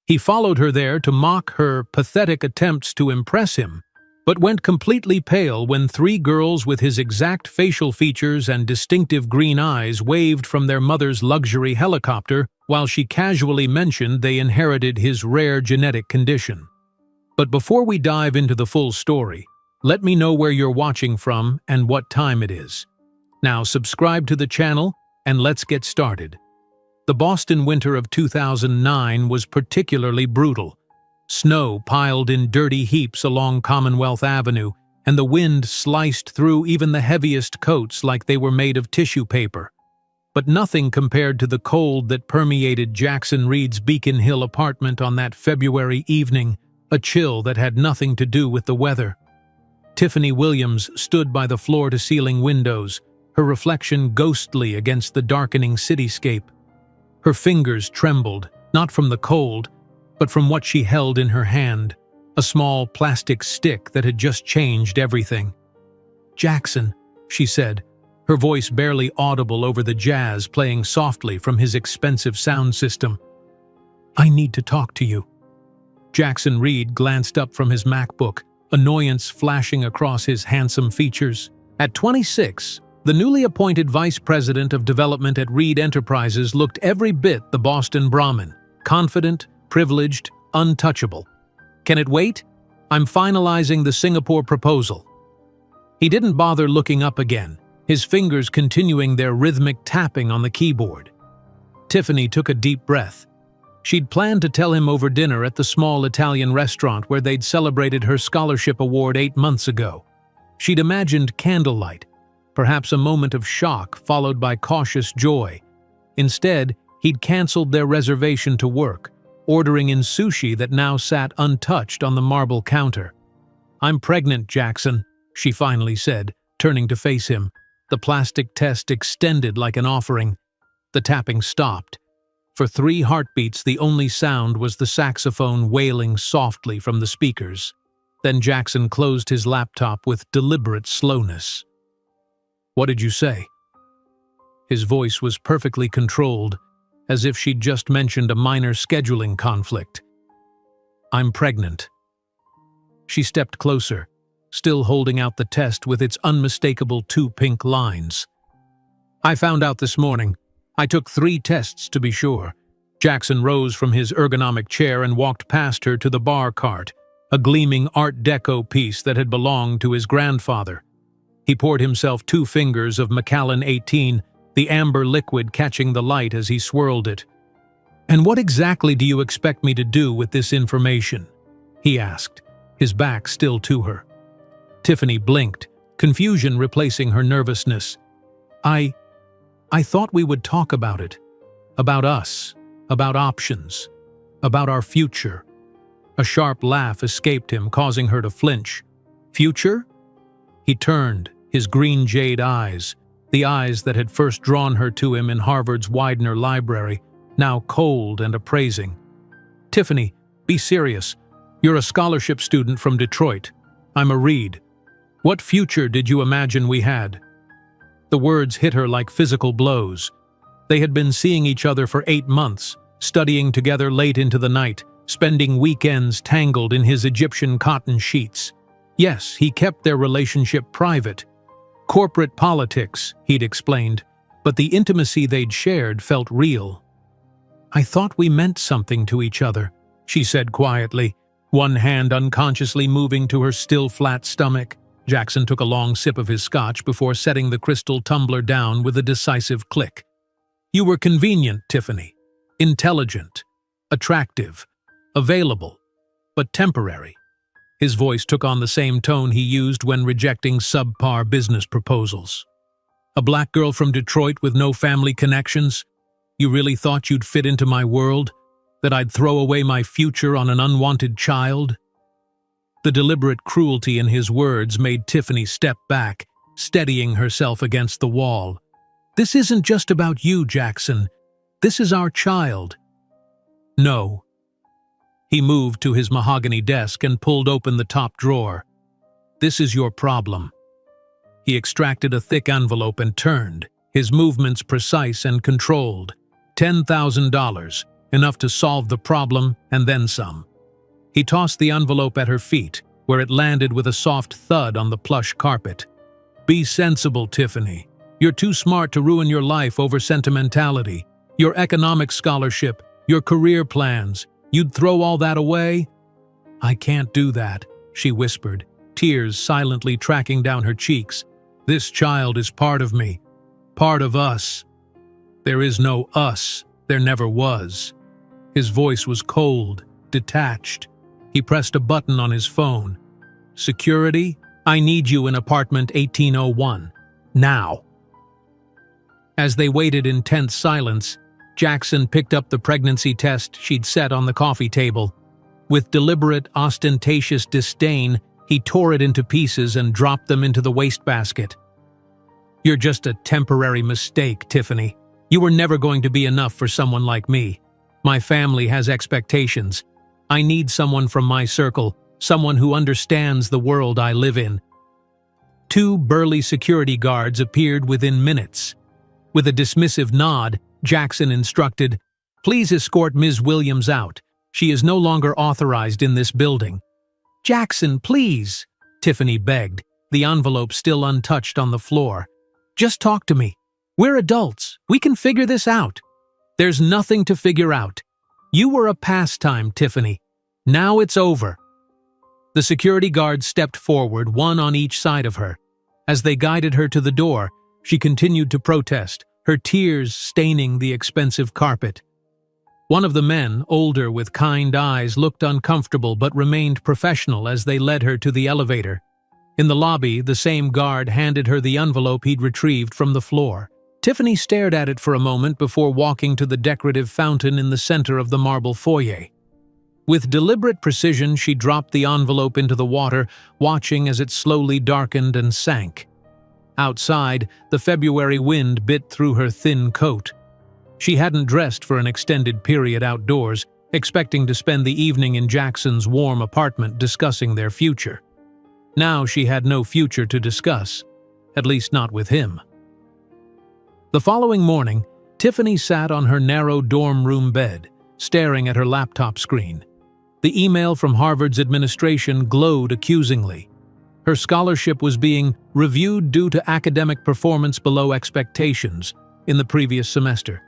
He followed her there to mock her pathetic attempts to impress him, but went completely pale when three girls with his exact facial features and distinctive green eyes waved from their mother's luxury helicopter while she casually mentioned they inherited his rare genetic condition. But before we dive into the full story, let me know where you're watching from and what time it is. Now subscribe to the channel and let's get started. The Boston winter of 2009 was particularly brutal. Snow piled in dirty heaps along Commonwealth Avenue, and the wind sliced through even the heaviest coats like they were made of tissue paper. But nothing compared to the cold that permeated Jackson Reed's Beacon Hill apartment on that February evening, a chill that had nothing to do with the weather. Tiffany Williams stood by the floor-to-ceiling windows, her reflection ghostly against the darkening cityscape. Her fingers trembled, not from the cold, but from what she held in her hand, a small plastic stick that had just changed everything. "Jackson," she said, her voice barely audible over the jazz playing softly from his expensive sound system. "I need to talk to you." Jackson Reed glanced up from his MacBook, annoyance flashing across his handsome features. At 26, the newly appointed vice president of development at Reed Enterprises looked every bit the Boston Brahmin, confident, privileged, untouchable. "Can it wait? I'm finalizing the Singapore proposal." He didn't bother looking up again, his fingers continuing their rhythmic tapping on the keyboard. Tiffany took a deep breath. She'd planned to tell him over dinner at the small Italian restaurant where they'd celebrated her scholarship award 8 months ago. She'd imagined candlelight, perhaps a moment of shock followed by cautious joy. Instead, he'd canceled their reservation to work, ordering in sushi that now sat untouched on the marble counter. "I'm pregnant, Jackson," she finally said, turning to face him. The plastic test extended like an offering. The tapping stopped. For 3 heartbeats, the only sound was the saxophone wailing softly from the speakers. Then Jackson closed his laptop with deliberate slowness. "What did you say?" His voice was perfectly controlled, as if she'd just mentioned a minor scheduling conflict. "I'm pregnant." She stepped closer, still holding out the test with its unmistakable 2 pink lines. "I found out this morning. I took 3 tests to be sure." Jackson rose from his ergonomic chair and walked past her to the bar cart, a gleaming Art Deco piece that had belonged to his grandfather. He poured himself 2 fingers of Macallan 18, the amber liquid catching the light as he swirled it. "And what exactly do you expect me to do with this information?" he asked, his back still to her. Tiffany blinked, confusion replacing her nervousness. I thought we would talk about it. About us, about options, about our future." A sharp laugh escaped him, causing her to flinch. "Future?" He turned, his green jade eyes, the eyes that had first drawn her to him in Harvard's Widener Library, now cold and appraising. "Tiffany, be serious. You're a scholarship student from Detroit. I'm a Reed. What future did you imagine we had?" The words hit her like physical blows. They had been seeing each other for 8 months, studying together late into the night, spending weekends tangled in his Egyptian cotton sheets. Yes, he kept their relationship private. Corporate politics, he'd explained, but the intimacy they'd shared felt real. "I thought we meant something to each other," she said quietly, one hand unconsciously moving to her still flat stomach. Jackson took a long sip of his scotch before setting the crystal tumbler down with a decisive click. "You were convenient, Tiffany. Intelligent. Attractive. Available. But temporary." His voice took on the same tone he used when rejecting subpar business proposals. "A black girl from Detroit with no family connections? You really thought you'd fit into my world? That I'd throw away my future on an unwanted child?" The deliberate cruelty in his words made Tiffany step back, steadying herself against the wall. "This isn't just about you, Jackson. This is our child." "No." He moved to his mahogany desk and pulled open the top drawer. "This is your problem." He extracted a thick envelope and turned, his movements precise and controlled. $10,000, enough to solve the problem and then some. He tossed the envelope at her feet, where it landed with a soft thud on the plush carpet. Be sensible, Tiffany. You're too smart to ruin your life over sentimentality. Your economics scholarship, your career plans, you'd throw all that away? I can't do that, she whispered, tears silently tracking down her cheeks. This child is part of me, part of us. There is no us, there never was. His voice was cold, detached. He pressed a button on his phone. Security, I need you in apartment 1801. Now. As they waited in tense silence, Jackson picked up the pregnancy test she'd set on the coffee table. With deliberate, ostentatious disdain, he tore it into pieces and dropped them into the wastebasket. You're just a temporary mistake, Tiffany. You were never going to be enough for someone like me. My family has expectations. I need someone from my circle, someone who understands the world I live in. 2 burly security guards appeared within minutes. With a dismissive nod, Jackson instructed, "Please escort Ms. Williams out. She is no longer authorized in this building." "Jackson, please," Tiffany begged, the envelope still untouched on the floor. "Just talk to me. We're adults. We can figure this out." "There's nothing to figure out. You were a pastime, Tiffany. Now it's over." The security guards stepped forward, one on each side of her. As they guided her to the door, she continued to protest, her tears staining the expensive carpet. One of the men, older with kind eyes, looked uncomfortable but remained professional as they led her to the elevator. In the lobby, the same guard handed her the envelope he'd retrieved from the floor. Tiffany stared at it for a moment before walking to the decorative fountain in the center of the marble foyer. With deliberate precision, she dropped the envelope into the water, watching as it slowly darkened and sank. Outside, the February wind bit through her thin coat. She hadn't dressed for an extended period outdoors, expecting to spend the evening in Jackson's warm apartment discussing their future. Now she had no future to discuss, at least not with him. The following morning, Tiffany sat on her narrow dorm room bed, staring at her laptop screen. The email from Harvard's administration glowed accusingly. Her scholarship was being reviewed due to academic performance below expectations in the previous semester,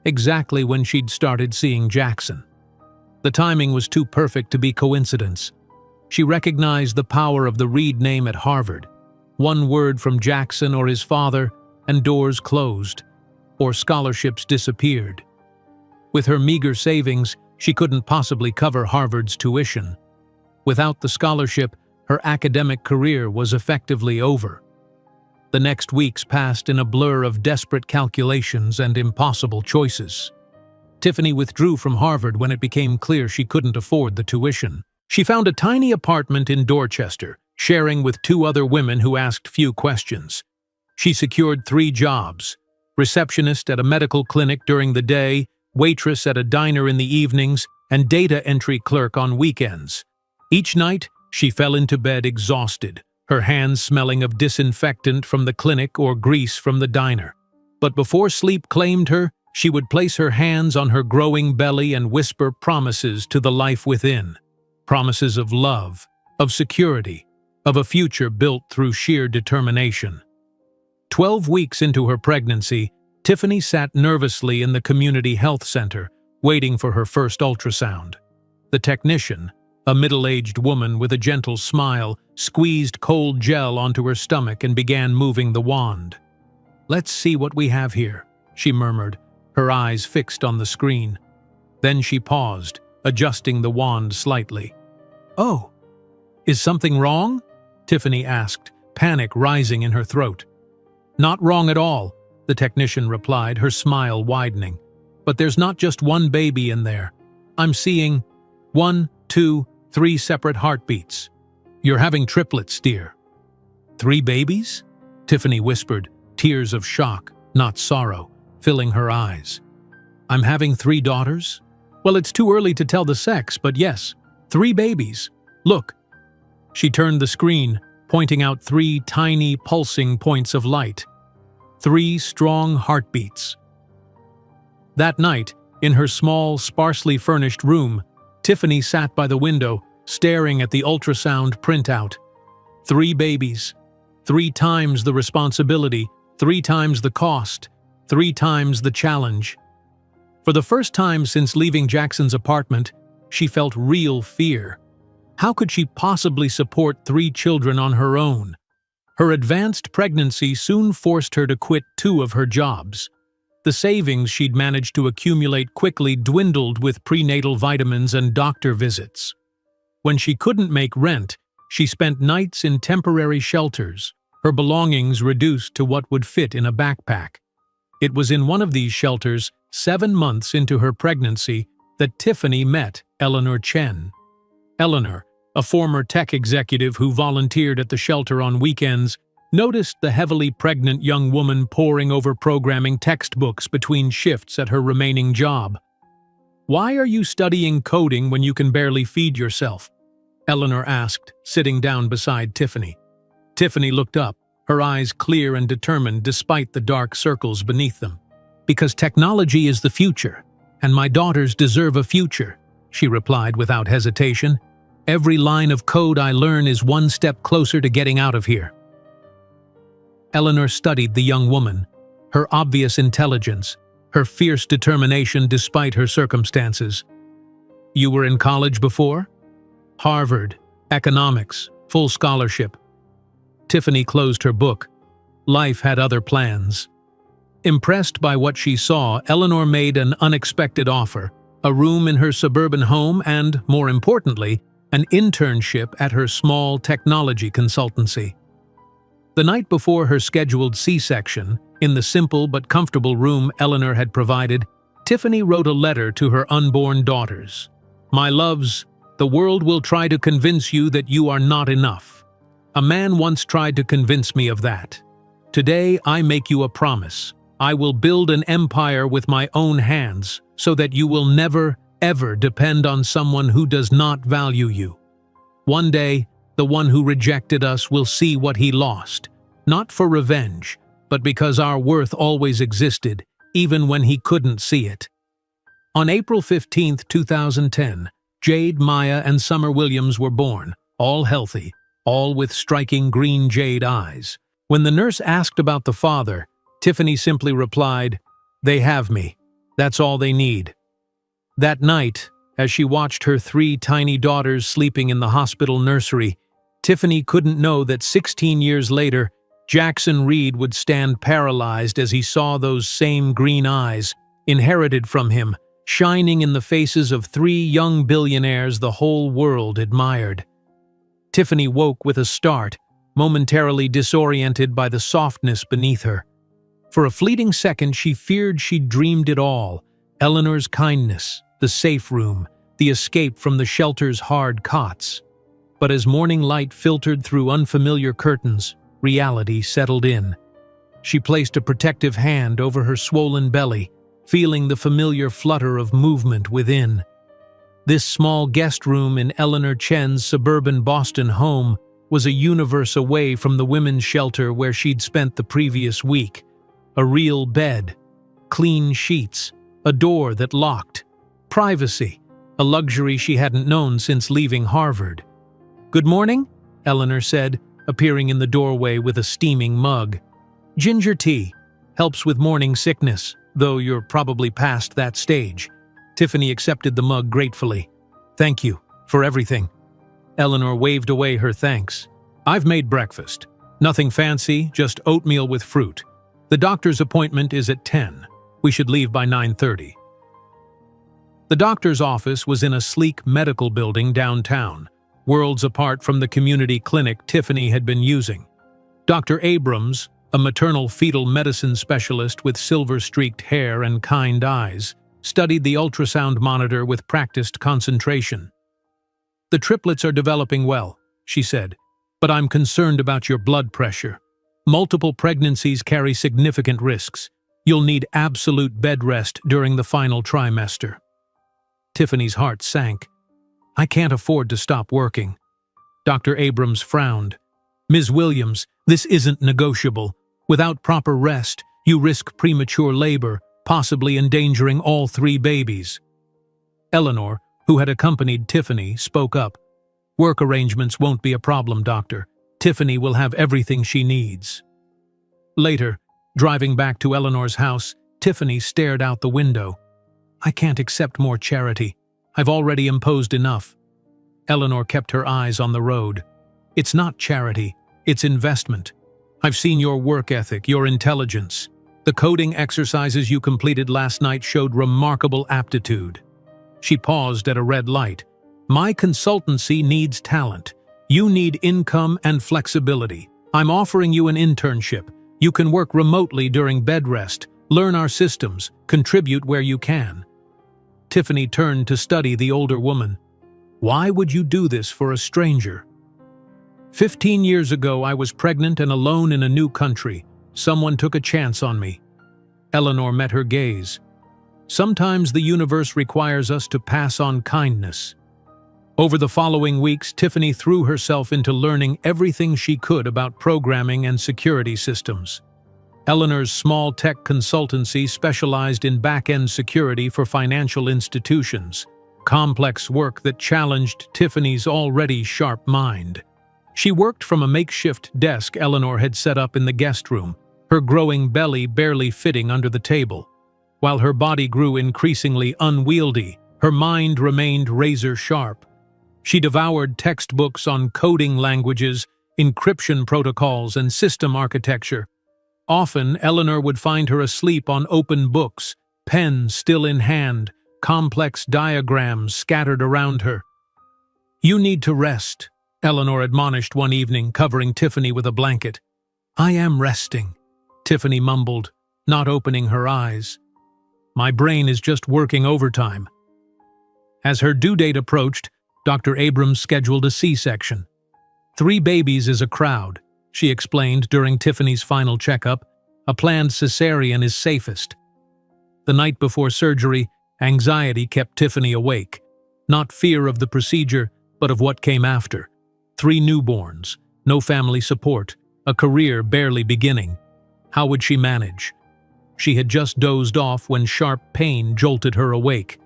exactly when she'd started seeing Jackson. The timing was too perfect to be coincidence. She recognized the power of the Reed name at Harvard. One word from Jackson or his father, and doors closed, or scholarships disappeared. With her meager savings, she couldn't possibly cover Harvard's tuition. Without the scholarship, her academic career was effectively over. The next weeks passed in a blur of desperate calculations and impossible choices. Tiffany withdrew from Harvard when it became clear she couldn't afford the tuition. She found a tiny apartment in Dorchester, sharing with 2 other women who asked few questions. She secured 3 jobs: receptionist at a medical clinic during the day, waitress at a diner in the evenings, and data entry clerk on weekends. Each night, she fell into bed exhausted, her hands smelling of disinfectant from the clinic or grease from the diner. But before sleep claimed her, she would place her hands on her growing belly and whisper promises to the life within. Promises of love, of security, of a future built through sheer determination. 12 weeks into her pregnancy, Tiffany sat nervously in the community health center, waiting for her first ultrasound. The technician, a middle-aged woman with a gentle smile, squeezed cold gel onto her stomach and began moving the wand. "Let's see what we have here," she murmured, her eyes fixed on the screen. Then she paused, adjusting the wand slightly. "Oh, is something wrong?" Tiffany asked, panic rising in her throat. "Not wrong at all," the technician replied, her smile widening. "But there's not just one baby in there. I'm seeing 1, 2, 3 separate heartbeats. You're having triplets, dear." "3 babies?" Tiffany whispered, tears of shock, not sorrow, filling her eyes. "I'm having 3 daughters? Well, it's too early to tell the sex, but yes, 3 babies. Look." She turned the screen, pointing out 3 tiny, pulsing points of light. 3 strong heartbeats. That night, In her small, sparsely furnished room, Tiffany sat by the window, staring at the ultrasound printout. 3 babies. 3 times the responsibility, 3 times the cost, 3 times the challenge. For the first time since leaving Jackson's apartment, she felt real fear. How could she possibly support 3 children on her own? Her advanced pregnancy soon forced her to quit 2 of her jobs. The savings she'd managed to accumulate quickly dwindled with prenatal vitamins and doctor visits. When she couldn't make rent, she spent nights in temporary shelters, her belongings reduced to what would fit in a backpack. It was in one of these shelters, 7 months into her pregnancy, that Tiffany met Eleanor Chen. Eleanor, a former tech executive who volunteered at the shelter on weekends, noticed the heavily pregnant young woman poring over programming textbooks between shifts at her remaining job. "Why are you studying coding when you can barely feed yourself?" Eleanor asked, sitting down beside Tiffany. Tiffany looked up, her eyes clear and determined despite the dark circles beneath them. "Because technology is the future, and my daughters deserve a future," she replied without hesitation. "Every line of code I learn is one step closer to getting out of here." Eleanor studied the young woman, her obvious intelligence, her fierce determination despite her circumstances. "You were in college before?" "Harvard, economics, full scholarship." Tiffany closed her book. Life had other plans. Impressed by what she saw, Eleanor made an unexpected offer: a room in her suburban home and, more importantly, an internship at her small technology consultancy. The night before her scheduled C-section, in the simple but comfortable room Eleanor had provided, Tiffany wrote a letter to her unborn daughters. "My loves, the world will try to convince you that you are not enough. A man once tried to convince me of that. Today I make you a promise. I will build an empire with my own hands so that you will never, ever depend on someone who does not value you. One day, the one who rejected us will see what he lost, not for revenge, but because our worth always existed, even when he couldn't see it." On April 15, 2010, Jade, Maya, and Summer Williams were born, all healthy, all with striking green jade eyes. When the nurse asked about the father, Tiffany simply replied, "They have me. That's all they need." That night, as she watched her 3 tiny daughters sleeping in the hospital nursery, Tiffany couldn't know that 16 years later, Jackson Reed would stand paralyzed as he saw those same green eyes, inherited from him, shining in the faces of 3 young billionaires the whole world admired. Tiffany woke with a start, momentarily disoriented by the softness beneath her. For a fleeting second, she feared she'd dreamed it all: Eleanor's kindness, the safe room, the escape from the shelter's hard cots. But as morning light filtered through unfamiliar curtains, reality settled in. She placed a protective hand over her swollen belly, feeling the familiar flutter of movement within. This small guest room in Eleanor Chen's suburban Boston home was a universe away from the women's shelter where she'd spent the previous week. A real bed, clean sheets, a door that locked. Privacy, a luxury she hadn't known since leaving Harvard. "Good morning," Eleanor said, appearing in the doorway with a steaming mug. "Ginger tea. Helps with morning sickness, though you're probably past that stage." Tiffany accepted the mug gratefully. "Thank you for everything." Eleanor waved away her thanks. "I've made breakfast. Nothing fancy, just oatmeal with fruit. The doctor's appointment is at 10. We should leave by 9:30. The doctor's office was in a sleek medical building downtown, worlds apart from the community clinic Tiffany had been using. Dr. Abrams, a maternal-fetal medicine specialist with silver-streaked hair and kind eyes, studied the ultrasound monitor with practiced concentration. "The triplets are developing well," she said, "but I'm concerned about your blood pressure. Multiple pregnancies carry significant risks. You'll need absolute bed rest during the final trimester." Tiffany's heart sank. "I can't afford to stop working." Dr. Abrams frowned. "Ms. Williams, this isn't negotiable. Without proper rest, you risk premature labor, possibly endangering all 3 babies. Eleanor, who had accompanied Tiffany, spoke up. "Work arrangements won't be a problem, doctor. Tiffany will have everything she needs." Later, driving back to Eleanor's house, Tiffany stared out the window. "I can't accept more charity. I've already imposed enough." Eleanor kept her eyes on the road. "It's not charity, it's investment. I've seen your work ethic, your intelligence. The coding exercises you completed last night showed remarkable aptitude." She paused at a red light. "My consultancy needs talent. You need income and flexibility. I'm offering you an internship. You can work remotely during bed rest, learn our systems, contribute where you can." Tiffany turned to study the older woman. "Why would you do this for a stranger?" 15 years ago, I was pregnant and alone in a new country. Someone took a chance on me." Eleanor met her gaze. "Sometimes the universe requires us to pass on kindness." Over the following weeks, Tiffany threw herself into learning everything she could about programming and security systems. Eleanor's small tech consultancy specialized in back-end security for financial institutions, complex work that challenged Tiffany's already sharp mind. She worked from a makeshift desk Eleanor had set up in the guest room, her growing belly barely fitting under the table. While her body grew increasingly unwieldy, her mind remained razor-sharp. She devoured textbooks on coding languages, encryption protocols, and system architecture. Often, Eleanor would find her asleep on open books, pen still in hand, complex diagrams scattered around her. "You need to rest," Eleanor admonished one evening, covering Tiffany with a blanket. "I am resting," Tiffany mumbled, not opening her eyes. "My brain is just working overtime." As her due date approached, Dr. Abrams scheduled a C-section. 3 babies is a crowd, she explained during Tiffany's final checkup. "A planned cesarean is safest." The night before surgery, anxiety kept Tiffany awake. Not fear of the procedure, but of what came after. 3 newborns, no family support, a career barely beginning. How would she manage? She had just dozed off when sharp pain jolted her awake.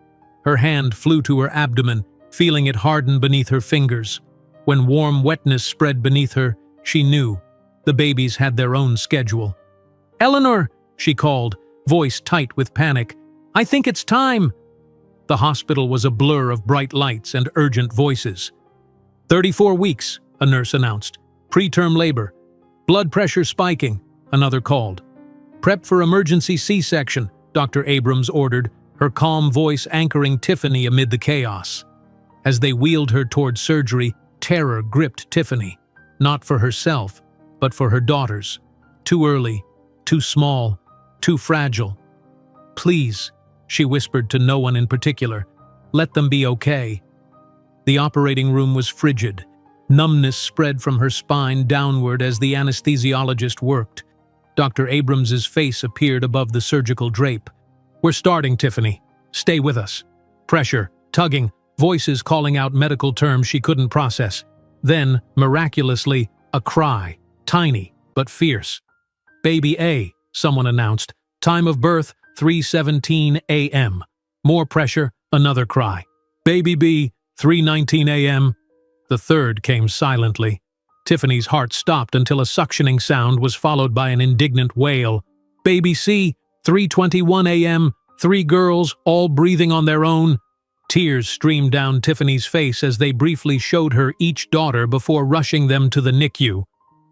Her hand flew to her abdomen, feeling it harden beneath her fingers. When warm wetness spread beneath her, she knew the babies had their own schedule. "Eleanor," she called, voice tight with panic. "I think it's time." The hospital was a blur of bright lights and urgent voices. 34 weeks, a nurse announced. "Preterm labor. Blood pressure spiking," another called. "Prep for emergency C-section," Dr. Abrams ordered, her calm voice anchoring Tiffany amid the chaos. As they wheeled her toward surgery, terror gripped Tiffany. Not for herself, but for her daughters. Too early, too small, too fragile. "Please," she whispered to no one in particular, "let them be okay." The operating room was frigid. Numbness spread from her spine downward as the anesthesiologist worked. Dr. Abrams's face appeared above the surgical drape. "We're starting, Tiffany. Stay with us." Pressure, tugging, voices calling out medical terms she couldn't process. Then, miraculously, a cry, tiny but fierce. "Baby A," someone announced. "Time of birth, 3:17 a.m. More pressure, another cry. "Baby B, 3:19 a.m. The third came silently. Tiffany's heart stopped until a suctioning sound was followed by an indignant wail. "Baby C, 3:21 a.m. 3 girls, all breathing on their own." Tears streamed down Tiffany's face as they briefly showed her each daughter before rushing them to the NICU.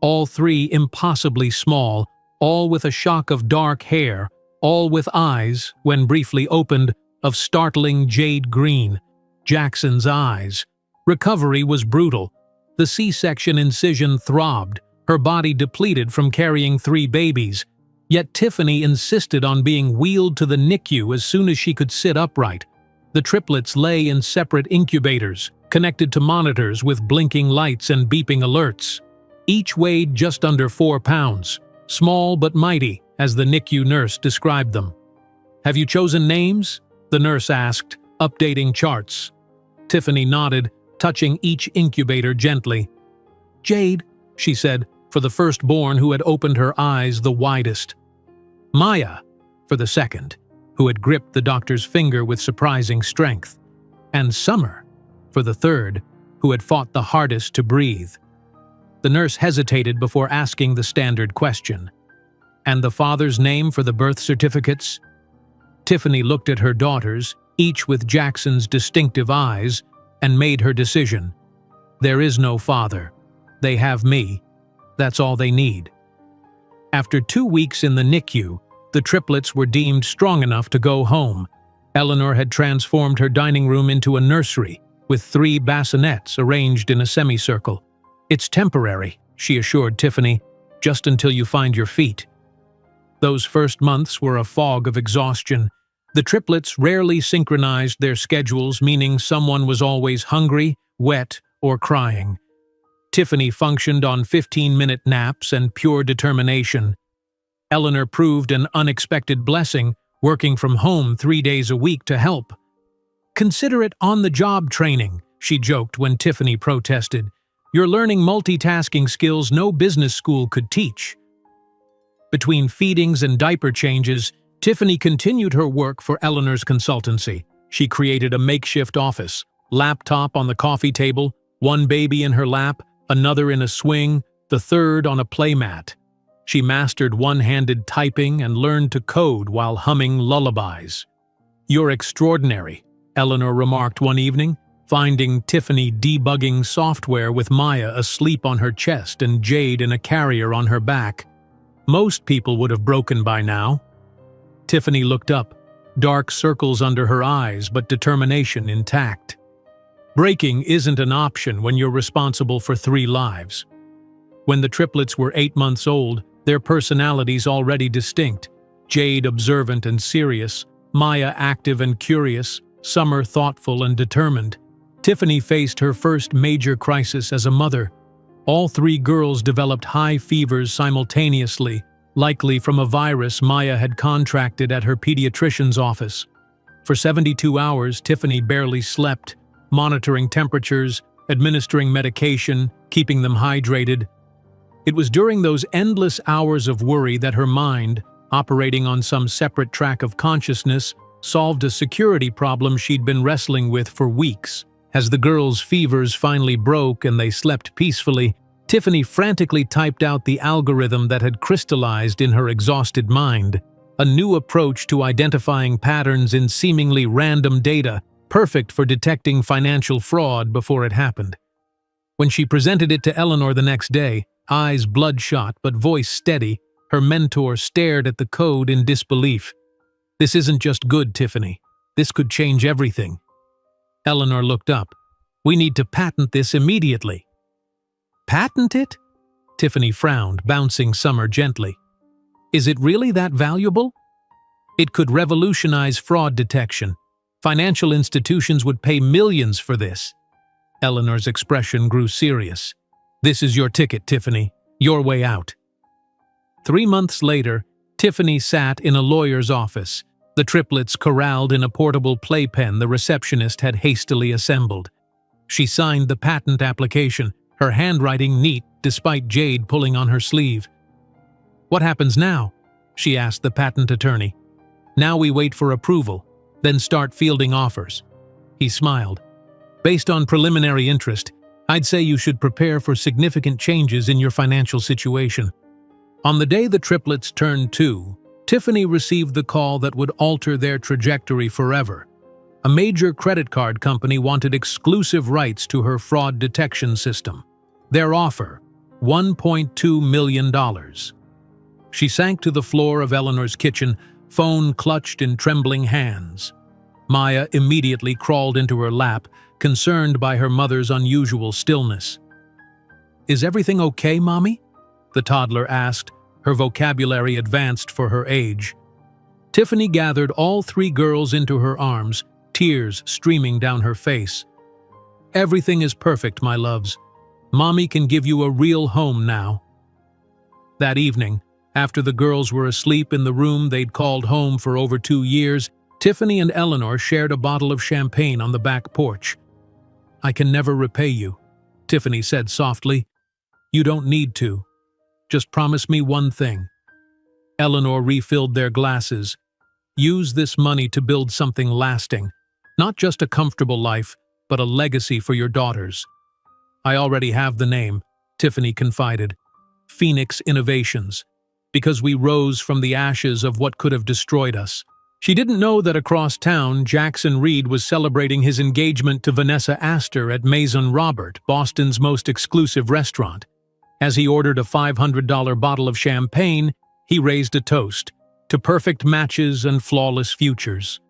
All 3 impossibly small, all with a shock of dark hair, all with eyes, when briefly opened, of startling jade green. Jackson's eyes. Recovery was brutal. The C-section incision throbbed, her body depleted from carrying 3 babies. Yet Tiffany insisted on being wheeled to the NICU as soon as she could sit upright. The triplets lay in separate incubators, connected to monitors with blinking lights and beeping alerts. Each weighed just under 4 pounds, small but mighty, as the NICU nurse described them. "Have you chosen names?" the nurse asked, updating charts. Tiffany nodded, touching each incubator gently. "Jade," she said, for the firstborn who had opened her eyes the widest. "Maya," for the second. who had gripped the doctor's finger with surprising strength, and Summer, for the third, who had fought the hardest to breathe. The nurse hesitated before asking the standard question. "And the father's name for the birth certificates?" Tiffany looked at her daughters, each with Jackson's distinctive eyes, and made her decision. "There is no father. They have me. That's all they need." After 2 weeks in the NICU, the triplets were deemed strong enough to go home. Eleanor had transformed her dining room into a nursery, with 3 bassinets arranged in a semicircle. "It's temporary," she assured Tiffany, "just until you find your feet." Those first months were a fog of exhaustion. The triplets rarely synchronized their schedules, meaning someone was always hungry, wet, or crying. Tiffany functioned on 15-minute naps and pure determination. Eleanor proved an unexpected blessing, working from home 3 days a week to help. "Consider it on-the-job training," she joked when Tiffany protested. "You're learning multitasking skills no business school could teach." Between feedings and diaper changes, Tiffany continued her work for Eleanor's consultancy. She created a makeshift office, laptop on the coffee table, one baby in her lap, another in a swing, the third on a playmat. She mastered one-handed typing and learned to code while humming lullabies. "You're extraordinary," Eleanor remarked one evening, finding Tiffany debugging software with Maya asleep on her chest and Jade in a carrier on her back. "Most people would have broken by now." Tiffany looked up, dark circles under her eyes but determination intact. Breaking isn't an option when you're responsible for 3 lives. When the triplets were 8 months old, their personalities already distinct. Jade observant and serious, Maya active and curious, Summer thoughtful and determined. Tiffany faced her first major crisis as a mother. All 3 girls developed high fevers simultaneously, likely from a virus Maya had contracted at her pediatrician's office. For 72 hours, Tiffany barely slept, monitoring temperatures, administering medication, keeping them hydrated. It was during those endless hours of worry that her mind, operating on some separate track of consciousness, solved a security problem she'd been wrestling with for weeks. As the girls' fevers finally broke and they slept peacefully, Tiffany frantically typed out the algorithm that had crystallized in her exhausted mind, a new approach to identifying patterns in seemingly random data, perfect for detecting financial fraud before it happened. When she presented it to Eleanor the next day, eyes bloodshot but voice steady, her mentor stared at the code in disbelief. "This isn't just good, Tiffany. This could change everything." Eleanor looked up. "We need to patent this immediately." "Patent it?" Tiffany frowned, bouncing Summer gently. "Is it really that valuable?" "It could revolutionize fraud detection. Financial institutions would pay millions for this." Eleanor's expression grew serious. "This is your ticket, Tiffany. Your way out." 3 months later, Tiffany sat in a lawyer's office, the triplets corralled in a portable playpen the receptionist had hastily assembled. She signed the patent application, her handwriting neat despite Jade pulling on her sleeve. "What happens now?" she asked the patent attorney. "Now we wait for approval, then start fielding offers." He smiled. "Based on preliminary interest, I'd say you should prepare for significant changes in your financial situation." On the day the triplets turned 2, Tiffany received the call that would alter their trajectory forever. A major credit card company wanted exclusive rights to her fraud detection system. Their offer, $1.2 million. She sank to the floor of Eleanor's kitchen, phone clutched in trembling hands. Maya immediately crawled into her lap, concerned by her mother's unusual stillness. "Is everything okay, Mommy?" the toddler asked, her vocabulary advanced for her age. Tiffany gathered all 3 girls into her arms, tears streaming down her face. "Everything is perfect, my loves. Mommy can give you a real home now." That evening, after the girls were asleep in the room they'd called home for over 2 years, Tiffany and Eleanor shared a bottle of champagne on the back porch. "I can never repay you," Tiffany said softly. "You don't need to. Just promise me one thing." Eleanor refilled their glasses. Use this money to build something lasting. Not just a comfortable life, but a legacy for your daughters. I already have the name, Tiffany confided. Phoenix Innovations. Because we rose from the ashes of what could have destroyed us. She didn't know that across town, Jackson Reed was celebrating his engagement to Vanessa Astor at Maison Robert, Boston's most exclusive restaurant. As he ordered a $500 bottle of champagne, he raised a toast to perfect matches and flawless futures.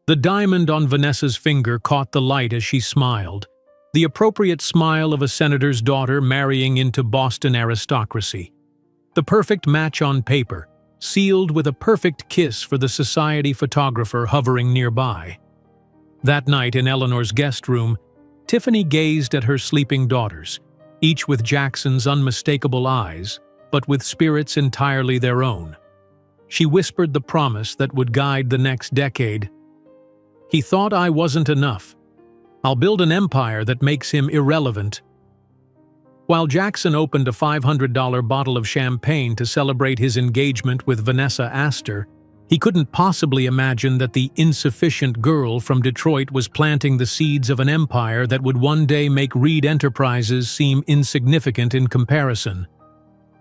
The diamond on Vanessa's finger caught the light as she smiled, the appropriate smile of a senator's daughter marrying into Boston aristocracy. The perfect match on paper, sealed with a perfect kiss for the society photographer hovering nearby. That night in Eleanor's guest room, Tiffany gazed at her sleeping daughters, each with Jackson's unmistakable eyes, but with spirits entirely their own. She whispered the promise that would guide the next decade. He thought I wasn't enough. I'll build an empire that makes him irrelevant. While Jackson opened a $500 bottle of champagne to celebrate his engagement with Vanessa Astor, he couldn't possibly imagine that the insufficient girl from Detroit was planting the seeds of an empire that would one day make Reed Enterprises seem insignificant in comparison.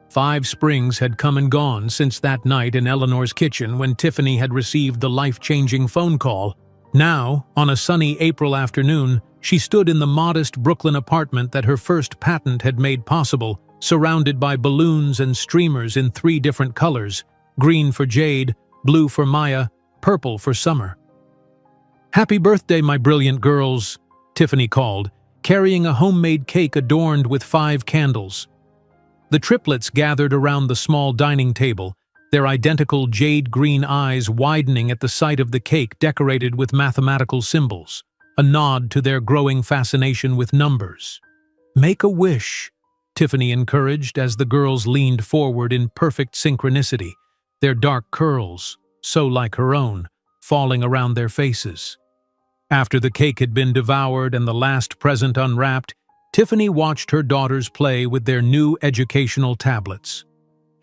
5 springs had come and gone since that night in Eleanor's kitchen when Tiffany had received the life-changing phone call. Now, on a sunny April afternoon, she stood in the modest Brooklyn apartment that her first patent had made possible, surrounded by balloons and streamers in 3 different colors: green for Jade, blue for Maya, purple for Summer. "Happy birthday, my brilliant girls," Tiffany called, carrying a homemade cake adorned with 5 candles. The triplets gathered around the small dining table, their identical jade-green eyes widening at the sight of the cake decorated with mathematical symbols, a nod to their growing fascination with numbers. "Make a wish," Tiffany encouraged as the girls leaned forward in perfect synchronicity, their dark curls, so like her own, falling around their faces. After the cake had been devoured and the last present unwrapped, Tiffany watched her daughters play with their new educational tablets.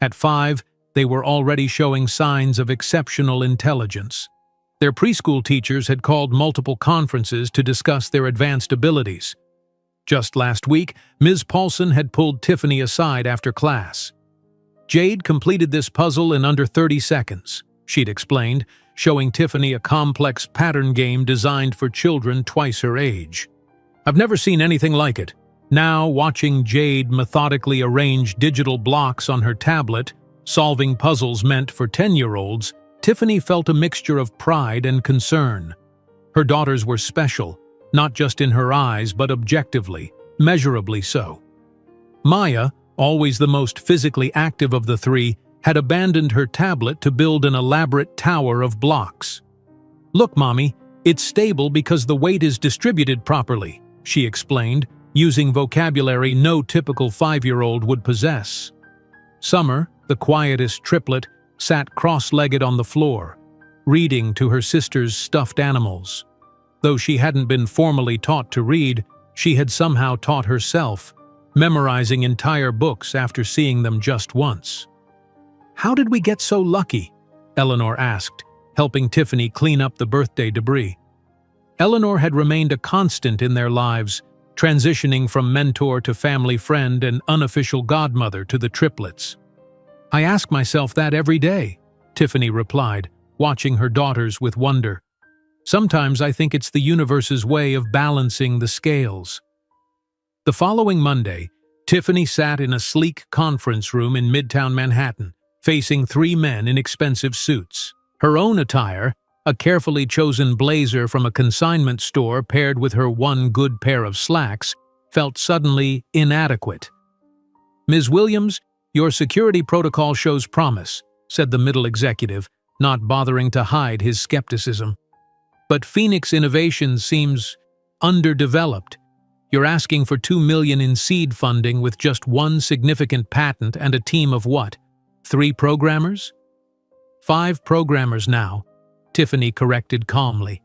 At 5, they were already showing signs of exceptional intelligence. Their preschool teachers had called multiple conferences to discuss their advanced abilities. Just last week, Ms. Paulson had pulled Tiffany aside after class. "Jade completed this puzzle in under 30 seconds, she'd explained, showing Tiffany a complex pattern game designed for children twice her age. "I've never seen anything like it." Now, watching Jade methodically arrange digital blocks on her tablet, solving puzzles meant for 10-year-olds, Tiffany felt a mixture of pride and concern. Her daughters were special, not just in her eyes but objectively, measurably so. Maya, always the most physically active of the 3, had abandoned her tablet to build an elaborate tower of blocks. "Look, Mommy, it's stable because the weight is distributed properly," she explained, using vocabulary no typical 5-year-old would possess. Summer, the quietest triplet, sat cross-legged on the floor, reading to her sister's stuffed animals. Though she hadn't been formally taught to read, she had somehow taught herself, memorizing entire books after seeing them just once. "How did we get so lucky?" Eleanor asked, helping Tiffany clean up the birthday debris. Eleanor had remained a constant in their lives, transitioning from mentor to family friend and unofficial godmother to the triplets. "I ask myself that every day," Tiffany replied, watching her daughters with wonder. "Sometimes I think it's the universe's way of balancing the scales." The following Monday, Tiffany sat in a sleek conference room in Midtown Manhattan, facing 3 men in expensive suits. Her own attire, a carefully chosen blazer from a consignment store paired with her one good pair of slacks, felt suddenly inadequate. "Ms. Williams, your security protocol shows promise," said the middle executive, not bothering to hide his skepticism. "But Phoenix Innovations seems underdeveloped. You're asking for $2 million in seed funding with just 1 significant patent and a team of what? 3 programmers?" "5 programmers now," Tiffany corrected calmly,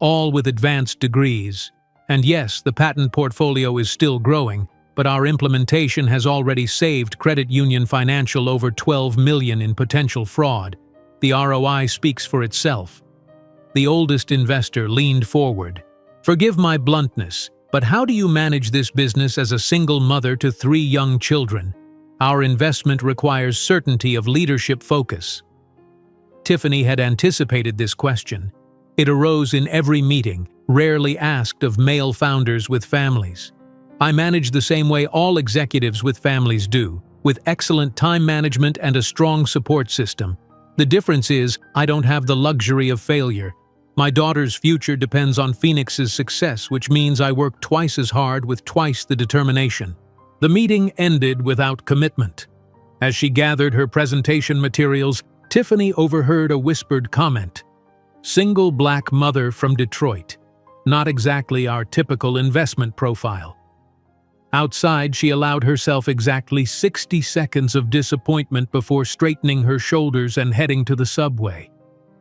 "all with advanced degrees. And yes, the patent portfolio is still growing, but our implementation has already saved Credit Union Financial over $12 million in potential fraud. The ROI speaks for itself. The oldest investor leaned forward. Forgive my bluntness, but how do you manage this business as a single mother to 3 young children? Our investment requires certainty of leadership focus. Tiffany had anticipated this question. It arose in every meeting, rarely asked of male founders with families. I manage the same way all executives with families do, with excellent time management and a strong support system. The difference is, I don't have the luxury of failure. My daughter's future depends on Phoenix's success, which means I work twice as hard with twice the determination. The meeting ended without commitment. As she gathered her presentation materials, Tiffany overheard a whispered comment. Single black mother from Detroit. Not exactly our typical investment profile. Outside, she allowed herself exactly 60 seconds of disappointment before straightening her shoulders and heading to the subway.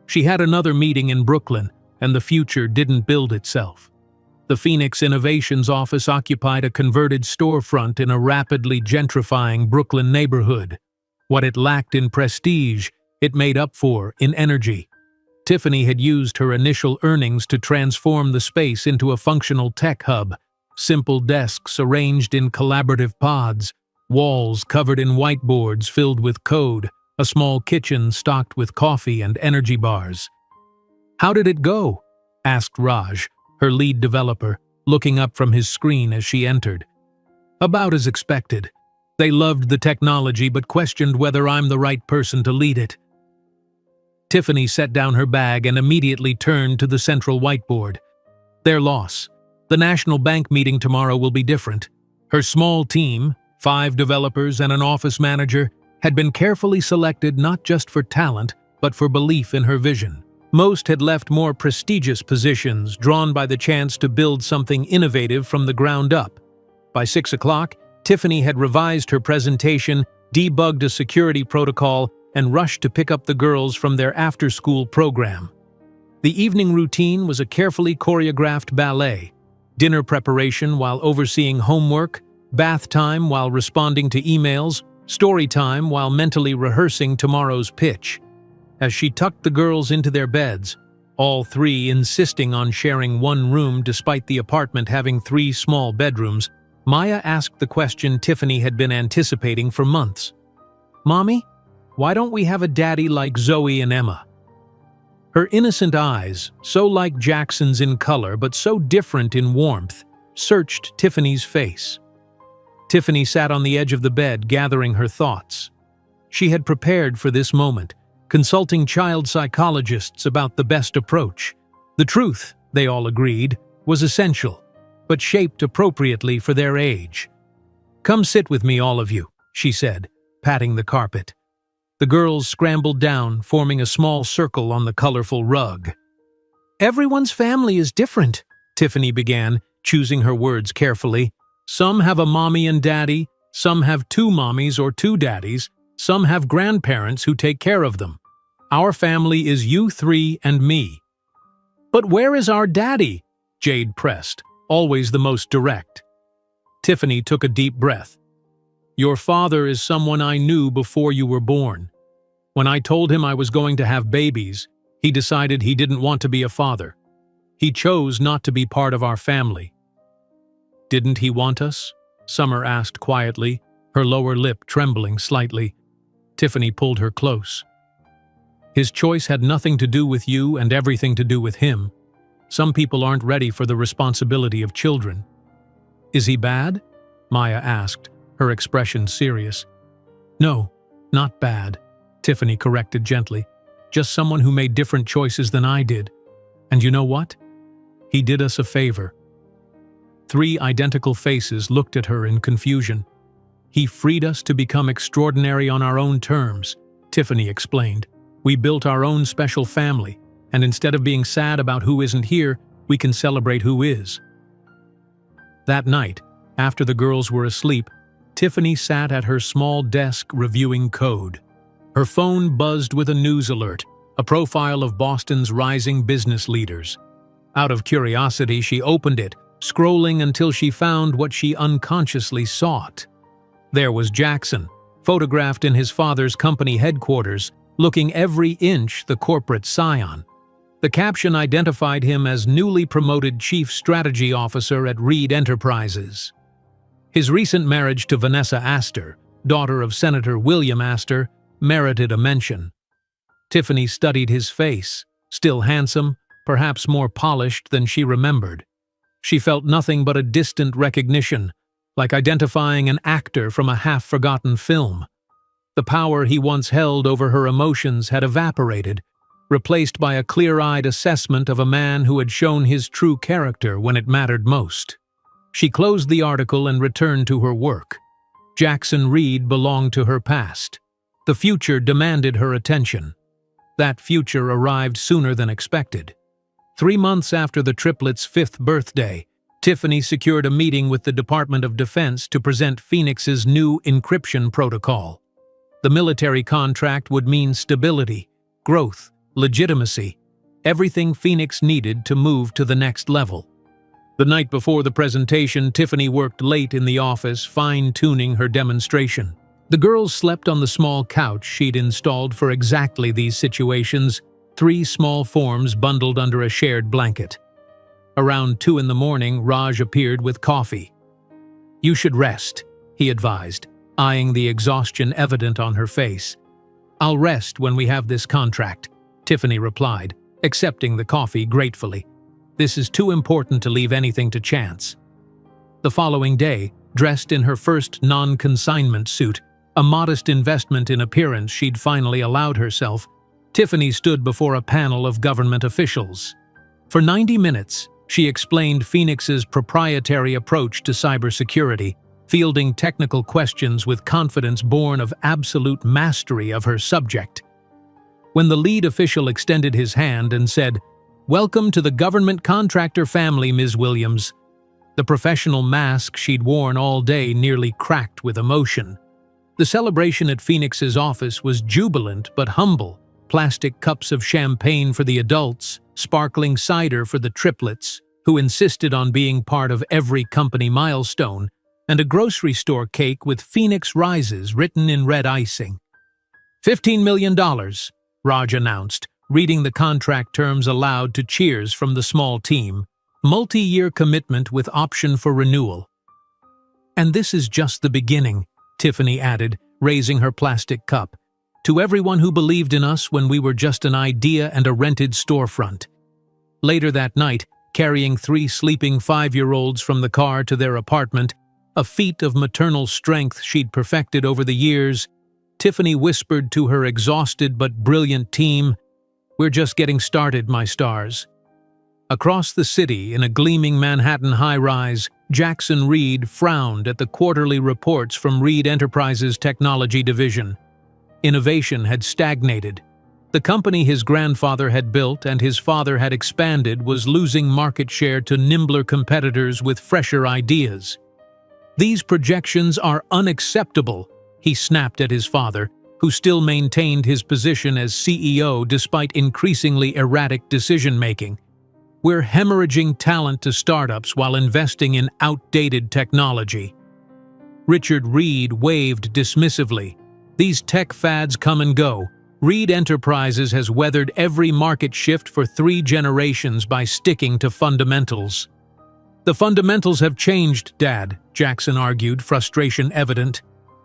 She had another meeting in Brooklyn, and the future didn't build itself. The Phoenix Innovations office occupied a converted storefront in a rapidly gentrifying Brooklyn neighborhood. What it lacked in prestige, it made up for in energy. Tiffany had used her initial earnings to transform the space into a functional tech hub. Simple desks arranged in collaborative pods, walls covered in whiteboards filled with code, a small kitchen stocked with coffee and energy bars. "How did it go?" asked Raj, her lead developer, looking up from his screen as she entered. "About as expected. They loved the technology but questioned whether I'm the right person to lead it." Tiffany set down her bag and immediately turned to the central whiteboard. Their loss. The National Bank meeting tomorrow will be different. Her small team, 5 developers and an office manager, had been carefully selected not just for talent, but for belief in her vision. Most had left more prestigious positions, drawn by the chance to build something innovative from the ground up. By 6 o'clock, Tiffany had revised her presentation, debugged a security protocol, and rushed to pick up the girls from their after-school program. The evening routine was a carefully choreographed ballet. Dinner preparation while overseeing homework, bath time while responding to emails, story time while mentally rehearsing tomorrow's pitch. As she tucked the girls into their beds, all 3 insisting on sharing one room despite the apartment having 3 small bedrooms, Maya asked the question Tiffany had been anticipating for months. "Mommy, why don't we have a daddy like Zoe and Emma?" Her innocent eyes, so like Jackson's in color but so different in warmth, searched Tiffany's face. Tiffany sat on the edge of the bed, gathering her thoughts. She had prepared for this moment, consulting child psychologists about the best approach. The truth, they all agreed, was essential, but shaped appropriately for their age. "Come sit with me, all of you," she said, patting the carpet. The girls scrambled down, forming a small circle on the colorful rug. "Everyone's family is different," Tiffany began, choosing her words carefully. "Some have a mommy and daddy, some have 2 mommies or 2 daddies, some have grandparents who take care of them. Our family is you 3 and me." "But where is our daddy?" Jade pressed, always the most direct. Tiffany took a deep breath. "Your father is someone I knew before you were born. When I told him I was going to have babies, he decided he didn't want to be a father. He chose not to be part of our family." "Didn't he want us?" Summer asked quietly, her lower lip trembling slightly. Tiffany pulled her close. "His choice had nothing to do with you and everything to do with him. Some people aren't ready for the responsibility of children." "Is he bad?" Maya asked, her expression serious. "No, not bad," Tiffany corrected gently. "Just someone who made different choices than I did. And you know what? He did us a favor." 3 identical faces looked at her in confusion. "He freed us to become extraordinary on our own terms," Tiffany explained. "We built our own special family, and instead of being sad about who isn't here, we can celebrate who is." That night, after the girls were asleep, Tiffany sat at her small desk reviewing code. Her phone buzzed with a news alert, a profile of Boston's rising business leaders. Out of curiosity, she opened it, scrolling until she found what she unconsciously sought. There was Jackson, photographed in his father's company headquarters, looking every inch the corporate scion. The caption identified him as newly promoted Chief Strategy Officer at Reed Enterprises. His recent marriage to Vanessa Astor, daughter of Senator William Astor, merited a mention. Tiffany studied his face, still handsome, perhaps more polished than she remembered. She felt nothing but a distant recognition, like identifying an actor from a half-forgotten film. The power he once held over her emotions had evaporated, replaced by a clear-eyed assessment of a man who had shown his true character when it mattered most. She closed the article and returned to her work. Jackson Reed belonged to her past. The future demanded her attention. That future arrived sooner than expected. 3 months after the triplets' 5th birthday, Tiffany secured a meeting with the Department of Defense to present Phoenix's new encryption protocol. The military contract would mean stability, growth, legitimacy, everything Phoenix needed to move to the next level. The night before the presentation, Tiffany worked late in the office, fine-tuning her demonstration. The girls slept on the small couch she'd installed for exactly these situations, 3 small forms bundled under a shared blanket. Around 2 in the morning, Raj appeared with coffee. "You should rest," he advised, eyeing the exhaustion evident on her face. "I'll rest when we have this contract," Tiffany replied, accepting the coffee gratefully. "This is too important to leave anything to chance." The following day, dressed in her first non-consignment suit, a modest investment in appearance she'd finally allowed herself, Tiffany stood before a panel of government officials. For 90 minutes, she explained Phoenix's proprietary approach to cybersecurity, fielding technical questions with confidence born of absolute mastery of her subject. When the lead official extended his hand and said, "Welcome to the government contractor family, Ms. Williams," the professional mask she'd worn all day nearly cracked with emotion. The celebration at Phoenix's office was jubilant but humble. Plastic cups of champagne for the adults, sparkling cider for the triplets, who insisted on being part of every company milestone, and a grocery store cake with Phoenix Rises written in red icing. $15 million, Raj announced, reading the contract terms aloud to cheers from the small team. Multi-year commitment with option for renewal. "And this is just the beginning," Tiffany added, raising her plastic cup. "To everyone who believed in us when we were just an idea and a rented storefront." Later that night, carrying 3 sleeping 5-year-olds from the car to their apartment, a feat of maternal strength she'd perfected over the years, Tiffany whispered to her exhausted but brilliant team, "We're just getting started, my stars." Across the city, in a gleaming Manhattan high-rise, Jackson Reed frowned at the quarterly reports from Reed Enterprises' technology division. Innovation had stagnated. The company his grandfather had built and his father had expanded was losing market share to nimbler competitors with fresher ideas. "These projections are unacceptable," he snapped at his father, who still maintained his position as CEO despite increasingly erratic decision-making. "We're hemorrhaging talent to startups while investing in outdated technology." Richard Reed waved dismissively. "These tech fads come and go. Reed Enterprises has weathered every market shift for 3 generations by sticking to fundamentals." "The fundamentals have changed, Dad," Jackson argued, frustration evident.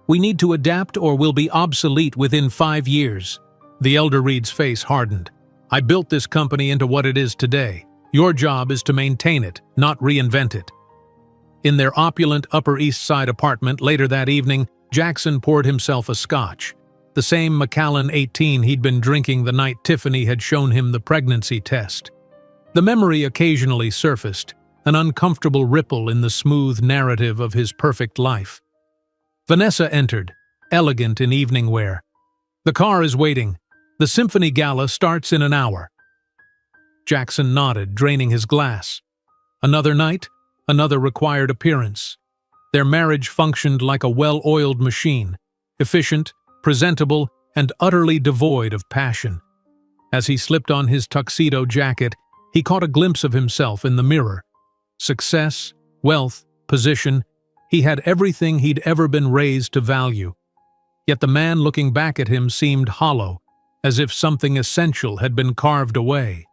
"We need to adapt or we'll be obsolete within 5 years. The elder Reed's face hardened. "I built this company into what it is today. Your job is to maintain it, not reinvent it." In their opulent Upper East Side apartment later that evening, Jackson poured himself a scotch, the same Macallan 18 he'd been drinking the night Tiffany had shown him the pregnancy test. The memory occasionally surfaced, an uncomfortable ripple in the smooth narrative of his perfect life. Vanessa entered, elegant in evening wear. "The car is waiting. The symphony gala starts in an hour." Jackson nodded, draining his glass. Another night, another required appearance. Their marriage functioned like a well-oiled machine, efficient, presentable, and utterly devoid of passion. As he slipped on his tuxedo jacket, he caught a glimpse of himself in the mirror. Success, wealth, position, he had everything he'd ever been raised to value. Yet the man looking back at him seemed hollow, as if something essential had been carved away.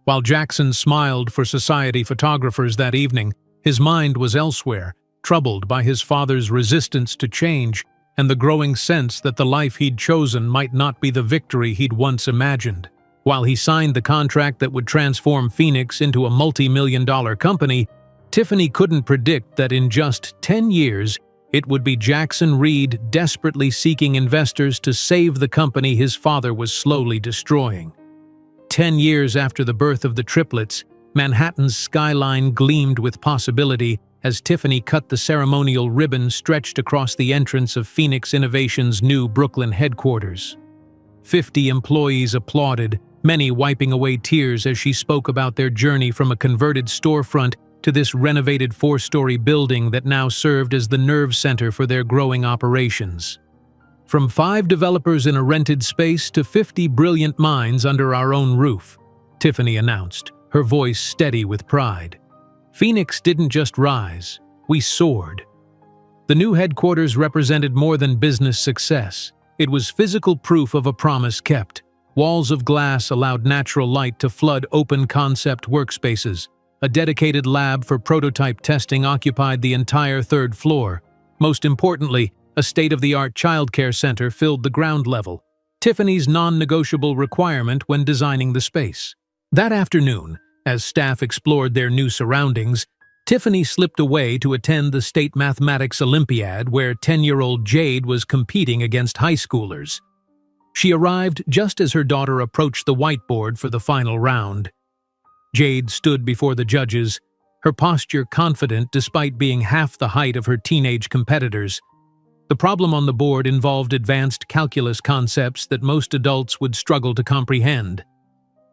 While Jackson smiled for society photographers that evening, his mind was elsewhere, troubled by his father's resistance to change and the growing sense that the life he'd chosen might not be the victory he'd once imagined. While he signed the contract that would transform Phoenix into a multi-million-dollar company, Tiffany couldn't predict that in just 10 years, it would be Jackson Reed desperately seeking investors to save the company his father was slowly destroying. 10 years after the birth of the Triplets, Manhattan's skyline gleamed with possibility as Tiffany cut the ceremonial ribbon stretched across the entrance of Phoenix Innovation's new Brooklyn headquarters. 50 employees applauded, many wiping away tears as she spoke about their journey from a converted storefront to this renovated 4-story building that now served as the nerve center for their growing operations. From 5 developers in a rented space to 50 brilliant minds under our own roof, Tiffany announced, her voice steady with pride. Phoenix didn't just rise, we soared. The new headquarters represented more than business success. It was physical proof of a promise kept. Walls of glass allowed natural light to flood open-concept workspaces. A dedicated lab for prototype testing occupied the entire 3rd floor. Most importantly, a state-of-the-art childcare center filled the ground level, Tiffany's non-negotiable requirement when designing the space. That afternoon, as staff explored their new surroundings, Tiffany slipped away to attend the State Mathematics Olympiad where 10-year-old Jade was competing against high schoolers. She arrived just as her daughter approached the whiteboard for the final round. Jade stood before the judges, her posture confident despite being half the height of her teenage competitors. The problem on the board involved advanced calculus concepts that most adults would struggle to comprehend.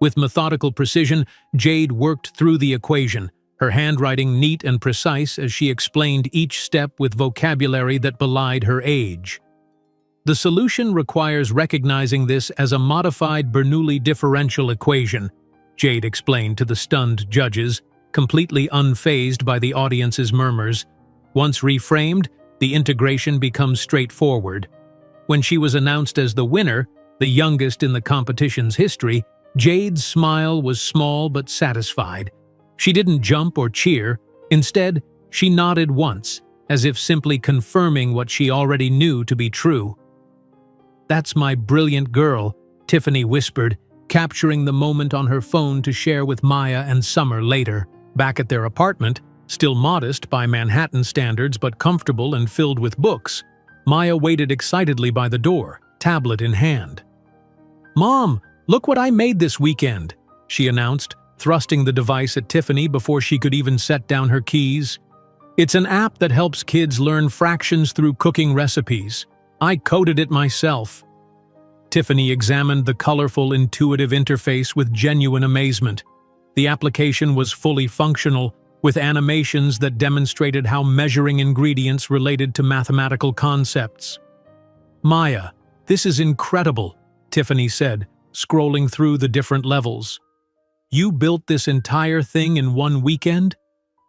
With methodical precision, Jade worked through the equation, her handwriting neat and precise as she explained each step with vocabulary that belied her age. The solution requires recognizing this as a modified Bernoulli differential equation, Jade explained to the stunned judges, completely unfazed by the audience's murmurs. Once reframed, the integration becomes straightforward. When she was announced as the winner, the youngest in the competition's history, Jade's smile was small but satisfied. She didn't jump or cheer. Instead, she nodded once, as if simply confirming what she already knew to be true. "That's my brilliant girl," Tiffany whispered, capturing the moment on her phone to share with Maya and Summer later. Back at their apartment, still modest by Manhattan standards but comfortable and filled with books, Maya waited excitedly by the door, tablet in hand. "Mom, look what I made this weekend," she announced, thrusting the device at Tiffany before she could even set down her keys. "It's an app that helps kids learn fractions through cooking recipes. I coded it myself." Tiffany examined the colorful, intuitive interface with genuine amazement. The application was fully functional, with animations that demonstrated how measuring ingredients related to mathematical concepts. "Maya, this is incredible," Tiffany said, scrolling through the different levels. "You built this entire thing in one weekend?"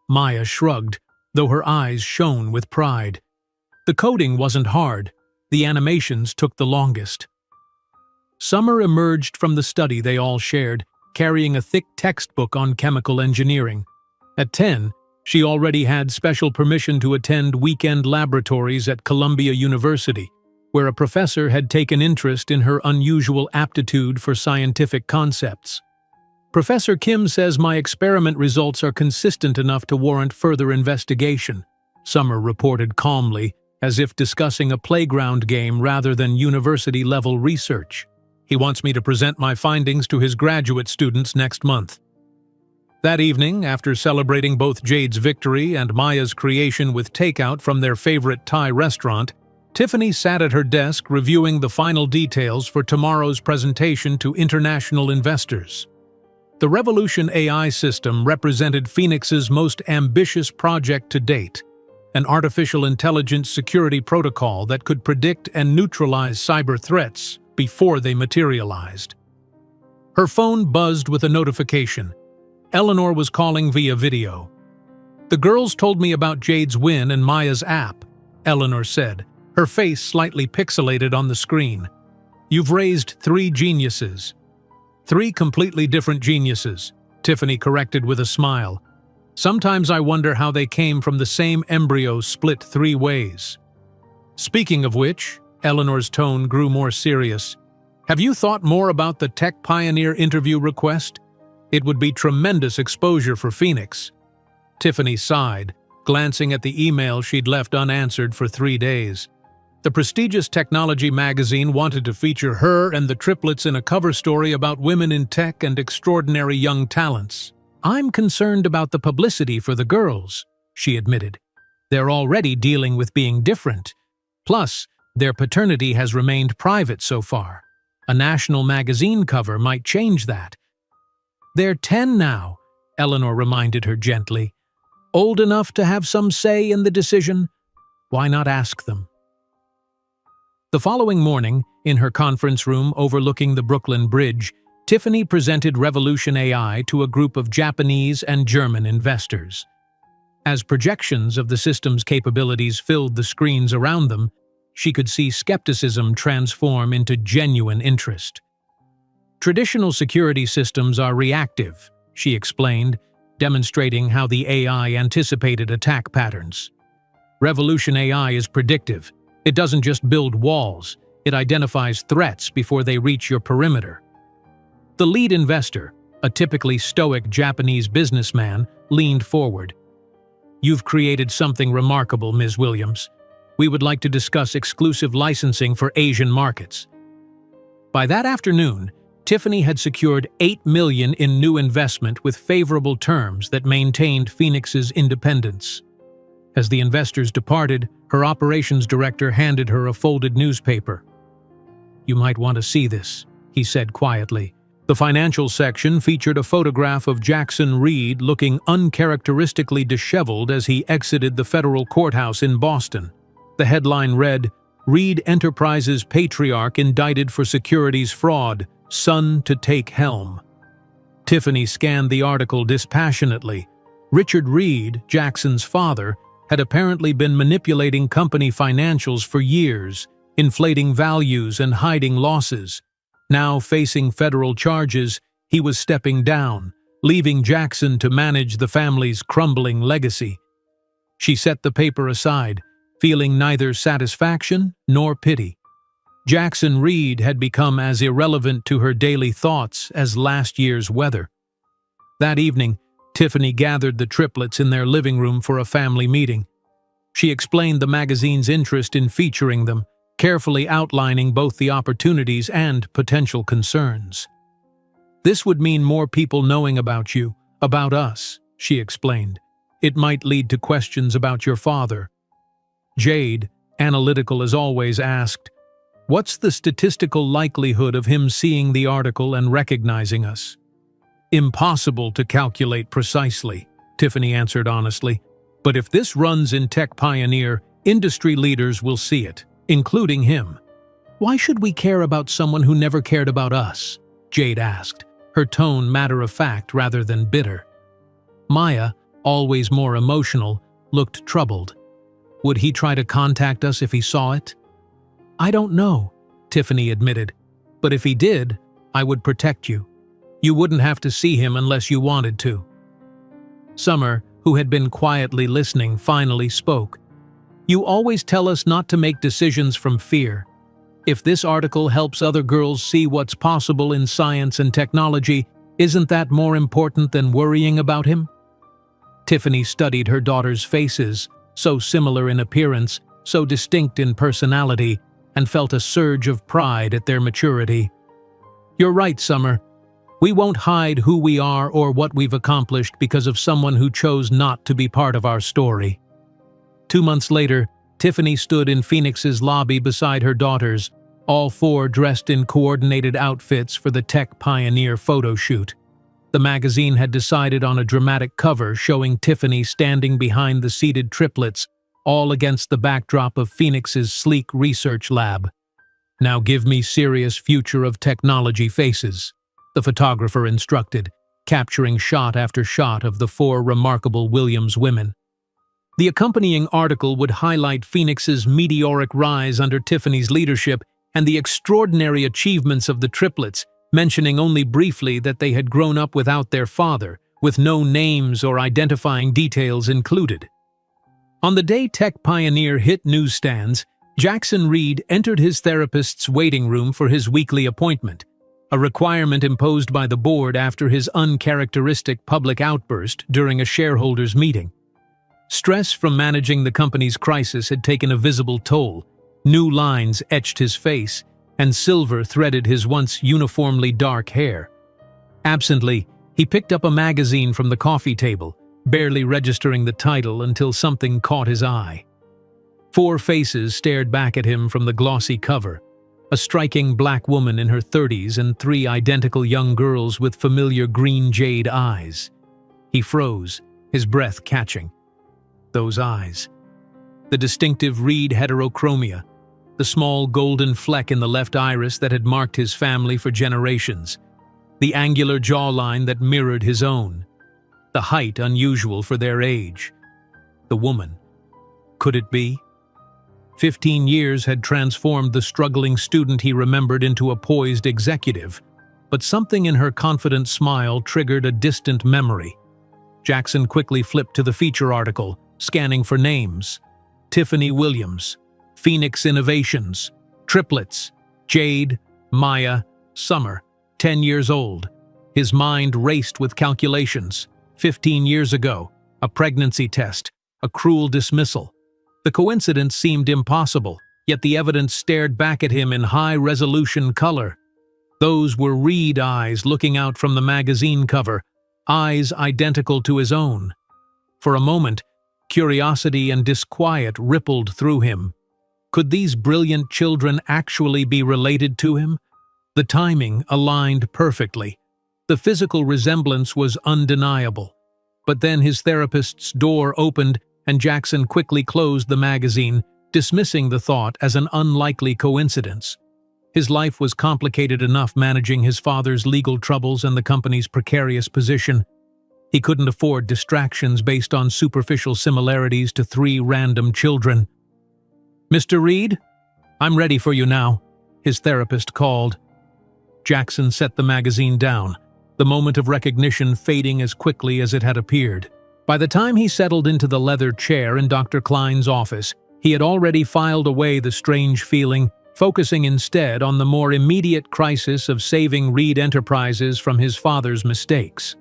Maya shrugged, though her eyes shone with pride. The coding wasn't hard. The animations took the longest. Summer emerged from the study they all shared, carrying a thick textbook on chemical engineering. At 10, she already had special permission to attend weekend laboratories at Columbia University, where a professor had taken interest in her unusual aptitude for scientific concepts. "Professor Kim says my experiment results are consistent enough to warrant further investigation," Summer reported calmly, as if discussing a playground game rather than university-level research. "He wants me to present my findings to his graduate students next month." That evening, after celebrating both Jade's victory and Maya's creation with takeout from their favorite Thai restaurant, Tiffany sat at her desk reviewing the final details for tomorrow's presentation to international investors. The Revolution AI system represented Phoenix's most ambitious project to date, an artificial intelligence security protocol that could predict and neutralize cyber threats before they materialized. Her phone buzzed with a notification. Eleanor was calling via video. "The girls told me about Jade's win and Maya's app," Eleanor said, her face slightly pixelated on the screen. You've raised three geniuses. Three completely different geniuses, Tiffany corrected with a smile. Sometimes I wonder how they came from the same embryo split three ways. Speaking of which, Eleanor's tone grew more serious. Have you thought more about the tech pioneer interview request? It would be tremendous exposure for Phoenix. Tiffany sighed, glancing at the email she'd left unanswered for 3 days. The prestigious technology magazine wanted to feature her and the triplets in a cover story about women in tech and extraordinary young talents. I'm concerned about the publicity for the girls, she admitted. They're already dealing with being different. Plus, their paternity has remained private so far. A national magazine cover might change that. They're 10 now, Eleanor reminded her gently. Old enough to have some say in the decision? Why not ask them? The following morning, in her conference room overlooking the Brooklyn Bridge, Tiffany presented Revolution AI to a group of Japanese and German investors. As projections of the system's capabilities filled the screens around them, she could see skepticism transform into genuine interest. Traditional security systems are reactive, she explained, demonstrating how the AI anticipated attack patterns. Revolution AI is predictive. It doesn't just build walls, it identifies threats before they reach your perimeter. The lead investor, a typically stoic Japanese businessman, leaned forward. You've created something remarkable, Ms. Williams. We would like to discuss exclusive licensing for Asian markets. By that afternoon, Tiffany had secured $8 million in new investment with favorable terms that maintained Phoenix's independence. As the investors departed, her operations director handed her a folded newspaper. You might want to see this, he said quietly. The financial section featured a photograph of Jackson Reed looking uncharacteristically disheveled as he exited the federal courthouse in Boston. The headline read, Reed Enterprises patriarch indicted for securities fraud, son to take helm. Tiffany scanned the article dispassionately. Richard Reed, Jackson's father, had apparently been manipulating company financials for years, inflating values and hiding losses. Now facing federal charges, he was stepping down, leaving Jackson to manage the family's crumbling legacy. She set the paper aside, feeling neither satisfaction nor pity. Jackson Reed had become as irrelevant to her daily thoughts as last year's weather. That evening, Tiffany gathered the triplets in their living room for a family meeting. She explained the magazine's interest in featuring them, carefully outlining both the opportunities and potential concerns. This would mean more people knowing about you, about us, she explained. It might lead to questions about your father. Jade, analytical as always, asked, What's the statistical likelihood of him seeing the article and recognizing us? Impossible to calculate precisely, Tiffany answered honestly. But if this runs in Tech Pioneer, industry leaders will see it, including him. Why should we care about someone who never cared about us? Jade asked, her tone matter-of-fact rather than bitter. Maya, always more emotional, looked troubled. Would he try to contact us if he saw it? I don't know, Tiffany admitted. But if he did, I would protect you. You wouldn't have to see him unless you wanted to. Summer, who had been quietly listening, finally spoke. You always tell us not to make decisions from fear. If this article helps other girls see what's possible in science and technology, isn't that more important than worrying about him? Tiffany studied her daughters' faces, so similar in appearance, so distinct in personality, and felt a surge of pride at their maturity. You're right, Summer. We won't hide who we are or what we've accomplished because of someone who chose not to be part of our story. 2 months later, Tiffany stood in Phoenix's lobby beside her daughters, all four dressed in coordinated outfits for the Tech Pioneer photo shoot. The magazine had decided on a dramatic cover showing Tiffany standing behind the seated triplets, all against the backdrop of Phoenix's sleek research lab. Now give me serious future of technology faces, the photographer instructed, capturing shot after shot of the four remarkable Williams women. The accompanying article would highlight Phoenix's meteoric rise under Tiffany's leadership, and the extraordinary achievements of the triplets, mentioning only briefly that they had grown up without their father, with no names or identifying details included. On the day tech pioneer hit newsstands, Jackson Reed entered his therapist's waiting room for his weekly appointment, a requirement imposed by the board after his uncharacteristic public outburst during a shareholders' meeting. Stress from managing the company's crisis had taken a visible toll. New lines etched his face, and silver threaded his once uniformly dark hair. Absently, he picked up a magazine from the coffee table, barely registering the title until something caught his eye. 4 faces stared back at him from the glossy cover: a striking black woman in her 30s and 3 identical young girls with familiar green jade eyes. He froze, his breath catching. Those eyes. The distinctive Reed heterochromia, the small golden fleck in the left iris that had marked his family for generations, the angular jawline that mirrored his own, the height unusual for their age. The woman. Could it be? 15 years had transformed the struggling student he remembered into a poised executive, but something in her confident smile triggered a distant memory. Jackson quickly flipped to the feature article, scanning for names. Tiffany Williams, Phoenix Innovations, Triplets, Jade, Maya, Summer, 10 years old. His mind raced with calculations. 15 years ago, a pregnancy test, a cruel dismissal. The coincidence seemed impossible, yet the evidence stared back at him in high-resolution color. Those were Reed eyes looking out from the magazine cover, eyes identical to his own. For a moment, curiosity and disquiet rippled through him. Could these brilliant children actually be related to him? The timing aligned perfectly. The physical resemblance was undeniable. But then his therapist's door opened, and Jackson quickly closed the magazine, dismissing the thought as an unlikely coincidence. His life was complicated enough managing his father's legal troubles and the company's precarious position. He couldn't afford distractions based on superficial similarities to 3 random children. "Mr. Reed, I'm ready for you now," his therapist called. Jackson set the magazine down, the moment of recognition fading as quickly as it had appeared. By the time he settled into the leather chair in Dr. Klein's office, he had already filed away the strange feeling, focusing instead on the more immediate crisis of saving Reed Enterprises from his father's mistakes.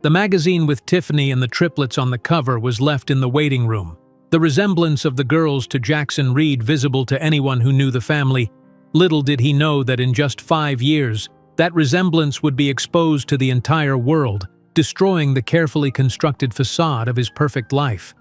The magazine with Tiffany and the triplets on the cover was left in the waiting room, the resemblance of the girls to Jackson Reed visible to anyone who knew the family. Little did he know that in just 5 years, that resemblance would be exposed to the entire world, destroying the carefully constructed facade of his perfect life.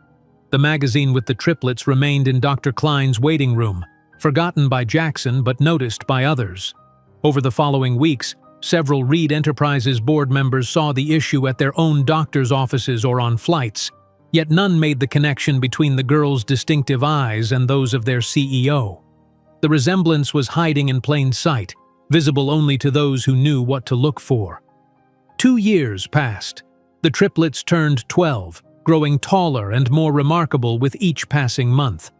The magazine with the triplets remained in Dr. Klein's waiting room, forgotten by Jackson but noticed by others. Over the following weeks, several Reed Enterprises board members saw the issue at their own doctor's offices or on flights, yet none made the connection between the girls' distinctive eyes and those of their CEO. The resemblance was hiding in plain sight, visible only to those who knew what to look for. 2 years passed. The triplets turned 12, growing taller and more remarkable with each passing month.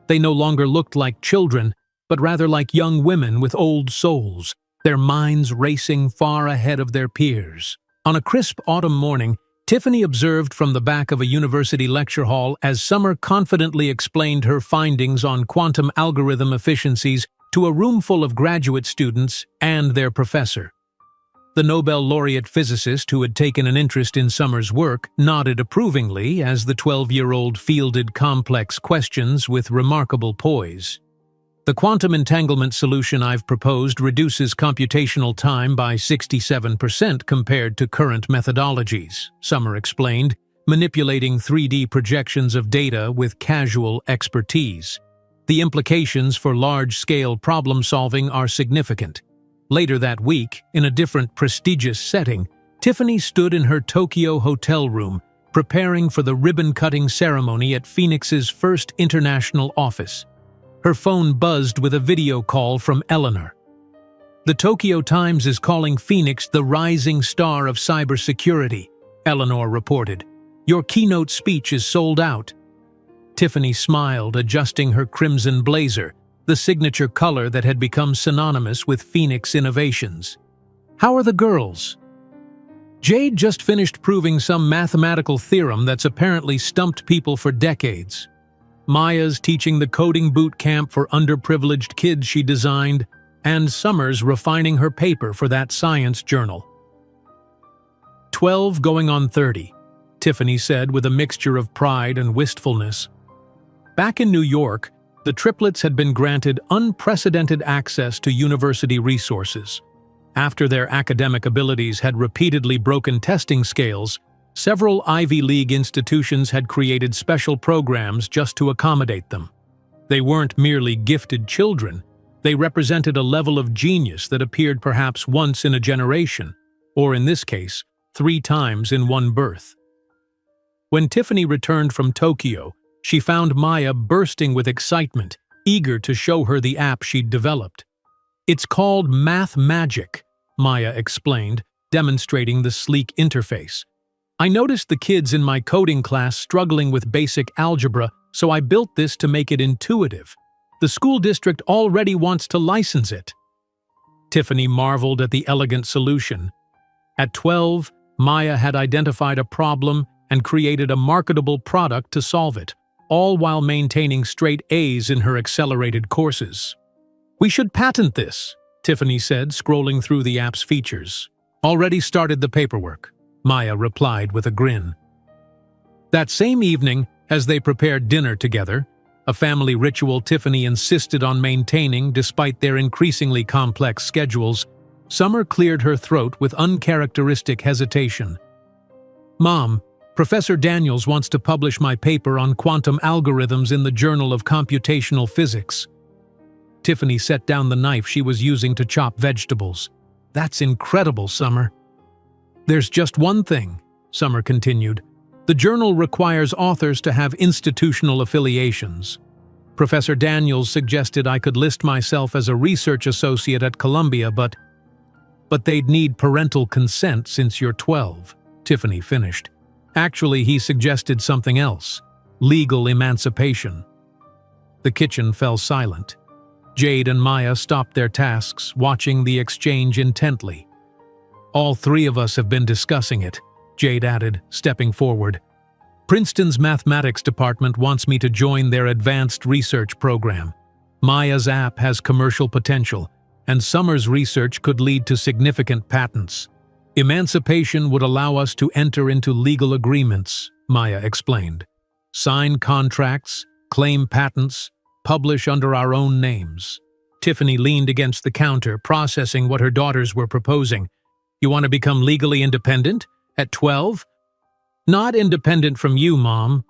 They no longer looked like children, but rather like young women with old souls, their minds racing far ahead of their peers. On a crisp autumn morning, Tiffany observed from the back of a university lecture hall as Summer confidently explained her findings on quantum algorithm efficiencies to a room full of graduate students and their professor. The Nobel laureate physicist who had taken an interest in Summer's work nodded approvingly as the 12-year-old fielded complex questions with remarkable poise. "The quantum entanglement solution I've proposed reduces computational time by 67% compared to current methodologies," Summer explained, manipulating 3D projections of data with casual expertise. "The implications for large-scale problem-solving are significant." Later that week, in a different prestigious setting, Tiffany stood in her Tokyo hotel room, preparing for the ribbon-cutting ceremony at Phoenix's first international office. Her phone buzzed with a video call from Eleanor. "The Tokyo Times is calling Phoenix the rising star of cybersecurity," Eleanor reported. "Your keynote speech is sold out." Tiffany smiled, adjusting her crimson blazer, the signature color that had become synonymous with Phoenix innovations. "How are the girls?" Jade just finished proving some mathematical theorem that's apparently stumped people for decades. Maya's teaching the coding boot camp for underprivileged kids she designed, and Summer's refining her paper for that science journal. 12 going on 30, Tiffany said with a mixture of pride and wistfulness. Back in New York, the triplets had been granted unprecedented access to university resources. After their academic abilities had repeatedly broken testing scales, several Ivy League institutions had created special programs just to accommodate them. They weren't merely gifted children, they represented a level of genius that appeared perhaps once in a generation, or in this case, 3 times in one birth. When Tiffany returned from Tokyo, she found Maya bursting with excitement, eager to show her the app she'd developed. "It's called Math Magic," Maya explained, demonstrating the sleek interface. "I noticed the kids in my coding class struggling with basic algebra, so I built this to make it intuitive. The school district already wants to license it." Tiffany marveled at the elegant solution. At 12, Maya had identified a problem and created a marketable product to solve it, all while maintaining straight A's in her accelerated courses. "We should patent this," Tiffany said, scrolling through the app's features. "Already started the paperwork," Maya replied with a grin. That same evening, as they prepared dinner together, a family ritual Tiffany insisted on maintaining despite their increasingly complex schedules, Summer cleared her throat with uncharacteristic hesitation. "Mom, Professor Daniels wants to publish my paper on quantum algorithms in the Journal of Computational Physics." Tiffany set down the knife she was using to chop vegetables. "That's incredible, Summer." "There's just one thing," Summer continued. "The journal requires authors to have institutional affiliations. Professor Daniels suggested I could list myself as a research associate at Columbia, but they'd need parental consent since you're 12, Tiffany finished. Actually, he suggested something else, legal emancipation. The kitchen fell silent. Jade and Maya stopped their tasks, watching the exchange intently. "All 3 of us have been discussing it," Jade added, stepping forward. "Princeton's mathematics department wants me to join their advanced research program. Maya's app has commercial potential, and Summer's research could lead to significant patents. Emancipation would allow us to enter into legal agreements," Maya explained. "Sign contracts, claim patents, publish under our own names." Tiffany leaned against the counter, processing what her daughters were proposing. "You want to become legally independent? At 12? "Not independent from you, Mom,"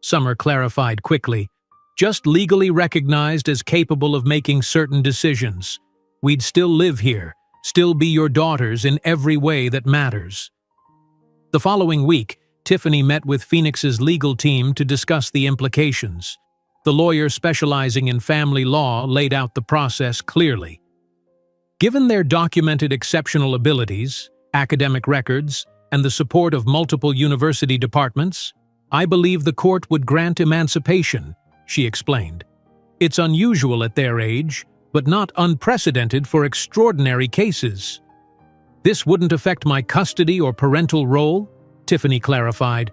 Summer clarified quickly. "Just legally recognized as capable of making certain decisions. We'd still live here, still be your daughters in every way that matters." The following week, Tiffany met with Phoenix's legal team to discuss the implications. The lawyer specializing in family law laid out the process clearly. Given their documented exceptional abilities, academic records, and the support of multiple university departments, I believe the court would grant emancipation, she explained. "It's unusual at their age, but not unprecedented for extraordinary cases." "This wouldn't affect my custody or parental role?" Tiffany clarified.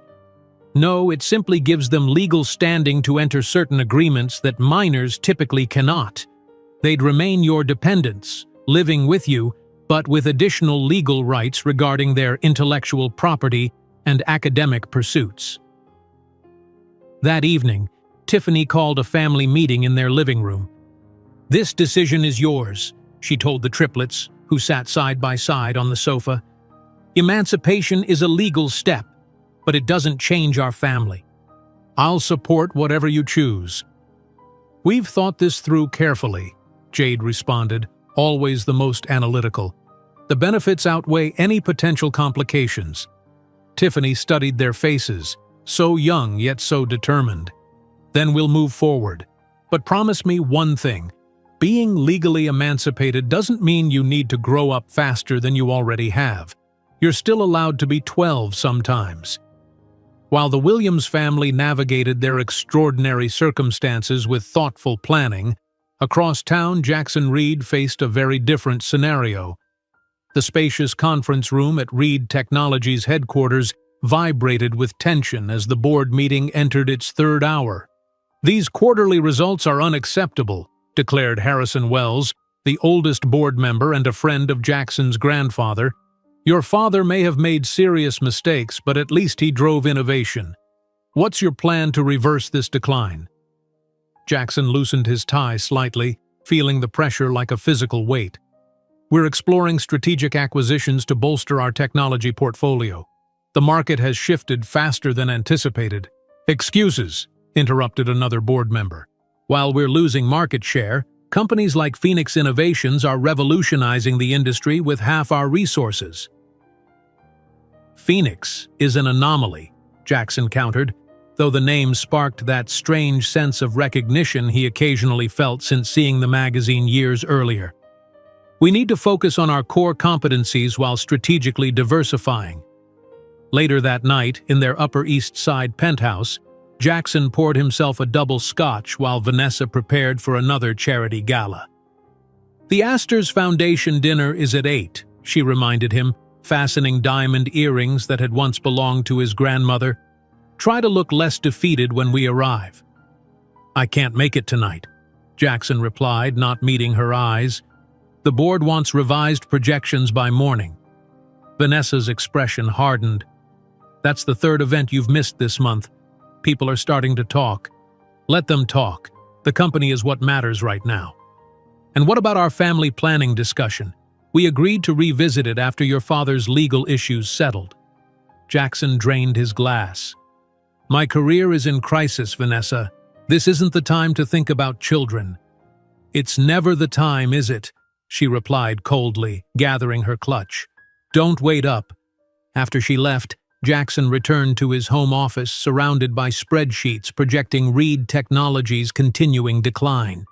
"No, it simply gives them legal standing to enter certain agreements that minors typically cannot. They'd remain your dependents, living with you, but with additional legal rights regarding their intellectual property and academic pursuits." That evening, Tiffany called a family meeting in their living room. "This decision is yours," she told the triplets, who sat side by side on the sofa. "Emancipation is a legal step, but it doesn't change our family. I'll support whatever you choose." "We've thought this through carefully," Jade responded, always the most analytical. "The benefits outweigh any potential complications." Tiffany studied their faces, so young yet so determined. "Then we'll move forward. But promise me one thing. Being legally emancipated doesn't mean you need to grow up faster than you already have. You're still allowed to be 12 sometimes." While the Williams family navigated their extraordinary circumstances with thoughtful planning, Across town, Jackson Reed faced a very different scenario. The spacious conference room at Reed Technologies headquarters vibrated with tension as the board meeting entered its third hour. "These quarterly results are unacceptable," declared Harrison Wells, the oldest board member and a friend of Jackson's grandfather. "Your father may have made serious mistakes, but at least he drove innovation. What's your plan to reverse this decline?" Jackson loosened his tie slightly, feeling the pressure like a physical weight. "We're exploring strategic acquisitions to bolster our technology portfolio. The market has shifted faster than anticipated." "Excuses," interrupted another board member. "While we're losing market share, companies like Phoenix Innovations are revolutionizing the industry with half our resources." "Phoenix is an anomaly," Jackson countered, though the name sparked that strange sense of recognition he occasionally felt since seeing the magazine years earlier. "We need to focus on our core competencies while strategically diversifying." Later that night, in their Upper East Side penthouse, Jackson poured himself a double scotch while Vanessa prepared for another charity gala. "The Astor's Foundation dinner is at 8, she reminded him, fastening diamond earrings that had once belonged to his grandmother. "Try to look less defeated when we arrive." "I can't make it tonight," Jackson replied, not meeting her eyes. "The board wants revised projections by morning." Vanessa's expression hardened. "That's the third event you've missed this month. People are starting to talk." "Let them talk. The company is what matters right now." "And what about our family planning discussion? We agreed to revisit it after your father's legal issues settled." Jackson drained his glass. "My career is in crisis, Vanessa. This isn't the time to think about children." "It's never the time, is it?" she replied coldly, gathering her clutch. "Don't wait up." After she left, Jackson returned to his home office surrounded by spreadsheets projecting Reed Technologies' continuing decline.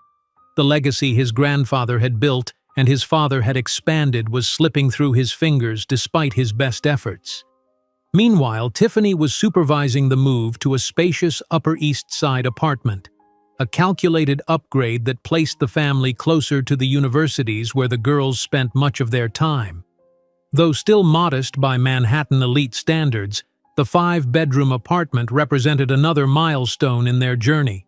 The legacy his grandfather had built and his father had expanded was slipping through his fingers despite his best efforts. Meanwhile, Tiffany was supervising the move to a spacious Upper East Side apartment, a calculated upgrade that placed the family closer to the universities where the girls spent much of their time. Though still modest by Manhattan elite standards, the 5-bedroom apartment represented another milestone in their journey.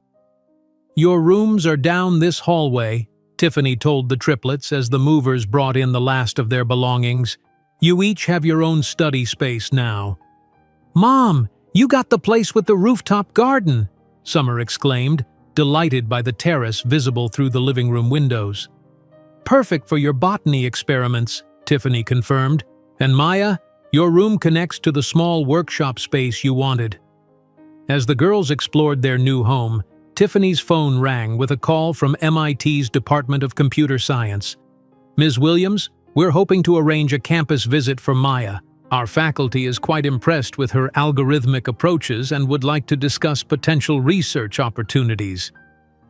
"Your rooms are down this hallway," Tiffany told the triplets as the movers brought in the last of their belongings. "You each have your own study space now." "Mom, you got the place with the rooftop garden!" Summer exclaimed, delighted by the terrace visible through the living room windows. "Perfect for your botany experiments," Tiffany confirmed. "And Maya, your room connects to the small workshop space you wanted." As the girls explored their new home, Tiffany's phone rang with a call from MIT's Department of Computer Science. "Ms. Williams, we're hoping to arrange a campus visit for Maya. Our faculty is quite impressed with her algorithmic approaches and would like to discuss potential research opportunities."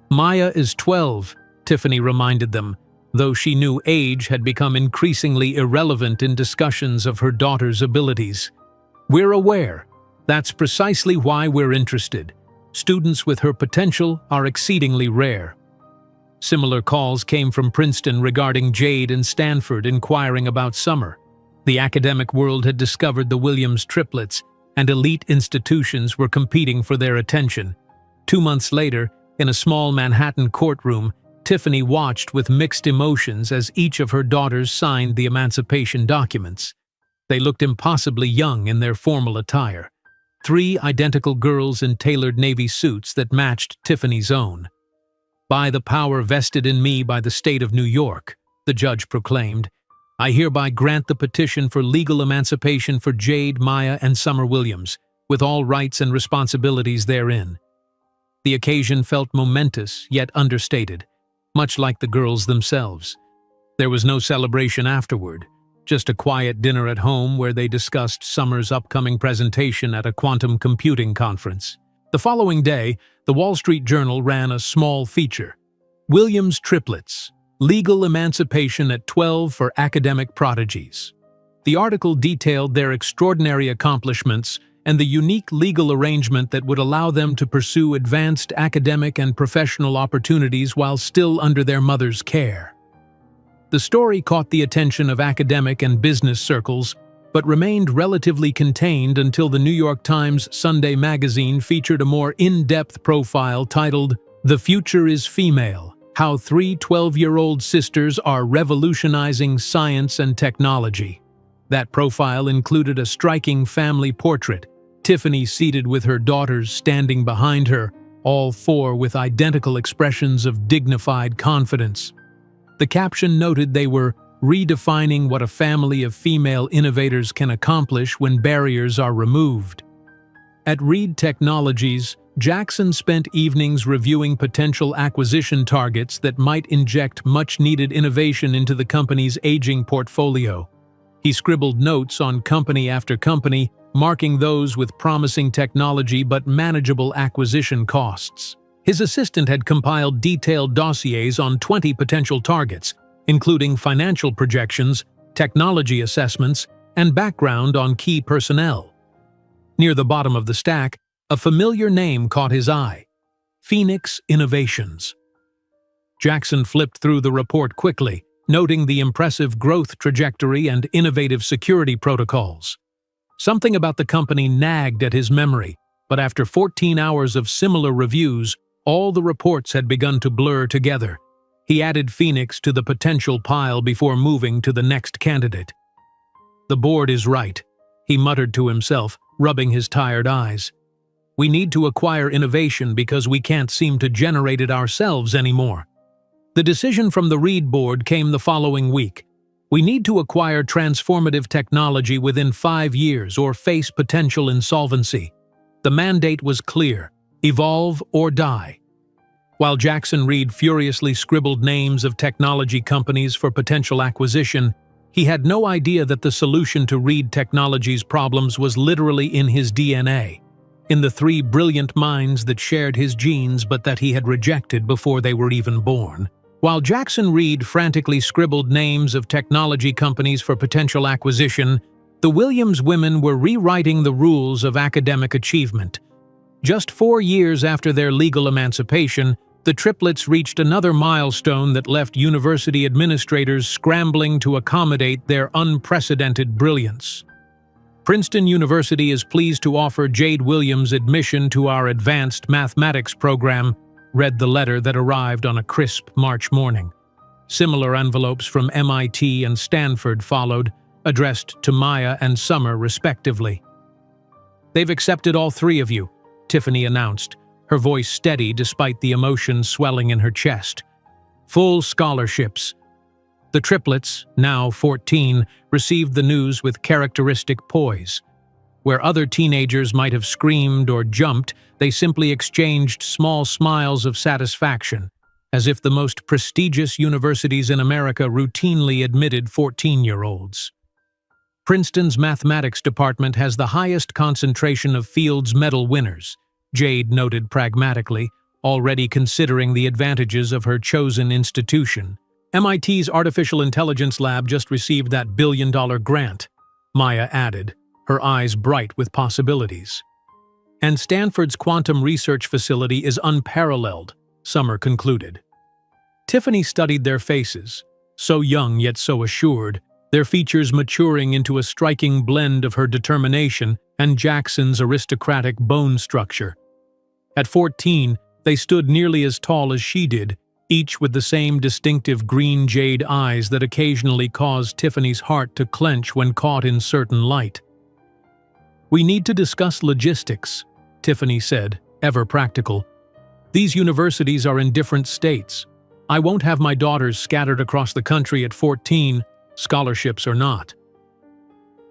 "Maya is 12, Tiffany reminded them, though she knew age had become increasingly irrelevant in discussions of her daughter's abilities. "We're aware. That's precisely why we're interested. Students with her potential are exceedingly rare." Similar calls came from Princeton regarding Jade and Stanford inquiring about Summer. The academic world had discovered the Williams triplets, and elite institutions were competing for their attention. 2 months later, in a small Manhattan courtroom, Tiffany watched with mixed emotions as each of her daughters signed the emancipation documents. They looked impossibly young in their formal attire. 3 identical girls in tailored navy suits that matched Tiffany's own. "By the power vested in me by the state of New York," the judge proclaimed, "I hereby grant the petition for legal emancipation for Jade, Maya, and Summer Williams, with all rights and responsibilities therein." The occasion felt momentous yet understated, much like the girls themselves. There was no celebration afterward, just a quiet dinner at home where they discussed Summer's upcoming presentation at a quantum computing conference. The following day, the Wall Street Journal ran a small feature. "Williams Triplets, Legal Emancipation at 12 for Academic Prodigies." The article detailed their extraordinary accomplishments, and the unique legal arrangement that would allow them to pursue advanced academic and professional opportunities while still under their mother's care. The story caught the attention of academic and business circles, but remained relatively contained until the New York Times Sunday magazine featured a more in-depth profile titled, "The Future is Female: How Three 12-Year-Old Sisters Are Revolutionizing Science and Technology." That profile included a striking family portrait, Tiffany seated with her daughters standing behind her, all four with identical expressions of dignified confidence. The caption noted they were redefining what a family of female innovators can accomplish when barriers are removed. At Reed Technologies, Jackson spent evenings reviewing potential acquisition targets that might inject much-needed innovation into the company's aging portfolio. He scribbled notes on company after company, marking those with promising technology but manageable acquisition costs. His assistant had compiled detailed dossiers on 20 potential targets, including financial projections, technology assessments, and background on key personnel. Near the bottom of the stack, a familiar name caught his eye: Phoenix Innovations. Jackson flipped through the report quickly, noting the impressive growth trajectory and innovative security protocols. Something about the company nagged at his memory, but after 14 hours of similar reviews, all the reports had begun to blur together. He added Phoenix to the potential pile before moving to the next candidate. "The board is right," he muttered to himself, rubbing his tired eyes. "We need to acquire innovation because we can't seem to generate it ourselves anymore." The decision from the Reed board came the following week. "We need to acquire transformative technology within 5 years or face potential insolvency." The mandate was clear: evolve or die. While Jackson Reed furiously scribbled names of technology companies for potential acquisition, he had no idea that the solution to Reed Technologies' problems was literally in his DNA, in the 3 brilliant minds that shared his genes but that he had rejected before they were even born. While Jackson Reed frantically scribbled names of technology companies for potential acquisition, the Williams women were rewriting the rules of academic achievement. Just 4 years after their legal emancipation, the triplets reached another milestone that left university administrators scrambling to accommodate their unprecedented brilliance. "Princeton University is pleased to offer Jade Williams admission to our advanced mathematics program," read the letter that arrived on a crisp March morning. Similar envelopes from MIT and Stanford followed, addressed to Maya and Summer respectively. "They've accepted all 3 of you," Tiffany announced, her voice steady despite the emotion swelling in her chest. "Full scholarships." The triplets, now 14, received the news with characteristic poise. Where other teenagers might have screamed or jumped, they simply exchanged small smiles of satisfaction, as if the most prestigious universities in America routinely admitted 14-year-olds. Princeton's mathematics department has the highest concentration of Fields Medal winners, Jade noted pragmatically, already considering the advantages of her chosen institution. "MIT's Artificial Intelligence Lab just received that billion-dollar grant," Maya added, her eyes bright with possibilities. "And Stanford's quantum research facility is unparalleled," Summer concluded. Tiffany studied their faces, so young yet so assured, their features maturing into a striking blend of her determination and Jackson's aristocratic bone structure. At 14, they stood nearly as tall as she did, each with the same distinctive green jade eyes that occasionally caused Tiffany's heart to clench when caught in certain light. "We need to discuss logistics," Tiffany said, ever practical. "These universities are in different states. I won't have my daughters scattered across the country at 14, scholarships or not."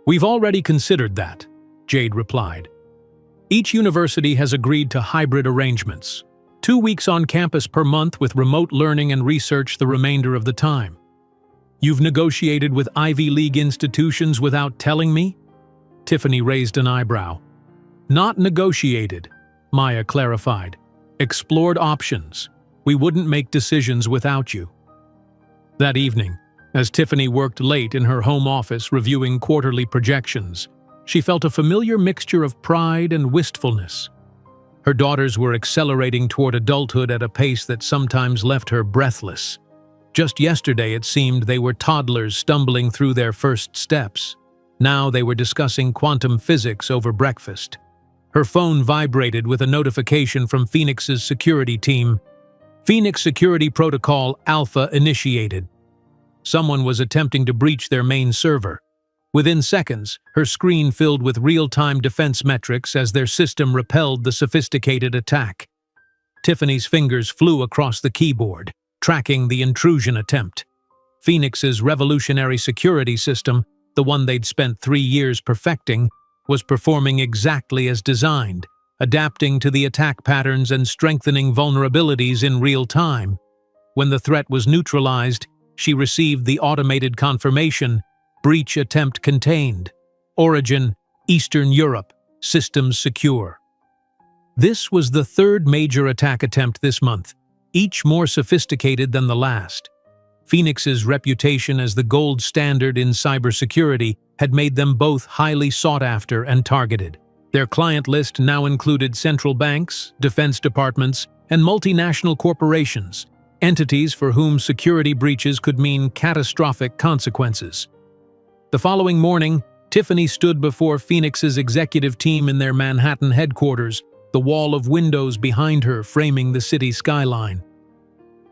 "We've already considered that," Jade replied. "Each university has agreed to hybrid arrangements. 2 weeks on campus per month with remote learning and research the remainder of the time." "You've negotiated with Ivy League institutions without telling me?" Tiffany raised an eyebrow. "Not negotiated," Maya clarified. "Explored options. We wouldn't make decisions without you." That evening, as Tiffany worked late in her home office reviewing quarterly projections, She felt a familiar mixture of pride and wistfulness. Her daughters were accelerating toward adulthood at a pace that sometimes left her breathless. Just yesterday, it seemed, they were toddlers stumbling through their first steps. Now they were discussing quantum physics over breakfast. Her phone vibrated with a notification from Phoenix's security team. Phoenix Security Protocol Alpha initiated. Someone was attempting to breach their main server. Within seconds, her screen filled with real-time defense metrics as their system repelled the sophisticated attack. Tiffany's fingers flew across the keyboard, tracking the intrusion attempt. Phoenix's revolutionary security system, the one they'd spent 3 years perfecting, was performing exactly as designed, adapting to the attack patterns and strengthening vulnerabilities in real time. When the threat was neutralized, she received the automated confirmation: breach attempt contained. Origin: Eastern Europe. Systems secure. This was the third major attack attempt this month, each more sophisticated than the last. Phoenix's reputation as the gold standard in cybersecurity had made them both highly sought after and targeted. Their client list now included central banks, defense departments, and multinational corporations, entities for whom security breaches could mean catastrophic consequences. The following morning, Tiffany stood before Phoenix's executive team in their Manhattan headquarters, the wall of windows behind her framing the city skyline.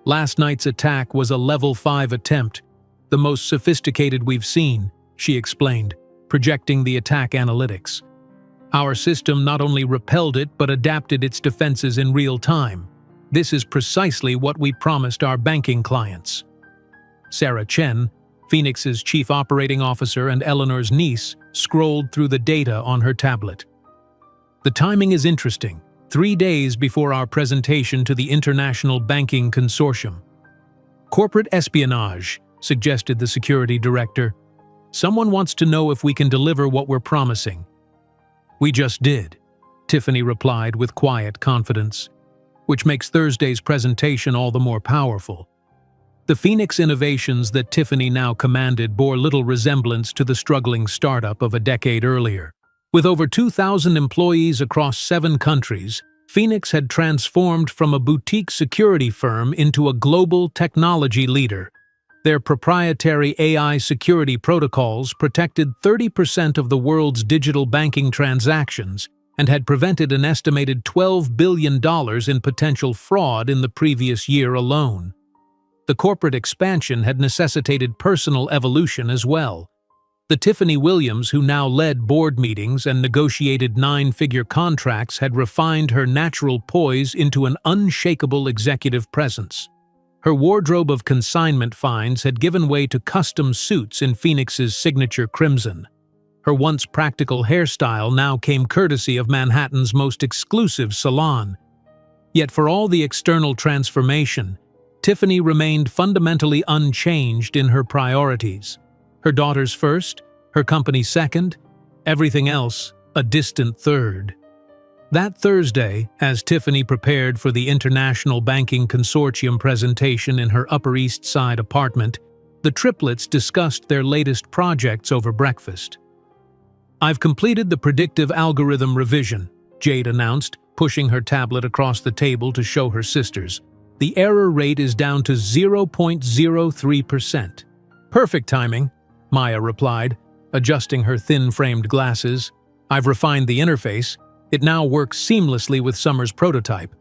Last night's attack was a Level 5 attempt, the most sophisticated we've seen, she explained, projecting the attack analytics. Our system not only repelled it but adapted its defenses in real time. This is precisely what we promised our banking clients. Sarah Chen, Phoenix's chief operating officer and Eleanor's niece, scrolled through the data on her tablet. The timing is interesting, 3 days before our presentation to the International Banking Consortium. Corporate espionage, suggested the security director. Someone wants to know if we can deliver what we're promising. We just did, Tiffany replied with quiet confidence, which makes Thursday's presentation all the more powerful. The Phoenix innovations that Tiffany now commanded bore little resemblance to the struggling startup of a decade earlier. With over 2,000 employees across 7 countries, Phoenix had transformed from a boutique security firm into a global technology leader. Their proprietary AI security protocols protected 30% of the world's digital banking transactions and had prevented an estimated $12 billion in potential fraud in the previous year alone. The corporate expansion had necessitated personal evolution as well. The Tiffany Williams who now led board meetings and negotiated 9-figure contracts had refined her natural poise into an unshakable executive presence. Her wardrobe of consignment finds had given way to custom suits in Phoenix's signature crimson. Her once practical hairstyle now came courtesy of Manhattan's most exclusive salon. Yet for all the external transformation, Tiffany remained fundamentally unchanged in her priorities. Her daughters first, her company second, everything else a distant third. That Thursday, as Tiffany prepared for the International Banking Consortium presentation in her Upper East Side apartment, the triplets discussed their latest projects over breakfast. "I've completed the predictive algorithm revision," Jade announced, pushing her tablet across the table to show her sisters. "The error rate is down to 0.03%. "Perfect timing," Maya replied, adjusting her thin-framed glasses. "I've refined the interface. It now works seamlessly with Summer's prototype."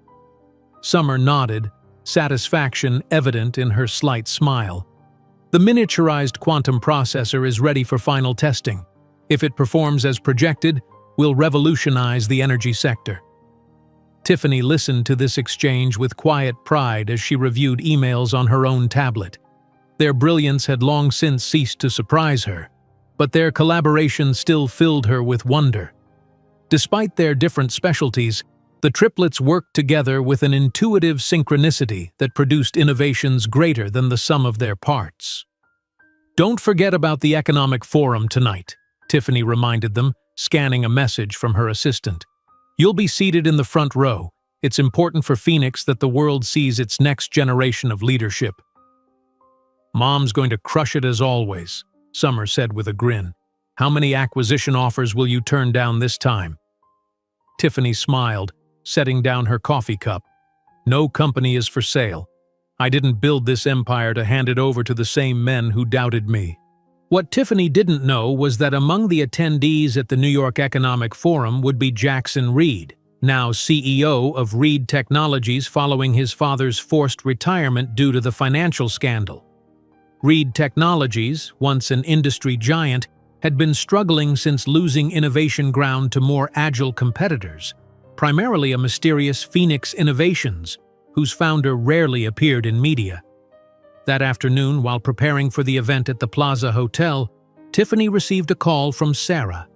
Summer nodded, satisfaction evident in her slight smile. "The miniaturized quantum processor is ready for final testing. If it performs as projected, we'll revolutionize the energy sector." Tiffany listened to this exchange with quiet pride as she reviewed emails on her own tablet. Their brilliance had long since ceased to surprise her, but their collaboration still filled her with wonder. Despite their different specialties, the triplets worked together with an intuitive synchronicity that produced innovations greater than the sum of their parts. "Don't forget about the economic forum tonight," Tiffany reminded them, scanning a message from her assistant. "You'll be seated in the front row. It's important for Phoenix that the world sees its next generation of leadership." "Mom's going to crush it as always," Summer said with a grin. How many acquisition offers will you turn down this time?" Tiffany smiled, setting down her coffee cup. "No company is for sale. I didn't build this empire to hand it over to the same men who doubted me." What Tiffany didn't know was that among the attendees at the New York Economic Forum would be Jackson Reed, now CEO of Reed Technologies following his father's forced retirement due to the financial scandal. Reed Technologies, once an industry giant, had been struggling since losing innovation ground to more agile competitors, primarily a mysterious Phoenix Innovations, whose founder rarely appeared in media. That afternoon, while preparing for the event at the Plaza Hotel, Tiffany received a call from Sarah.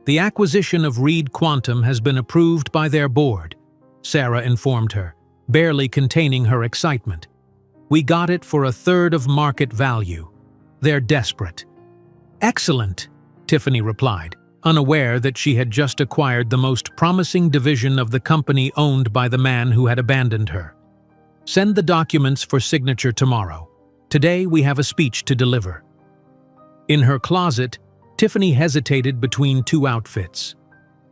"The acquisition of Reed Quantum has been approved by their board," Sarah informed her, barely containing her excitement. "We got it for a third of market value. They're desperate." "Excellent," Tiffany replied, unaware that she had just acquired the most promising division of the company owned by the man who had abandoned her. "Send the documents for signature tomorrow. Today we have a speech to deliver." In her closet, Tiffany hesitated between two outfits.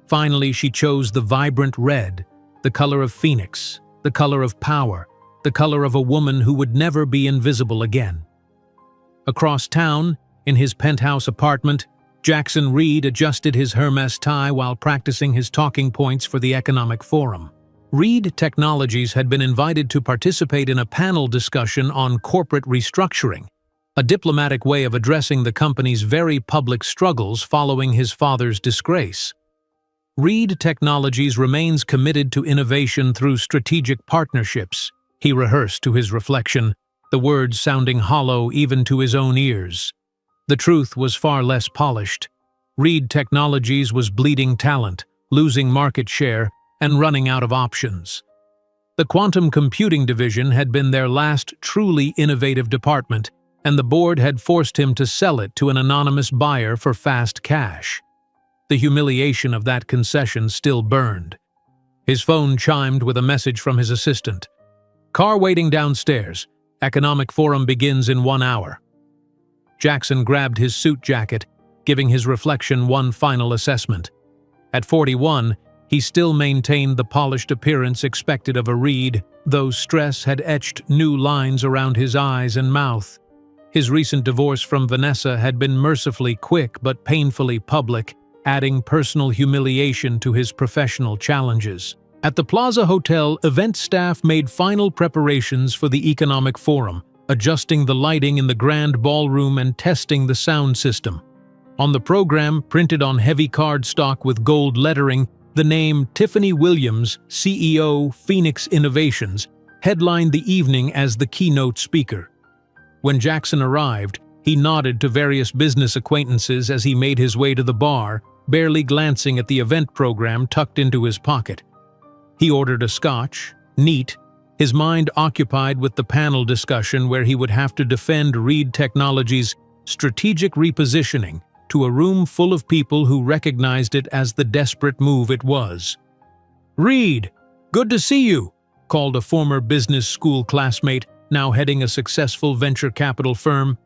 Finally, she chose the vibrant red, the color of Phoenix, the color of power, the color of a woman who would never be invisible again. Across town, in his penthouse apartment, Jackson Reed adjusted his Hermes tie while practicing his talking points for the Economic Forum. Reed Technologies had been invited to participate in a panel discussion on corporate restructuring, a diplomatic way of addressing the company's very public struggles following his father's disgrace. Reed Technologies remains committed to innovation through strategic partnerships, he rehearsed to his reflection, the words sounding hollow even to his own ears. The truth was far less polished. Reed Technologies was bleeding talent, losing market share, and running out of options. The quantum computing division had been their last truly innovative department, and the board had forced him to sell it to an anonymous buyer for fast cash. The humiliation of that concession still burned. His phone chimed with a message from his assistant. "Car waiting downstairs. Economic Forum begins in 1 hour." Jackson grabbed his suit jacket, giving his reflection one final assessment. At 41, he still maintained the polished appearance expected of a Reed, though stress had etched new lines around his eyes and mouth. His recent divorce from Vanessa had been mercifully quick but painfully public, adding personal humiliation to his professional challenges. At the Plaza Hotel, event staff made final preparations for the Economic Forum, adjusting the lighting in the grand ballroom and testing the sound system. On the program, printed on heavy cardstock with gold lettering, the name Tiffany Williams, CEO, Phoenix Innovations, headlined the evening as the keynote speaker. When Jackson arrived, he nodded to various business acquaintances as he made his way to the bar, barely glancing at the event program tucked into his pocket. He ordered a scotch, neat, his mind occupied with the panel discussion where he would have to defend Reed Technologies' strategic repositioning to a room full of people who recognized it as the desperate move it was. "Reed, good to see you," called a former business school classmate, now heading a successful venture capital firm.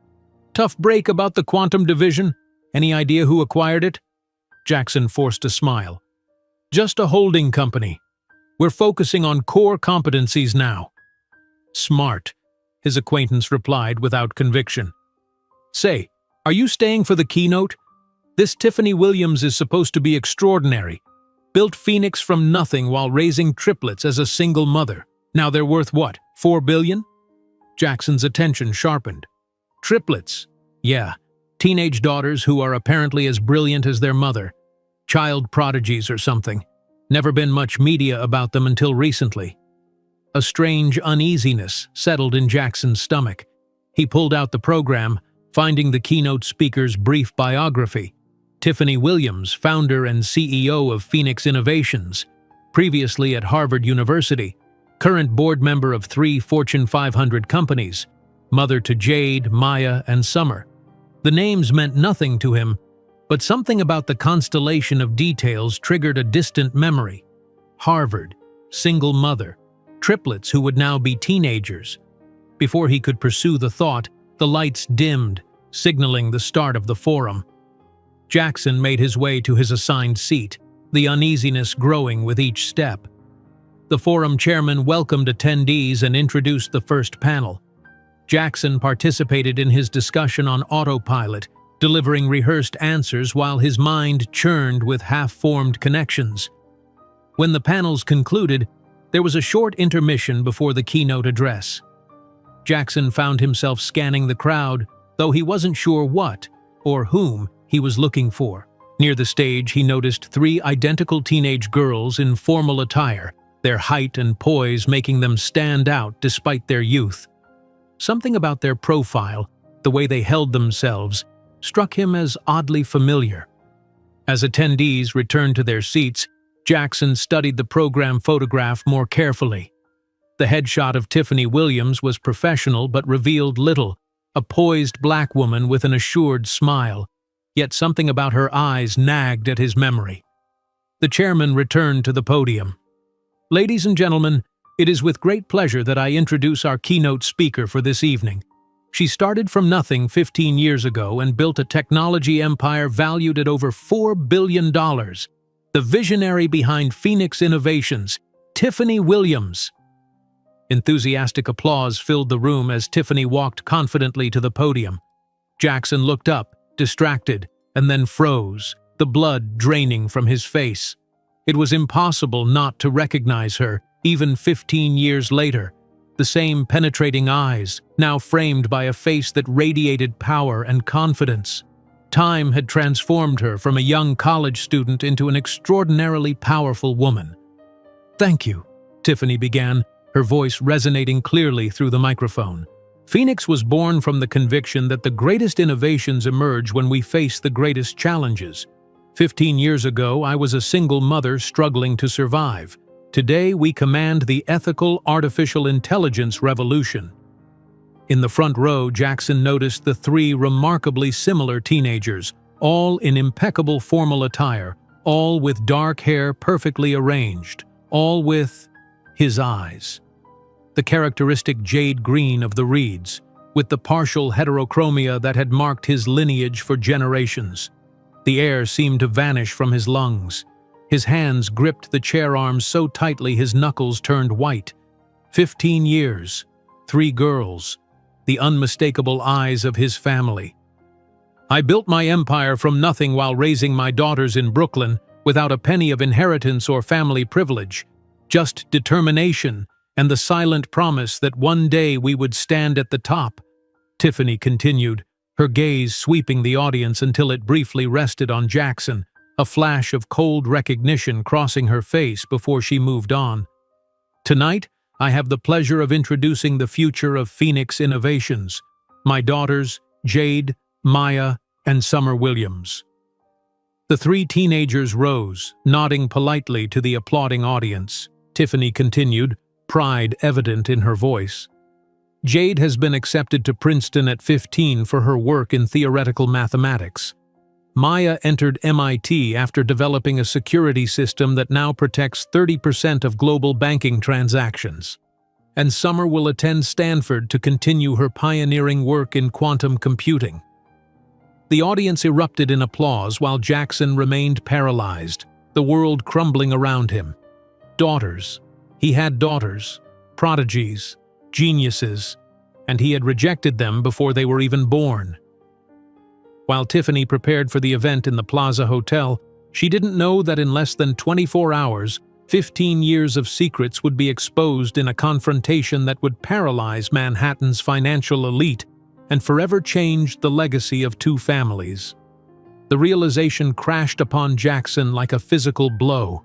"Tough break about the quantum division? Any idea who acquired it?" Jackson forced a smile. "Just a holding company. We're focusing on core competencies now." "Smart," his acquaintance replied without conviction. "Say, are you staying for the keynote? This Tiffany Williams is supposed to be extraordinary. Built Phoenix from nothing while raising triplets as a single mother. Now they're worth what, $4 billion? Jackson's attention sharpened. Triplets. Yeah, teenage daughters who are apparently as brilliant as their mother. Child prodigies or something. Never been much media about them until recently. A strange uneasiness settled in Jackson's stomach. He pulled out the program, finding the keynote speaker's brief biography. Tiffany Williams, founder and CEO of Phoenix Innovations, previously at Harvard University, current board member of 3 Fortune 500 companies, mother to Jade, Maya, and Summer. The names meant nothing to him, but something about the constellation of details triggered a distant memory. Harvard, single mother, triplets who would now be teenagers. Before he could pursue the thought, the lights dimmed, signaling the start of the forum. Jackson made his way to his assigned seat, the uneasiness growing with each step. The forum chairman welcomed attendees and introduced the first panel. Jackson participated in his discussion on autopilot, delivering rehearsed answers while his mind churned with half-formed connections. When the panels concluded, there was a short intermission before the keynote address. Jackson found himself scanning the crowd, though he wasn't sure what or whom he was looking for. Near the stage, he noticed three identical teenage girls in formal attire, their height and poise making them stand out despite their youth. Something about their profile, the way they held themselves, struck him as oddly familiar. As attendees returned to their seats, Jackson studied the program photograph more carefully. The headshot of Tiffany Williams was professional but revealed little, a poised black woman with an assured smile, yet something about her eyes nagged at his memory. The chairman returned to the podium. "Ladies and gentlemen, it is with great pleasure that I introduce our keynote speaker for this evening. She started from nothing 15 years ago and built a technology empire valued at over $4 billion. The visionary behind Phoenix Innovations, Tiffany Williams." Enthusiastic applause filled the room as Tiffany walked confidently to the podium. Jackson looked up, distracted, and then froze, the blood draining from his face. It was impossible not to recognize her, even 15 years later. The same penetrating eyes, now framed by a face that radiated power and confidence. Time had transformed her from a young college student into an extraordinarily powerful woman. "Thank you," Tiffany began, her voice resonating clearly through the microphone. "Phoenix was born from the conviction that the greatest innovations emerge when we face the greatest challenges. 15 years ago, I was a single mother struggling to survive. Today, we command the ethical artificial intelligence revolution." In the front row, Jackson noticed the three remarkably similar teenagers, all in impeccable formal attire, all with dark hair perfectly arranged, all with his eyes. The characteristic jade green of the reeds, with the partial heterochromia that had marked his lineage for generations. The air seemed to vanish from his lungs. His hands gripped the chair arms so tightly his knuckles turned white. 15 years, 3 girls, the unmistakable eyes of his family. "I built my empire from nothing while raising my daughters in Brooklyn, without a penny of inheritance or family privilege. Just determination and the silent promise that one day we would stand at the top," Tiffany continued, her gaze sweeping the audience until it briefly rested on Jackson, a flash of cold recognition crossing her face before she moved on. "Tonight, I have the pleasure of introducing the future of Phoenix Innovations, my daughters, Jade, Maya, and Summer Williams." The 3 teenagers rose, nodding politely to the applauding audience. Tiffany continued, pride evident in her voice. "Jade has been accepted to Princeton at 15 for her work in theoretical mathematics. Maya entered MIT after developing a security system that now protects 30% of global banking transactions. And Summer will attend Stanford to continue her pioneering work in quantum computing." The audience erupted in applause while Jackson remained paralyzed, the world crumbling around him. Daughters. He had daughters, prodigies, geniuses, and he had rejected them before they were even born. While Tiffany prepared for the event in the Plaza Hotel, she didn't know that in less than 24 hours, 15 years of secrets would be exposed in a confrontation that would paralyze Manhattan's financial elite and forever change the legacy of 2 families. The realization crashed upon Jackson like a physical blow.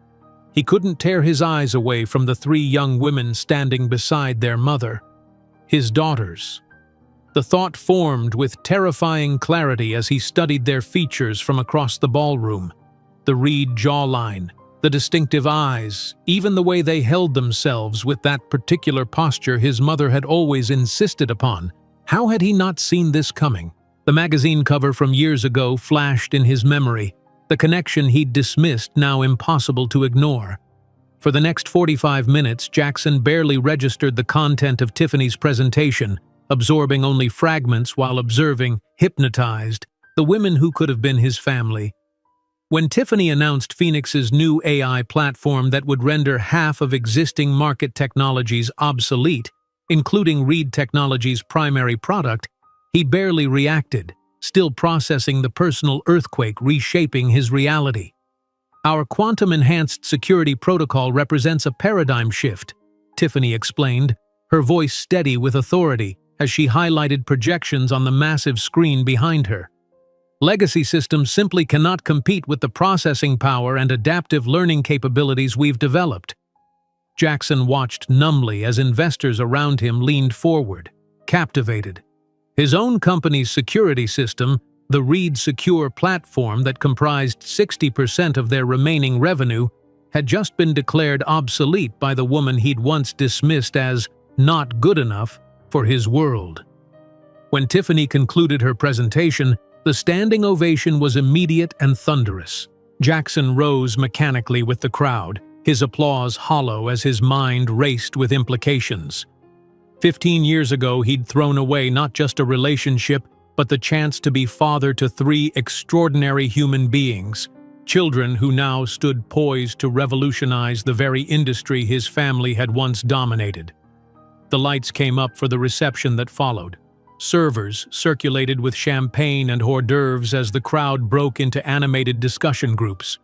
He couldn't tear his eyes away from the 3 young women standing beside their mother. His daughters. The thought formed with terrifying clarity as he studied their features from across the ballroom. The reed jawline, the distinctive eyes, even the way they held themselves with that particular posture his mother had always insisted upon. How had he not seen this coming? The magazine cover from years ago flashed in his memory, the connection he'd dismissed now impossible to ignore. For the next 45 minutes, Jackson barely registered the content of Tiffany's presentation, absorbing only fragments while observing, hypnotized, the women who could have been his family. When Tiffany announced Phoenix's new AI platform that would render half of existing market technologies obsolete, including Reed Technologies' primary product, he barely reacted, still processing the personal earthquake reshaping his reality. Our quantum-enhanced security protocol represents a paradigm shift, Tiffany explained, her voice steady with authority as she highlighted projections on the massive screen behind her. Legacy systems simply cannot compete with the processing power and adaptive learning capabilities we've developed. Jackson watched numbly as investors around him leaned forward, captivated. His own company's security system, the Reed Secure platform that comprised 60% of their remaining revenue, had just been declared obsolete by the woman he'd once dismissed as not good enough for his world. When Tiffany concluded her presentation, the standing ovation was immediate and thunderous. Jackson rose mechanically with the crowd, his applause hollow as his mind raced with implications. 15 years ago, he'd thrown away not just a relationship, but the chance to be father to 3 extraordinary human beings, children who now stood poised to revolutionize the very industry his family had once dominated. The lights came up for the reception that followed. Servers circulated with champagne and hors d'oeuvres as the crowd broke into animated discussion groups.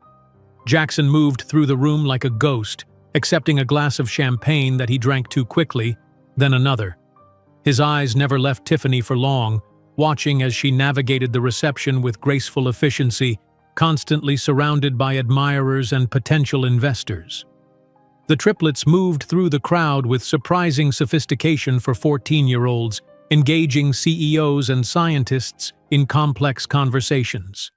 Jackson moved through the room like a ghost, accepting a glass of champagne that he drank too quickly, then another. His eyes never left Tiffany for long, watching as she navigated the reception with graceful efficiency, constantly surrounded by admirers and potential investors. The triplets moved through the crowd with surprising sophistication for 14-year-olds, engaging CEOs and scientists in complex conversations.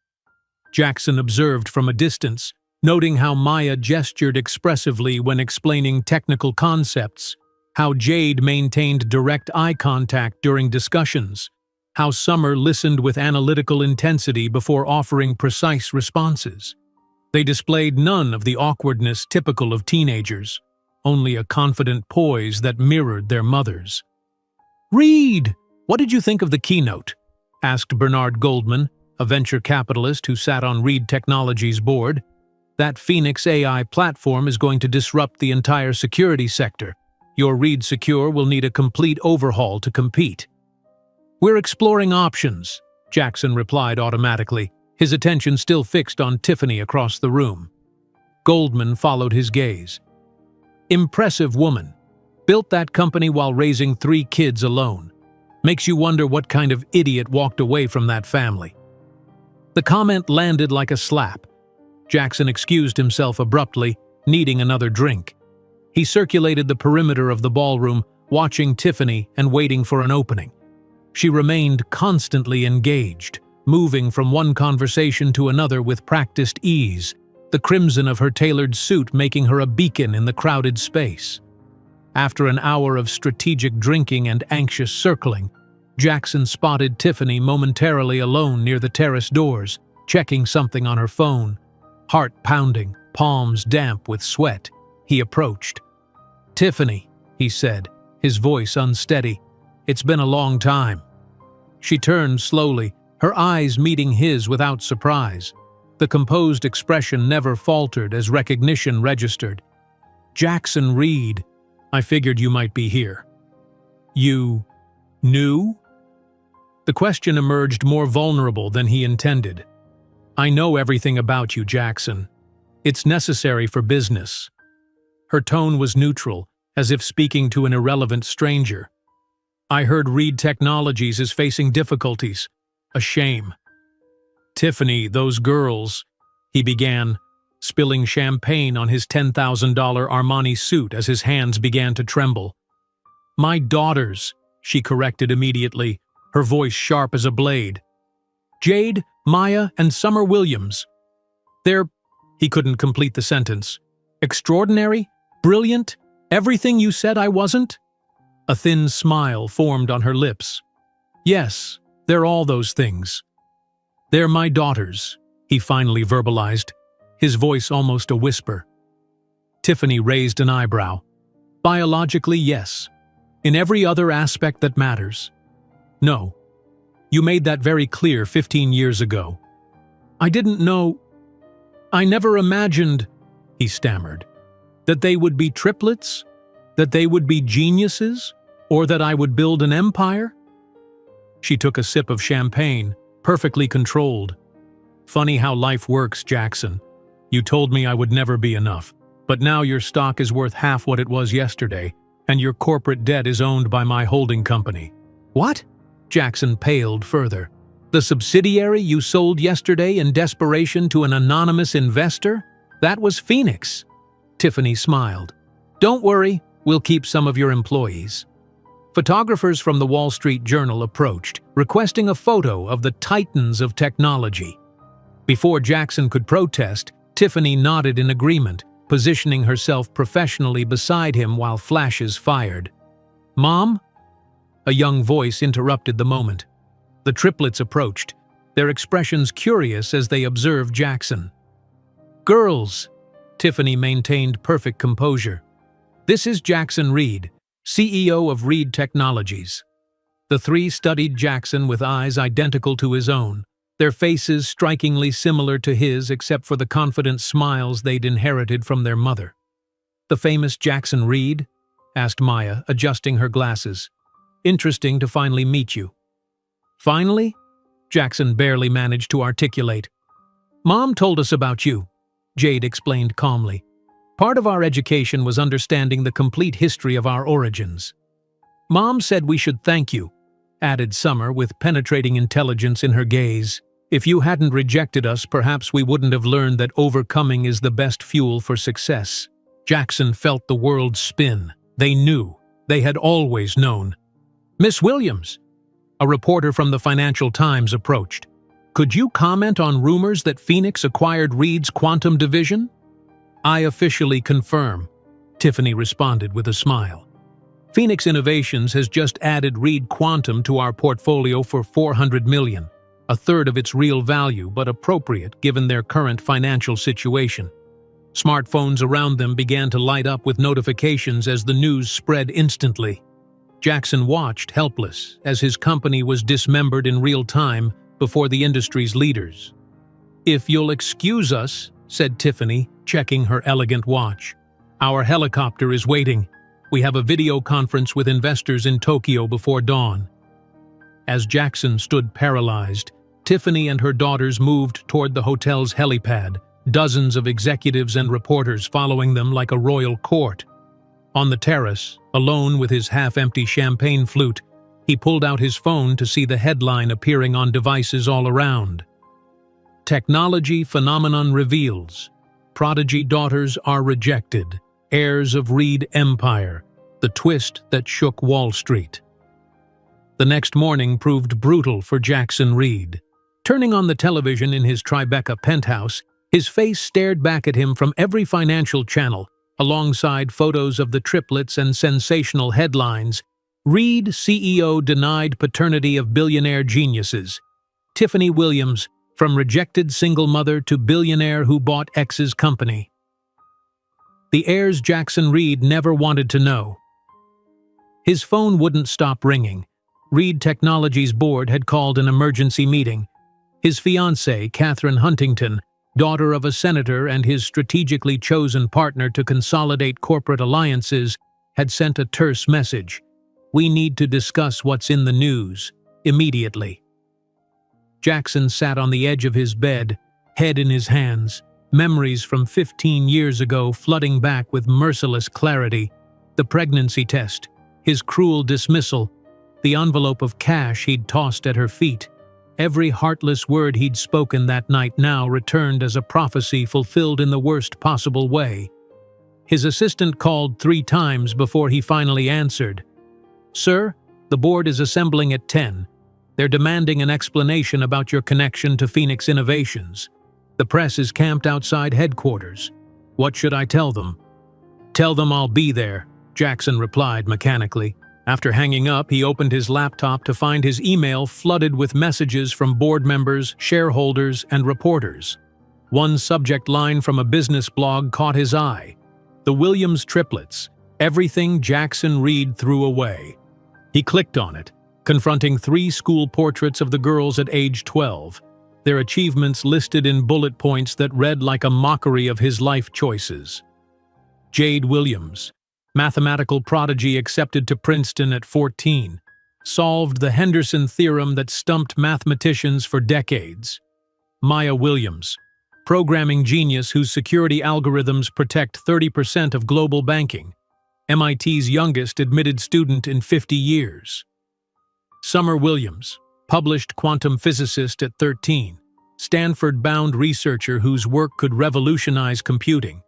Jackson observed from a distance, noting how Maya gestured expressively when explaining technical concepts, how Jade maintained direct eye contact during discussions, how Summer listened with analytical intensity before offering precise responses. They displayed none of the awkwardness typical of teenagers, only a confident poise that mirrored their mothers. "Reed, what did you think of the keynote?" asked Bernard Goldman, a venture capitalist who sat on Reed Technologies' board. "That Phoenix AI platform is going to disrupt the entire security sector. Your Reed Secure will need a complete overhaul to compete." "We're exploring options," Jackson replied automatically, his attention still fixed on Tiffany across the room. Goldman followed his gaze. "Impressive woman. Built that company while raising 3 kids alone. Makes you wonder what kind of idiot walked away from that family." The comment landed like a slap. Jackson excused himself abruptly, needing another drink. He circulated the perimeter of the ballroom, watching Tiffany and waiting for an opening. She remained constantly engaged, moving from one conversation to another with practiced ease, the crimson of her tailored suit making her a beacon in the crowded space. After an hour of strategic drinking and anxious circling, Jackson spotted Tiffany momentarily alone near the terrace doors, checking something on her phone. Heart pounding, palms damp with sweat, he approached. "Tiffany," he said, his voice unsteady, "it's been a long time." She turned slowly, her eyes meeting his without surprise. The composed expression never faltered as recognition registered. "Jackson Reed, I figured you might be here." "You knew?" The question emerged more vulnerable than he intended. "I know everything about you, Jackson. It's necessary for business." Her tone was neutral, as if speaking to an irrelevant stranger. "I heard Reed Technologies is facing difficulties. A shame." "Tiffany, those girls," he began, spilling champagne on his $10,000 Armani suit as his hands began to tremble. "My daughters," she corrected immediately, her voice sharp as a blade. "Jade, Maya, and Summer Williams. They're—" he couldn't complete the sentence. "Extraordinary? Brilliant? Everything you said I wasn't?" A thin smile formed on her lips. "Yes, they're all those things. They're my daughters," he finally verbalized, his voice almost a whisper. Tiffany raised an eyebrow. "Biologically, yes. In every other aspect that matters, no." You made that very clear 15 years ago. I didn't know. I never imagined, he stammered, that they would be triplets, that they would be geniuses, or that I would build an empire. She took a sip of champagne, perfectly controlled. Funny how life works, Jackson. You told me I would never be enough, but now your stock is worth half what it was yesterday, and your corporate debt is owned by my holding company. What? Jackson paled further. The subsidiary you sold yesterday in desperation to an anonymous investor? That was Phoenix. Tiffany smiled. Don't worry, we'll keep some of your employees. Photographers from the Wall Street Journal approached, requesting a photo of the titans of technology. Before Jackson could protest, Tiffany nodded in agreement, positioning herself professionally beside him while flashes fired. Mom? A young voice interrupted the moment. The triplets approached, their expressions curious as they observed Jackson. Girls, Tiffany maintained perfect composure. This is Jackson Reed, CEO of Reed Technologies. The three studied Jackson with eyes identical to his own, their faces strikingly similar to his except for the confident smiles they'd inherited from their mother. The famous Jackson Reed? Asked Maya, adjusting her glasses. Interesting to finally meet you. Finally? Jackson barely managed to articulate. Mom told us about you, Jade explained calmly. Part of our education was understanding the complete history of our origins. Mom said we should thank you, added Summer with penetrating intelligence in her gaze. If you hadn't rejected us, perhaps we wouldn't have learned that overcoming is the best fuel for success. Jackson felt the world spin. They knew. They had always known. Miss Williams, a reporter from the Financial Times approached. Could you comment on rumors that Phoenix acquired Reed's quantum division? I officially confirm, Tiffany responded with a smile. Phoenix Innovations has just added Reed Quantum to our portfolio for $400 million, a third of its real value but appropriate given their current financial situation. Smartphones around them began to light up with notifications as the news spread instantly. Jackson watched helpless as his company was dismembered in real time before the industry's leaders. If you'll excuse us, said Tiffany, checking her elegant watch. Our helicopter is waiting. We have a video conference with investors in Tokyo before dawn. As Jackson stood paralyzed, Tiffany and her daughters moved toward the hotel's helipad, dozens of executives and reporters following them like a royal court. On the terrace, alone with his half-empty champagne flute, he pulled out his phone to see the headline appearing on devices all around. Technology phenomenon reveals. Prodigy daughters are rejected. Heirs of Reed Empire. The twist that shook Wall Street. The next morning proved brutal for Jackson Reed. Turning on the television in his Tribeca penthouse, his face stared back at him from every financial channel, alongside photos of the triplets and sensational headlines. Reed CEO denied paternity of billionaire geniuses. Tiffany Williams, from rejected single mother to billionaire who bought ex's company. The heirs Jackson Reed never wanted to know. His phone wouldn't stop ringing. Reed Technologies' board had called an emergency meeting. His fiancée, Catherine Huntington, daughter of a senator and his strategically chosen partner to consolidate corporate alliances, had sent a terse message. We need to discuss what's in the news, immediately. Jackson sat on the edge of his bed, head in his hands, memories from 15 years ago flooding back with merciless clarity. The pregnancy test, his cruel dismissal, the envelope of cash he'd tossed at her feet. Every heartless word he'd spoken that night now returned as a prophecy fulfilled in the worst possible way. His assistant called 3 times before he finally answered. Sir, the board is assembling at 10. They're demanding an explanation about your connection to Phoenix Innovations. The press is camped outside headquarters. What should I tell them? Tell them I'll be there, Jackson replied mechanically. After hanging up, he opened his laptop to find his email flooded with messages from board members, shareholders, and reporters. One subject line from a business blog caught his eye. The Williams triplets, everything Jackson Reed threw away. He clicked on it, confronting 3 school portraits of the girls at age 12, their achievements listed in bullet points that read like a mockery of his life choices. Jade Williams, mathematical prodigy accepted to Princeton at 14, solved the Henderson theorem that stumped mathematicians for decades. Maya Williams, programming genius whose security algorithms protect 30% of global banking, MIT's youngest admitted student in 50 years. Summer Williams, published quantum physicist at 13, Stanford-bound researcher whose work could revolutionize computing.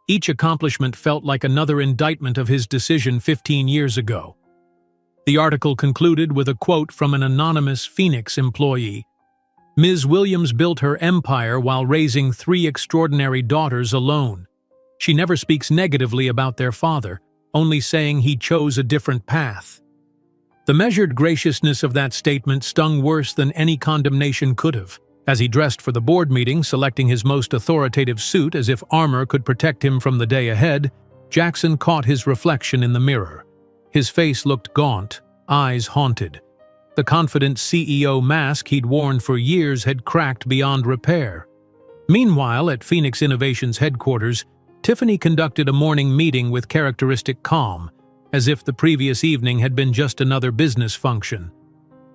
Each accomplishment felt like another indictment of his decision 15 years ago. The article concluded with a quote from an anonymous Phoenix employee. Ms. Williams built her empire while raising 3 extraordinary daughters alone. She never speaks negatively about their father, only saying he chose a different path. The measured graciousness of that statement stung worse than any condemnation could have. As he dressed for the board meeting, selecting his most authoritative suit as if armor could protect him from the day ahead, Jackson caught his reflection in the mirror. His face looked gaunt, eyes haunted. The confident CEO mask he'd worn for years had cracked beyond repair. Meanwhile, at Phoenix Innovations headquarters, Tiffany conducted a morning meeting with characteristic calm, as if the previous evening had been just another business function.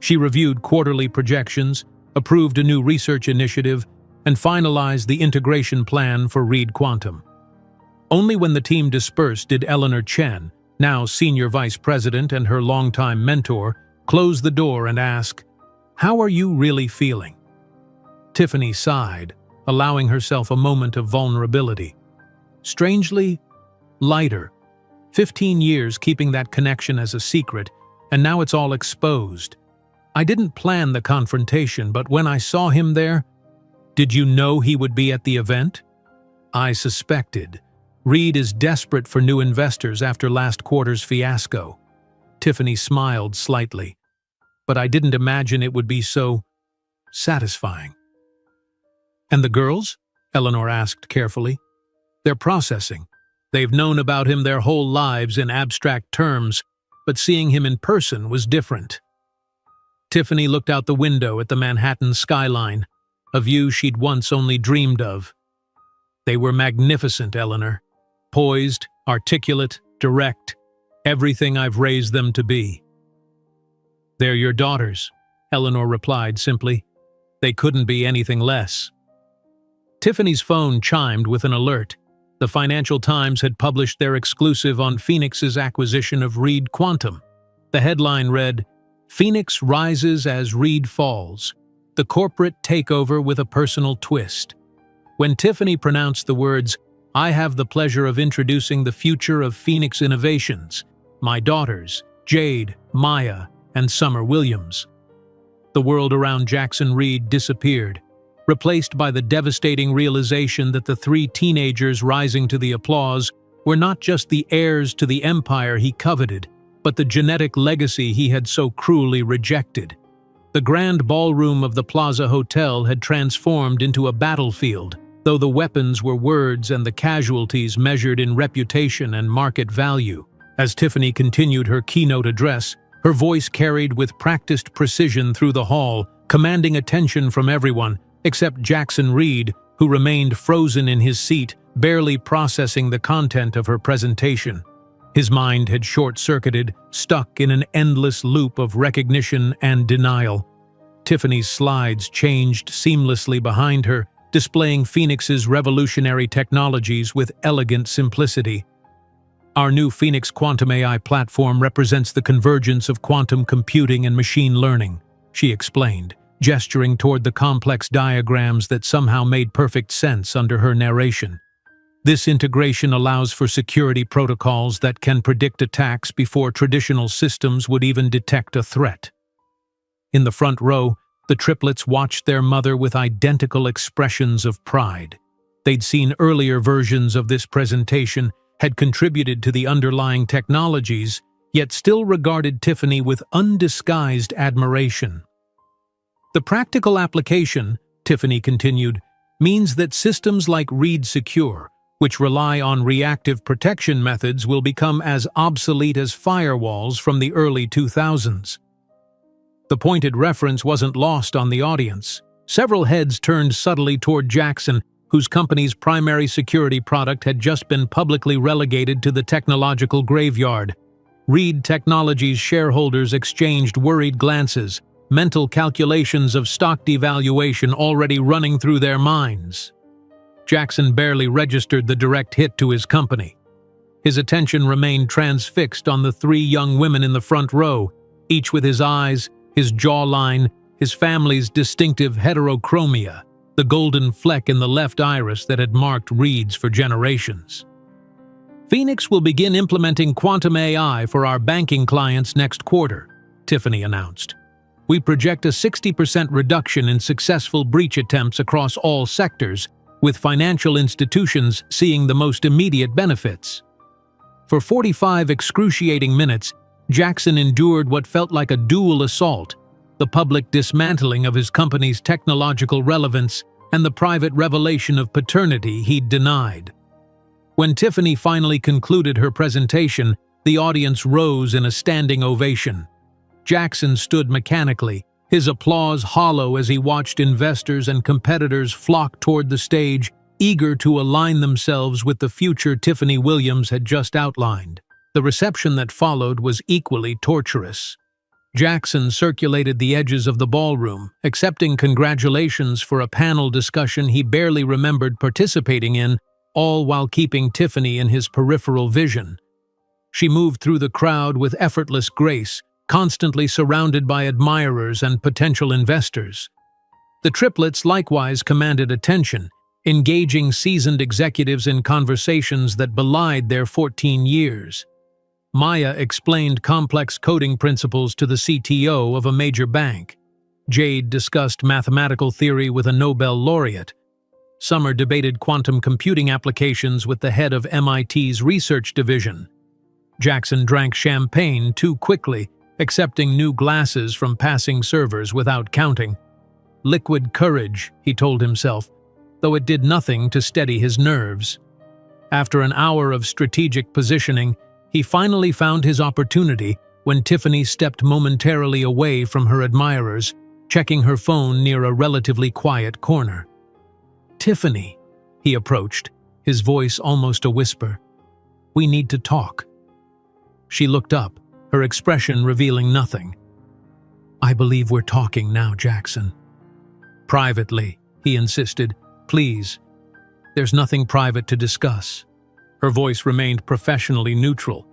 She reviewed quarterly projections, approved a new research initiative, and finalized the integration plan for Reed Quantum. Only when the team dispersed did Eleanor Chen, now senior vice president and her longtime mentor, close the door and ask, "How are you really feeling?" Tiffany sighed, allowing herself a moment of vulnerability. Strangely, lighter. 15 years keeping that connection as a secret, and now it's all exposed. I didn't plan the confrontation, but when I saw him there, did you know he would be at the event? I suspected. Reed is desperate for new investors after last quarter's fiasco. Tiffany smiled slightly, but I didn't imagine it would be so satisfying. And the girls? Eleanor asked carefully. They're processing. They've known about him their whole lives in abstract terms, but seeing him in person was different. Tiffany looked out the window at the Manhattan skyline, a view she'd once only dreamed of. They were magnificent, Eleanor. Poised, articulate, direct, everything I've raised them to be. They're your daughters, Eleanor replied simply. They couldn't be anything less. Tiffany's phone chimed with an alert. The Financial Times had published their exclusive on Phoenix's acquisition of Reed Quantum. The headline read, "Phoenix rises as Reed falls. The corporate takeover with a personal twist." When Tiffany pronounced the words, "I have the pleasure of introducing the future of Phoenix Innovations, my daughters, Jade, Maya, and Summer Williams," the world around Jackson Reed disappeared, replaced by the devastating realization that the 3 teenagers rising to the applause were not just the heirs to the empire he coveted, but the genetic legacy he had so cruelly rejected. The grand ballroom of the Plaza Hotel had transformed into a battlefield, though the weapons were words and the casualties measured in reputation and market value. As Tiffany continued her keynote address, her voice carried with practiced precision through the hall, commanding attention from everyone, except Jackson Reed, who remained frozen in his seat, barely processing the content of her presentation. His mind had short-circuited, stuck in an endless loop of recognition and denial. Tiffany's slides changed seamlessly behind her, displaying Phoenix's revolutionary technologies with elegant simplicity. Our new Phoenix Quantum AI platform represents the convergence of quantum computing and machine learning, she explained, gesturing toward the complex diagrams that somehow made perfect sense under her narration. This integration allows for security protocols that can predict attacks before traditional systems would even detect a threat. In the front row, the triplets watched their mother with identical expressions of pride. They'd seen earlier versions of this presentation, had contributed to the underlying technologies, yet still regarded Tiffany with undisguised admiration. The practical application, Tiffany continued, means that systems like Reed Secure, which rely on reactive protection methods, will become as obsolete as firewalls from the early 2000s. The pointed reference wasn't lost on the audience. Several heads turned subtly toward Jackson, whose company's primary security product had just been publicly relegated to the technological graveyard. Reed Technologies shareholders exchanged worried glances, mental calculations of stock devaluation already running through their minds. Jackson barely registered the direct hit to his company. His attention remained transfixed on the three young women in the front row, each with his eyes, his jawline, his family's distinctive heterochromia, the golden fleck in the left iris that had marked Reed's for generations. Phoenix will begin implementing quantum AI for our banking clients next quarter, Tiffany announced. We project a 60% reduction in successful breach attempts across all sectors, with financial institutions seeing the most immediate benefits. For 45 excruciating minutes, Jackson endured what felt like a dual assault, the public dismantling of his company's technological relevance and the private revelation of paternity he'd denied. When Tiffany finally concluded her presentation, the audience rose in a standing ovation. Jackson stood mechanically, his applause hollow as he watched investors and competitors flock toward the stage, eager to align themselves with the future Tiffany Williams had just outlined. The reception that followed was equally torturous. Jackson circulated the edges of the ballroom, accepting congratulations for a panel discussion he barely remembered participating in, all while keeping Tiffany in his peripheral vision. She moved through the crowd with effortless grace, constantly surrounded by admirers and potential investors. The triplets likewise commanded attention, engaging seasoned executives in conversations that belied their 14 years. Maya explained complex coding principles to the CTO of a major bank. Jade discussed mathematical theory with a Nobel laureate. Summer debated quantum computing applications with the head of MIT's research division. Jackson drank champagne too quickly, accepting new glasses from passing servers without counting. Liquid courage, he told himself, though it did nothing to steady his nerves. After an hour of strategic positioning, he finally found his opportunity when Tiffany stepped momentarily away from her admirers, checking her phone near a relatively quiet corner. "Tiffany," he approached, his voice almost a whisper. "We need to talk." She looked up, her expression revealing nothing. "I believe we're talking now, Jackson." "Privately," he insisted. "Please. There's nothing private to discuss." Her voice remained professionally neutral.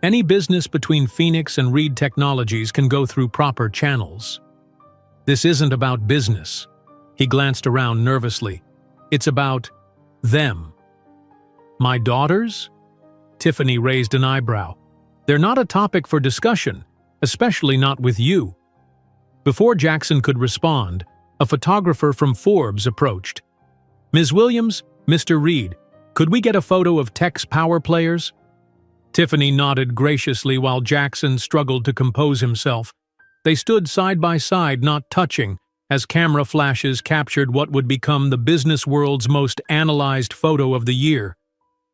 "Any business between Phoenix and Reed Technologies can go through proper channels. This isn't about business." He glanced around nervously. "It's about them." "My daughters?" Tiffany raised an eyebrow. "They're not a topic for discussion, especially not with you." Before Jackson could respond, a photographer from Forbes approached. "Ms. Williams, Mr. Reed, could we get a photo of Tech's power players?" Tiffany nodded graciously while Jackson struggled to compose himself. They stood side by side, not touching, as camera flashes captured what would become the business world's most analyzed photo of the year.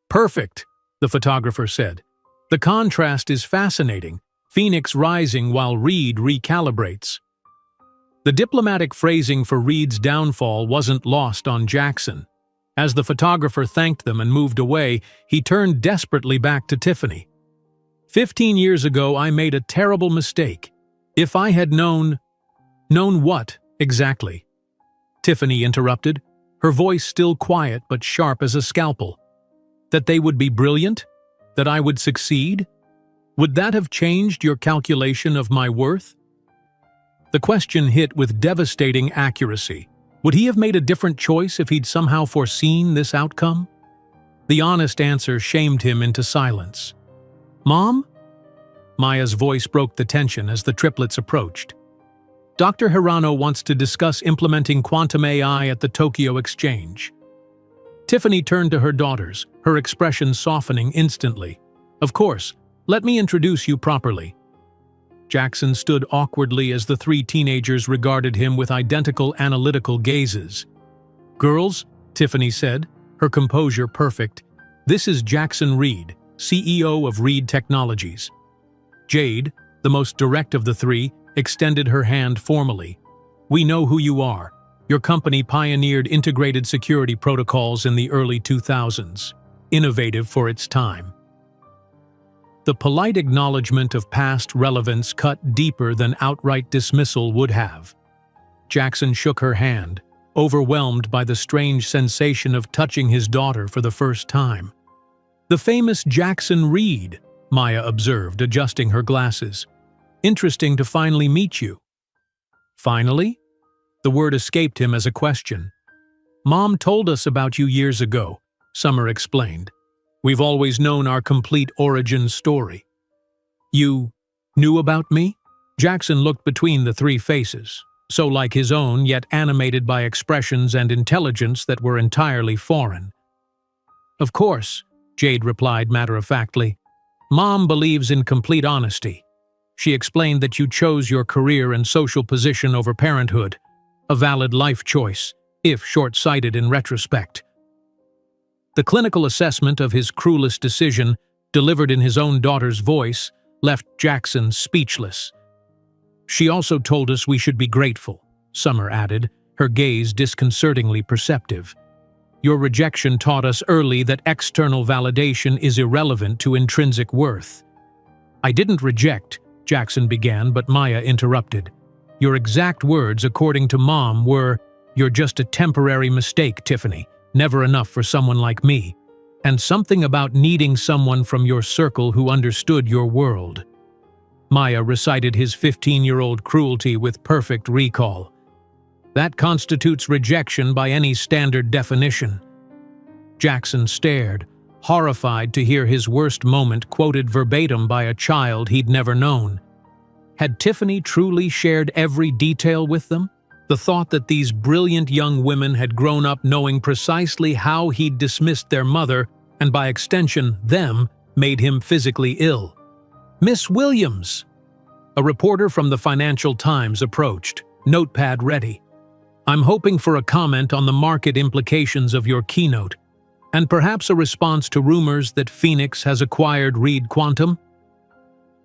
"Perfect," the photographer said. "The contrast is fascinating, Phoenix rising while Reed recalibrates." The diplomatic phrasing for Reed's downfall wasn't lost on Jackson. As the photographer thanked them and moved away, he turned desperately back to Tiffany. "15 years ago, I made a terrible mistake. If I had known..." "Known what, exactly?" Tiffany interrupted, her voice still quiet but sharp as a scalpel. "That they would be brilliant? That I would succeed? Would that have changed your calculation of my worth?" The question hit with devastating accuracy. Would he have made a different choice if he'd somehow foreseen this outcome? The honest answer shamed him into silence. "Mom?" Maya's voice broke the tension as the triplets approached. "Dr. Hirano wants to discuss implementing quantum AI at the Tokyo Exchange." Tiffany turned to her daughters, her expression softening instantly. "Of course, let me introduce you properly." Jackson stood awkwardly as the three teenagers regarded him with identical analytical gazes. "Girls," Tiffany said, her composure perfect, "this is Jackson Reed, CEO of Reed Technologies." Jade, the most direct of the three, extended her hand formally. "We know who you are. Your company pioneered integrated security protocols in the early 2000s, innovative for its time." The polite acknowledgement of past relevance cut deeper than outright dismissal would have. Jackson shook her hand, overwhelmed by the strange sensation of touching his daughter for the first time. "The famous Jackson Reed," Maya observed, adjusting her glasses. "Interesting to finally meet you." "Finally?" The word escaped him as a question. "Mom told us about you years ago," Summer explained. "We've always known our complete origin story." "You knew about me?" Jackson looked between the three faces, so like his own, yet animated by expressions and intelligence that were entirely foreign. "Of course," Jade replied matter-of-factly. "Mom believes in complete honesty. She explained that you chose your career and social position over parenthood, a valid life choice, if short-sighted in retrospect." The clinical assessment of his cruelest decision, delivered in his own daughter's voice, left Jackson speechless. "She also told us we should be grateful," Summer added, her gaze disconcertingly perceptive. "Your rejection taught us early that external validation is irrelevant to intrinsic worth." "I didn't reject," Jackson began, but Maya interrupted. "Your exact words, according to Mom, were, 'You're just a temporary mistake, Tiffany. Never enough for someone like me,' and something about needing someone from your circle who understood your world." Maya recited his 15-year-old cruelty with perfect recall. "That constitutes rejection by any standard definition." Jackson stared, horrified to hear his worst moment quoted verbatim by a child he'd never known. Had Tiffany truly shared every detail with them? The thought that these brilliant young women had grown up knowing precisely how he'd dismissed their mother, and by extension them, made him physically ill. "Miss Williams!" A reporter from the Financial Times approached, notepad ready. "I'm hoping for a comment on the market implications of your keynote, and perhaps a response to rumors that Phoenix has acquired Reed Quantum."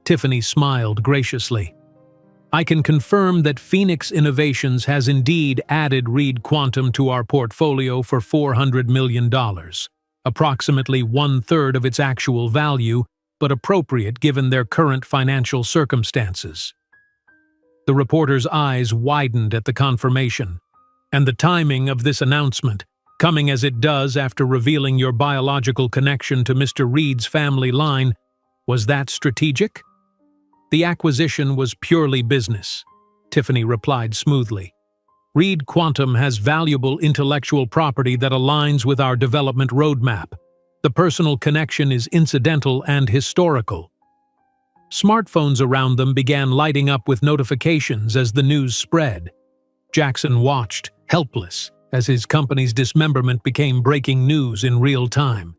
Tiffany smiled graciously. "I can confirm that Phoenix Innovations has indeed added Reed Quantum to our portfolio for $400 million, approximately one-third of its actual value, but appropriate given their current financial circumstances." The reporter's eyes widened at the confirmation. "And the timing of this announcement, coming as it does after revealing your biological connection to Mr. Reed's family line, was that strategic?" "The acquisition was purely business," Tiffany replied smoothly. "Reed Quantum has valuable intellectual property that aligns with our development roadmap. The personal connection is incidental and historical." Smartphones around them began lighting up with notifications as the news spread. Jackson watched, helpless, as his company's dismemberment became breaking news in real time.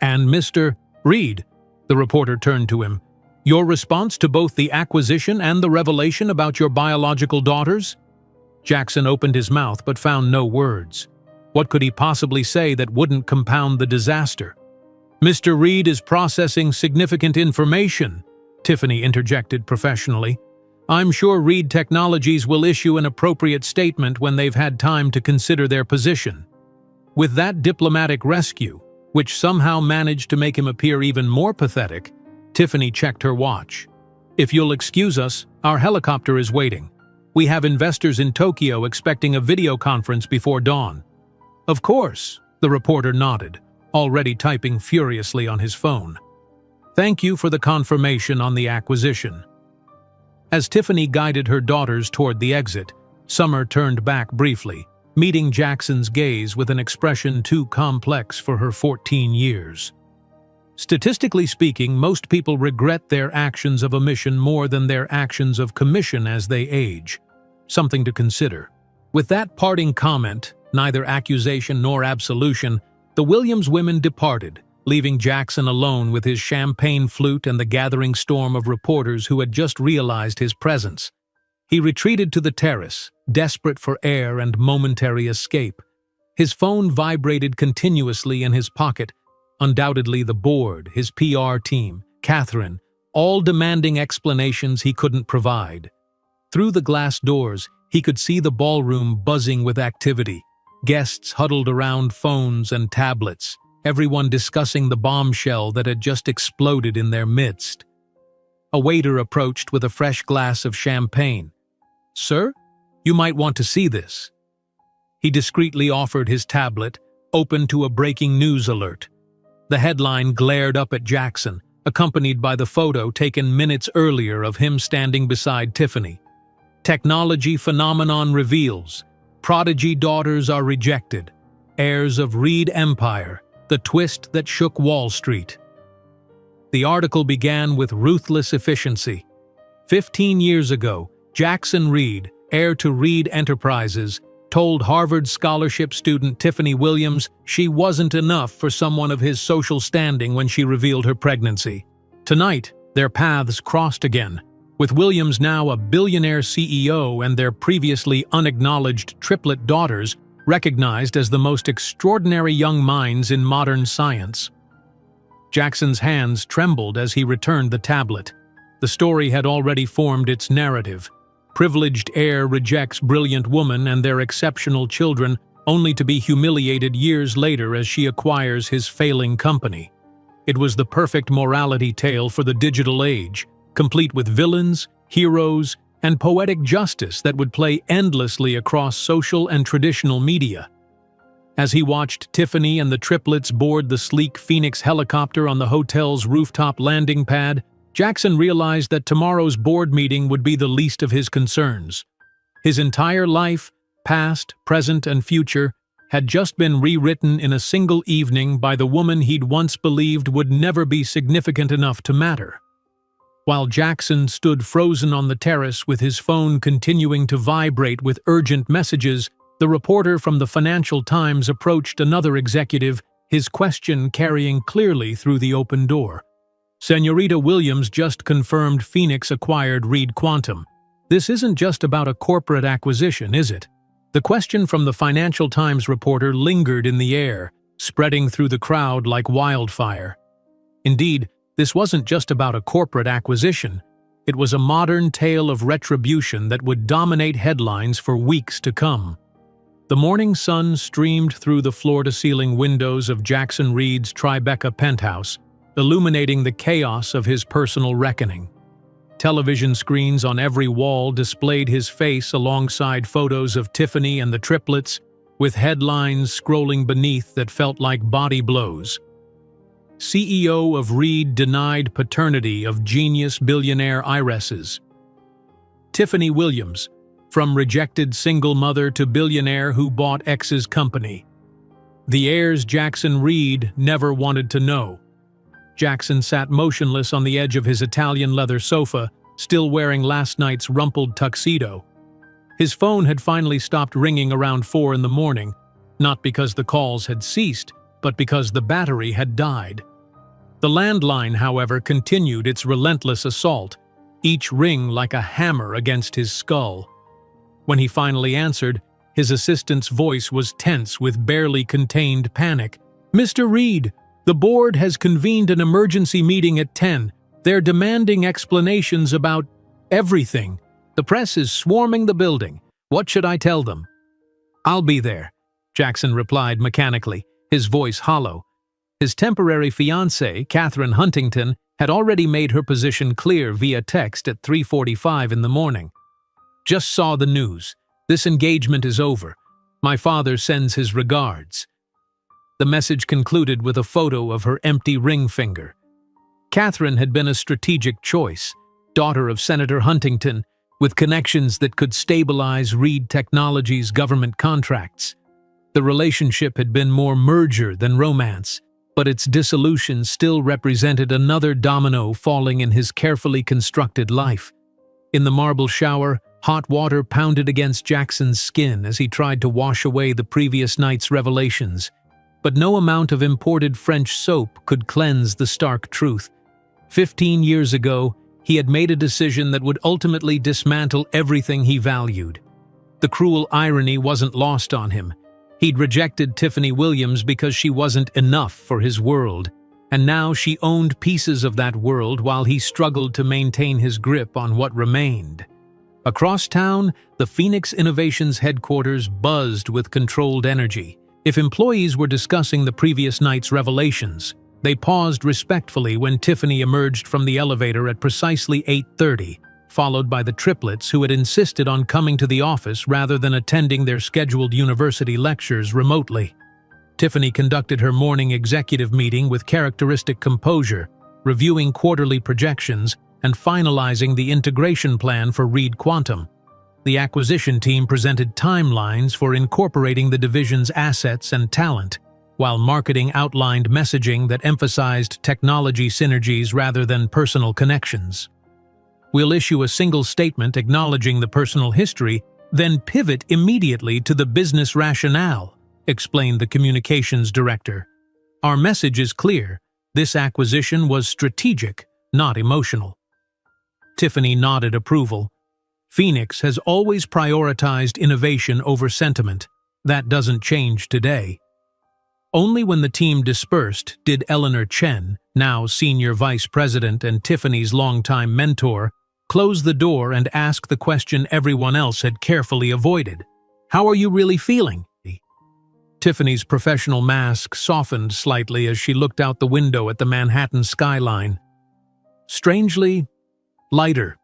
"And Mr. Reed," the reporter turned to him, "your response to both the acquisition and the revelation about your biological daughters?" Jackson opened his mouth but found no words. What could he possibly say that wouldn't compound the disaster? "Mr. Reed is processing significant information," Tiffany interjected professionally. "I'm sure Reed Technologies will issue an appropriate statement when they've had time to consider their position." With that diplomatic rescue, which somehow managed to make him appear even more pathetic, Tiffany checked her watch. "If you'll excuse us, our helicopter is waiting. We have investors in Tokyo expecting a video conference before dawn." "Of course," the reporter nodded, already typing furiously on his phone. "Thank you for the confirmation on the acquisition." As Tiffany guided her daughters toward the exit, Summer turned back briefly, meeting Jackson's gaze with an expression too complex for her 14 years. Statistically speaking, most people regret their actions of omission more than their actions of commission as they age. Something to consider. With that parting comment, neither accusation nor absolution, the Williams women departed, leaving Jackson alone with his champagne flute and the gathering storm of reporters who had just realized his presence. He retreated to the terrace, desperate for air and momentary escape. His phone vibrated continuously in his pocket, undoubtedly the board, his PR team, Catherine, all demanding explanations he couldn't provide. Through the glass doors, he could see the ballroom buzzing with activity. Guests huddled around phones and tablets, everyone discussing the bombshell that had just exploded in their midst. A waiter approached with a fresh glass of champagne. "Sir, you might want to see this." He discreetly offered his tablet, open to a breaking news alert. The headline glared up at Jackson, accompanied by the photo taken minutes earlier of him standing beside Tiffany. "Technology phenomenon reveals. Prodigy daughters are rejected. Heirs of Reed Empire, the twist that shook Wall Street." The article began with ruthless efficiency. 15 years ago, Jackson Reed, heir to Reed Enterprises, told Harvard scholarship student Tiffany Williams she wasn't enough for someone of his social standing when she revealed her pregnancy. Tonight, their paths crossed again, with Williams now a billionaire CEO and their previously unacknowledged triplet daughters recognized as the most extraordinary young minds in modern science. Jackson's hands trembled as he returned the tablet. The story had already formed its narrative. Privileged heir rejects brilliant woman and their exceptional children, only to be humiliated years later as she acquires his failing company. It was the perfect morality tale for the digital age, complete with villains, heroes, and poetic justice that would play endlessly across social and traditional media. As he watched Tiffany and the triplets board the sleek Phoenix helicopter on the hotel's rooftop landing pad, Jackson realized that tomorrow's board meeting would be the least of his concerns. His entire life, past, present, and future, had just been rewritten in a single evening by the woman he'd once believed would never be significant enough to matter. While Jackson stood frozen on the terrace with his phone continuing to vibrate with urgent messages, the reporter from the Financial Times approached another executive, his question carrying clearly through the open door. "Senorita Williams just confirmed Phoenix acquired Reed Quantum. This isn't just about a corporate acquisition, is it?" The question from the Financial Times reporter lingered in the air, spreading through the crowd like wildfire. Indeed, this wasn't just about a corporate acquisition. It was a modern tale of retribution that would dominate headlines for weeks to come. The morning sun streamed through the floor-to-ceiling windows of Jackson Reed's Tribeca penthouse, illuminating the chaos of his personal reckoning. Television screens on every wall displayed his face alongside photos of Tiffany and the triplets, with headlines scrolling beneath that felt like body blows. CEO of Reed denied paternity of genius billionaire heiresses. Tiffany Williams, from rejected single mother to billionaire who bought ex's company. The heirs Jackson Reed never wanted to know. Jackson sat motionless on the edge of his Italian leather sofa, still wearing last night's rumpled tuxedo. His phone had finally stopped ringing around 4 in the morning, not because the calls had ceased, but because the battery had died. The landline, however, continued its relentless assault, each ring like a hammer against his skull. When he finally answered, his assistant's voice was tense with barely contained panic. "Mr. Reed, the board has convened an emergency meeting at 10. They're demanding explanations about everything. The press is swarming the building. What should I tell them?" "I'll be there," Jackson replied mechanically, his voice hollow. His temporary fiancée, Catherine Huntington, had already made her position clear via text at 3:45 in the morning. "Just saw the news. This engagement is over. My father sends his regards." The message concluded with a photo of her empty ring finger. Catherine had been a strategic choice, daughter of Senator Huntington, with connections that could stabilize Reed Technologies' government contracts. The relationship had been more merger than romance, but its dissolution still represented another domino falling in his carefully constructed life. In the marble shower, hot water pounded against Jackson's skin as he tried to wash away the previous night's revelations. But no amount of imported French soap could cleanse the stark truth. 15 years ago, he had made a decision that would ultimately dismantle everything he valued. The cruel irony wasn't lost on him. He'd rejected Tiffany Williams because she wasn't enough for his world, and now she owned pieces of that world while he struggled to maintain his grip on what remained. Across town, the Phoenix Innovations headquarters buzzed with controlled energy. If employees were discussing the previous night's revelations, they paused respectfully when Tiffany emerged from the elevator at precisely 8:30, followed by the triplets who had insisted on coming to the office rather than attending their scheduled university lectures remotely. Tiffany conducted her morning executive meeting with characteristic composure, reviewing quarterly projections and finalizing the integration plan for Reed Quantum. The acquisition team presented timelines for incorporating the division's assets and talent, while marketing outlined messaging that emphasized technology synergies rather than personal connections. We'll issue a single statement acknowledging the personal history, then pivot immediately to the business rationale, explained the communications director. Our message is clear. This acquisition was strategic, not emotional. Tiffany nodded approval. Phoenix has always prioritized innovation over sentiment. That doesn't change today. Only when the team dispersed did Eleanor Chen, now senior vice president and Tiffany's longtime mentor, close the door and ask the question everyone else had carefully avoided. How are you really feeling? Tiffany's professional mask softened slightly as she looked out the window at the Manhattan skyline. Strangely, lighter.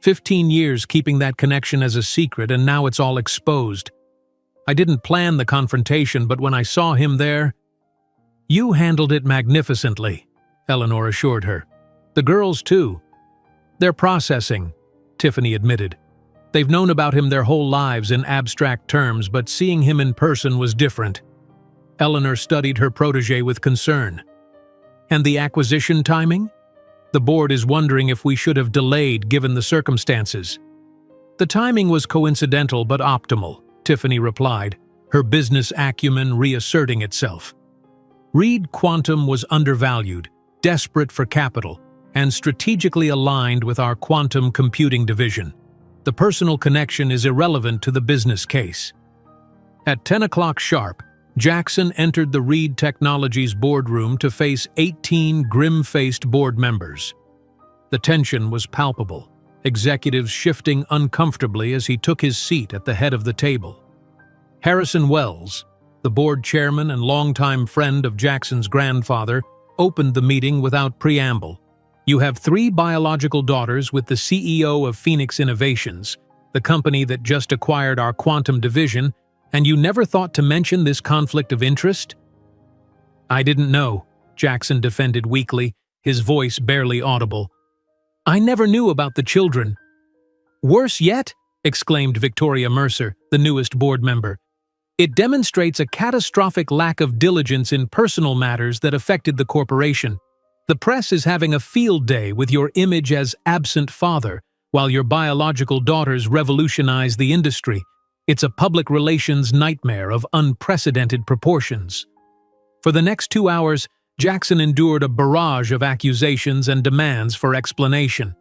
15 years keeping that connection as a secret, and now it's all exposed. I didn't plan the confrontation, but when I saw him there... You handled it magnificently, Eleanor assured her. The girls, too. They're processing, Tiffany admitted. They've known about him their whole lives in abstract terms, but seeing him in person was different. Eleanor studied her protégé with concern. And the acquisition timing? The board is wondering if we should have delayed given the circumstances. The timing was coincidental but optimal, Tiffany replied, her business acumen reasserting itself. Reed Quantum was undervalued, desperate for capital, and strategically aligned with our quantum computing division. The personal connection is irrelevant to the business case. At 10 o'clock sharp, Jackson entered the Reed Technologies boardroom to face 18 grim-faced board members. The tension was palpable, executives shifting uncomfortably as he took his seat at the head of the table. Harrison Wells, the board chairman and longtime friend of Jackson's grandfather, opened the meeting without preamble. You have 3 biological daughters with the CEO of Phoenix Innovations, the company that just acquired our quantum division, and you never thought to mention this conflict of interest? I didn't know, Jackson defended weakly, his voice barely audible. I never knew about the children. Worse yet, exclaimed Victoria Mercer, the newest board member. It demonstrates a catastrophic lack of diligence in personal matters that affected the corporation. The press is having a field day with your image as absent father, while your biological daughters revolutionize the industry. It's a public relations nightmare of unprecedented proportions. For the next 2 hours, Jackson endured a barrage of accusations and demands for explanation.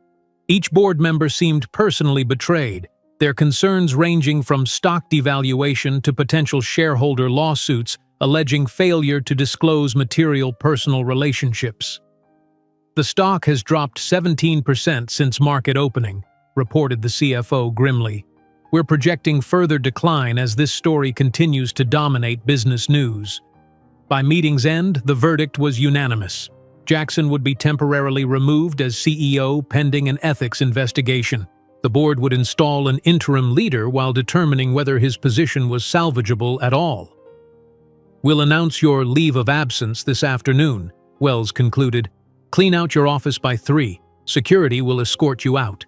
Each board member seemed personally betrayed, their concerns ranging from stock devaluation to potential shareholder lawsuits alleging failure to disclose material personal relationships. The stock has dropped 17% since market opening, reported the CFO grimly. We're projecting further decline as this story continues to dominate business news. By meeting's end, the verdict was unanimous. Jackson would be temporarily removed as CEO pending an ethics investigation. The board would install an interim leader while determining whether his position was salvageable at all. We'll announce your leave of absence this afternoon, Wells concluded. Clean out your office by 3. Security will escort you out.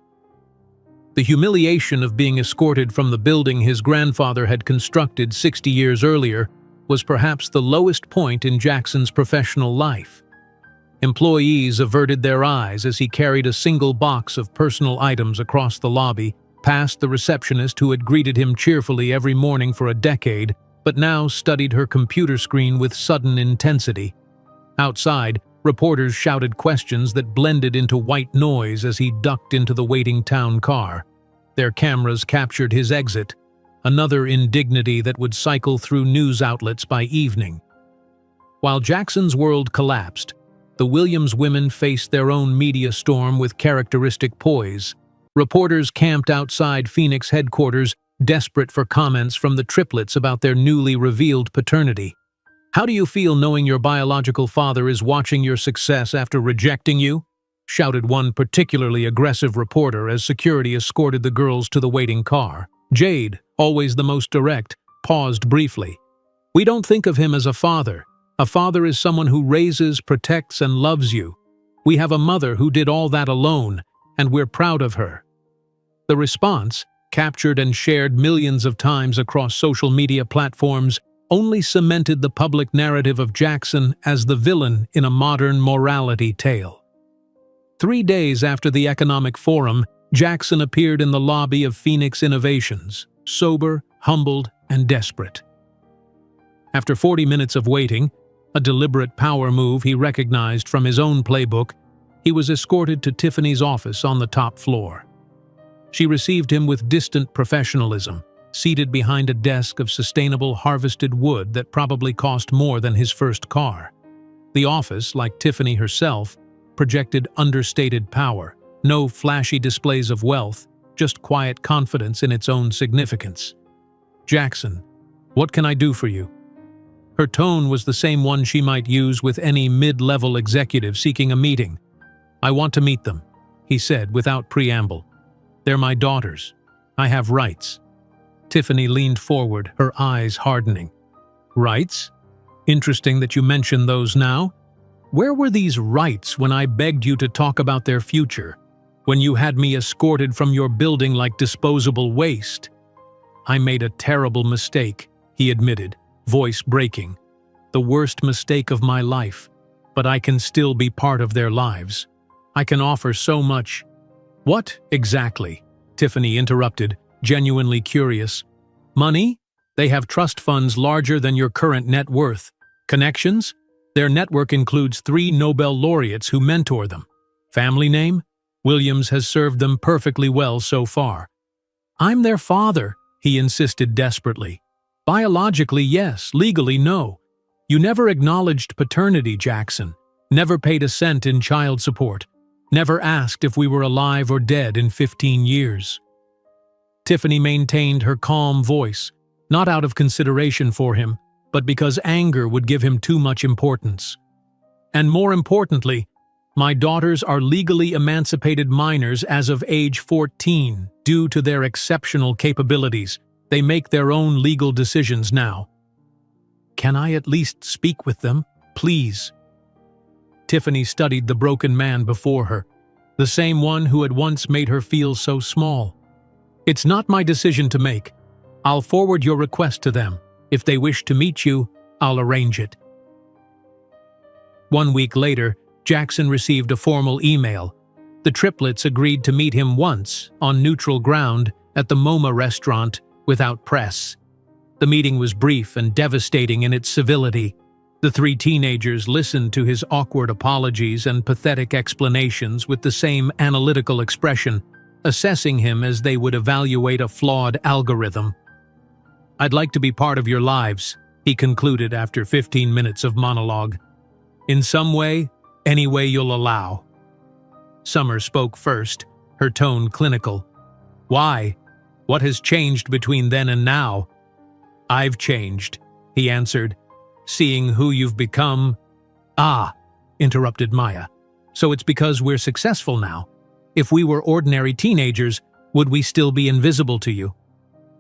The humiliation of being escorted from the building his grandfather had constructed 60 years earlier was perhaps the lowest point in Jackson's professional life. Employees averted their eyes as he carried a single box of personal items across the lobby, past the receptionist who had greeted him cheerfully every morning for a decade, but now studied her computer screen with sudden intensity. Outside, reporters shouted questions that blended into white noise as he ducked into the waiting town car. Their cameras captured his exit, another indignity that would cycle through news outlets by evening. While Jackson's world collapsed, the Williams women faced their own media storm with characteristic poise. Reporters camped outside Phoenix headquarters, desperate for comments from the triplets about their newly revealed paternity. "How do you feel knowing your biological father is watching your success after rejecting you?" shouted one particularly aggressive reporter as security escorted the girls to the waiting car. Jade, always the most direct, paused briefly. "We don't think of him as a father. A father is someone who raises, protects, and loves you. We have a mother who did all that alone, and we're proud of her." The response, captured and shared millions of times across social media platforms, only cemented the public narrative of Jackson as the villain in a modern morality tale. 3 days after the Economic Forum, Jackson appeared in the lobby of Phoenix Innovations, sober, humbled, and desperate. After 40 minutes of waiting, a deliberate power move he recognized from his own playbook, he was escorted to Tiffany's office on the top floor. She received him with distant professionalism, seated behind a desk of sustainable harvested wood that probably cost more than his first car. The office, like Tiffany herself, projected understated power, no flashy displays of wealth, just quiet confidence in its own significance. "Jackson, what can I do for you?" Her tone was the same one she might use with any mid-level executive seeking a meeting. "I want to meet them," he said without preamble. "They're my daughters. I have rights." Tiffany leaned forward, her eyes hardening. "Rights? Interesting that you mention those now. Where were these rights when I begged you to talk about their future? When you had me escorted from your building like disposable waste?" "I made a terrible mistake," he admitted, voice breaking. "The worst mistake of my life, but I can still be part of their lives. I can offer so much." "What exactly?" Tiffany interrupted, genuinely curious. "Money? They have trust funds larger than your current net worth. Connections? Their network includes 3 Nobel laureates who mentor them. Family name? Williams has served them perfectly well so far." "I'm their father," he insisted desperately. "Biologically, yes. Legally, no. You never acknowledged paternity, Jackson. Never paid a cent in child support. Never asked if we were alive or dead in 15 years. Tiffany maintained her calm voice, not out of consideration for him, but because anger would give him too much importance. "And more importantly, my daughters are legally emancipated minors as of age 14 due to their exceptional capabilities. They make their own legal decisions now." "Can I at least speak with them, please?" Tiffany studied the broken man before her, the same one who had once made her feel so small. "It's not my decision to make. I'll forward your request to them. If they wish to meet you, I'll arrange it." 1 week later, Jackson received a formal email. The triplets agreed to meet him once, on neutral ground, at the MoMA restaurant, without press. The meeting was brief and devastating in its civility. The 3 teenagers listened to his awkward apologies and pathetic explanations with the same analytical expression, assessing him as they would evaluate a flawed algorithm. "I'd like to be part of your lives," he concluded after 15 minutes of monologue. "In some way, any way you'll allow." Summer spoke first, her tone clinical. "Why? What has changed between then and now?" "I've changed," he answered. "Seeing who you've become—" "Ah," interrupted Maya. "So it's because we're successful now. If we were ordinary teenagers, would we still be invisible to you?"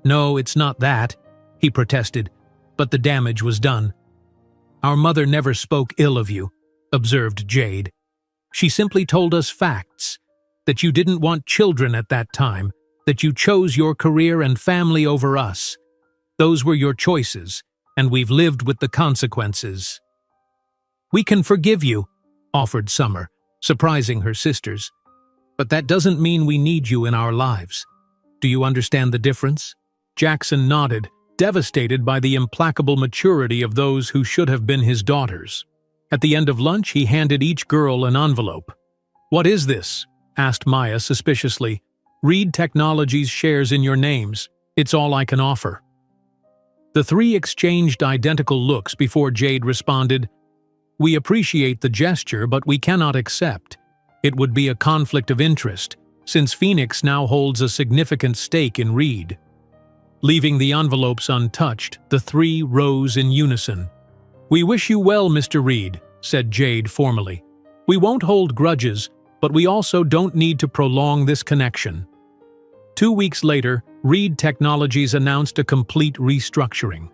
"No, it's not that," he protested, but the damage was done. "Our mother never spoke ill of you," observed Jade. "She simply told us facts, that you didn't want children at that time, that you chose your career and family over us. Those were your choices, and we've lived with the consequences." "We can forgive you," offered Summer, surprising her sisters. "But that doesn't mean we need you in our lives. Do you understand the difference?" Jackson nodded, devastated by the implacable maturity of those who should have been his daughters. At the end of lunch, he handed each girl an envelope. "What is this?" asked Maya suspiciously. "Reed Technologies shares in your names. It's all I can offer." The 3 exchanged identical looks before Jade responded, "We appreciate the gesture, but we cannot accept. It would be a conflict of interest. since Phoenix now holds a significant stake in Reed. Leaving the envelopes untouched, the three rose in unison. "We wish you well, Mr. Reed," said Jade formally. "We won't hold grudges, but we also don't need to prolong this connection." 2 weeks later, Reed Technologies announced a complete restructuring.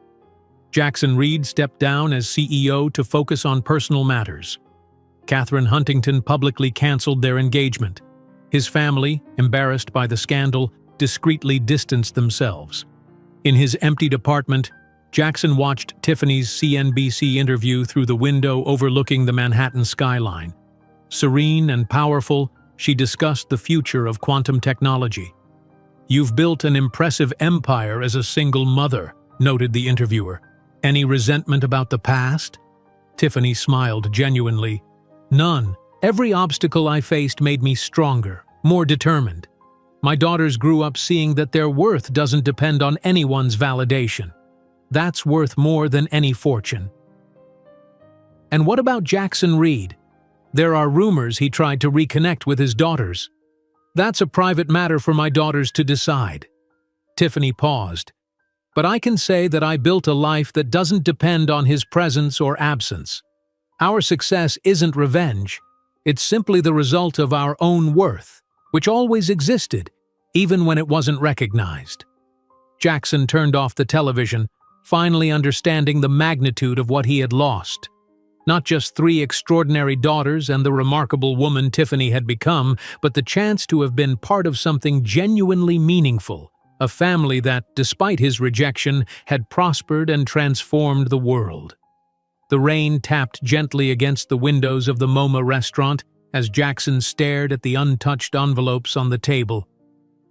Jackson Reed stepped down as CEO to focus on personal matters. Catherine Huntington publicly canceled their engagement. His family, embarrassed by the scandal, discreetly distanced themselves. In his emptied apartment, Jackson watched Tiffany's CNBC interview through the window overlooking the Manhattan skyline. Serene and powerful, she discussed the future of quantum technology. "You've built an impressive empire as a single mother," noted the interviewer. "Any resentment about the past?" Tiffany smiled genuinely. "None. Every obstacle I faced made me stronger, more determined. My daughters grew up seeing that their worth doesn't depend on anyone's validation. That's worth more than any fortune." And what about Jackson Reed? There are rumors he tried to reconnect with his daughters. "That's a private matter for my daughters to decide." Tiffany paused. "But I can say that I built a life that doesn't depend on his presence or absence. Our success isn't revenge. It's simply the result of our own worth, which always existed, even when it wasn't recognized." Jackson turned off the television, finally understanding the magnitude of what he had lost. Not just 3 extraordinary daughters and the remarkable woman Tiffany had become, but the chance to have been part of something genuinely meaningful, a family that, despite his rejection, had prospered and transformed the world. The rain tapped gently against the windows of the MoMA restaurant as Jackson stared at the untouched envelopes on the table.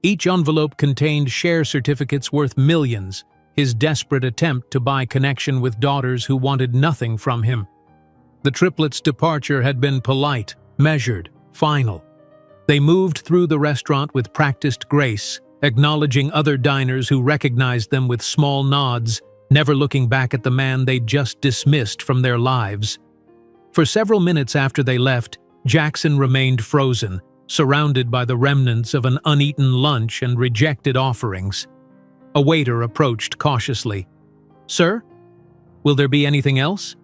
Each envelope contained share certificates worth millions, his desperate attempt to buy connection with daughters who wanted nothing from him. The triplets' departure had been polite, measured, final. They moved through the restaurant with practiced grace, acknowledging other diners who recognized them with small nods, never looking back at the man they'd just dismissed from their lives. For several minutes after they left, Jackson remained frozen, surrounded by the remnants of an uneaten lunch and rejected offerings. A waiter approached cautiously. "Sir, will there be anything else?"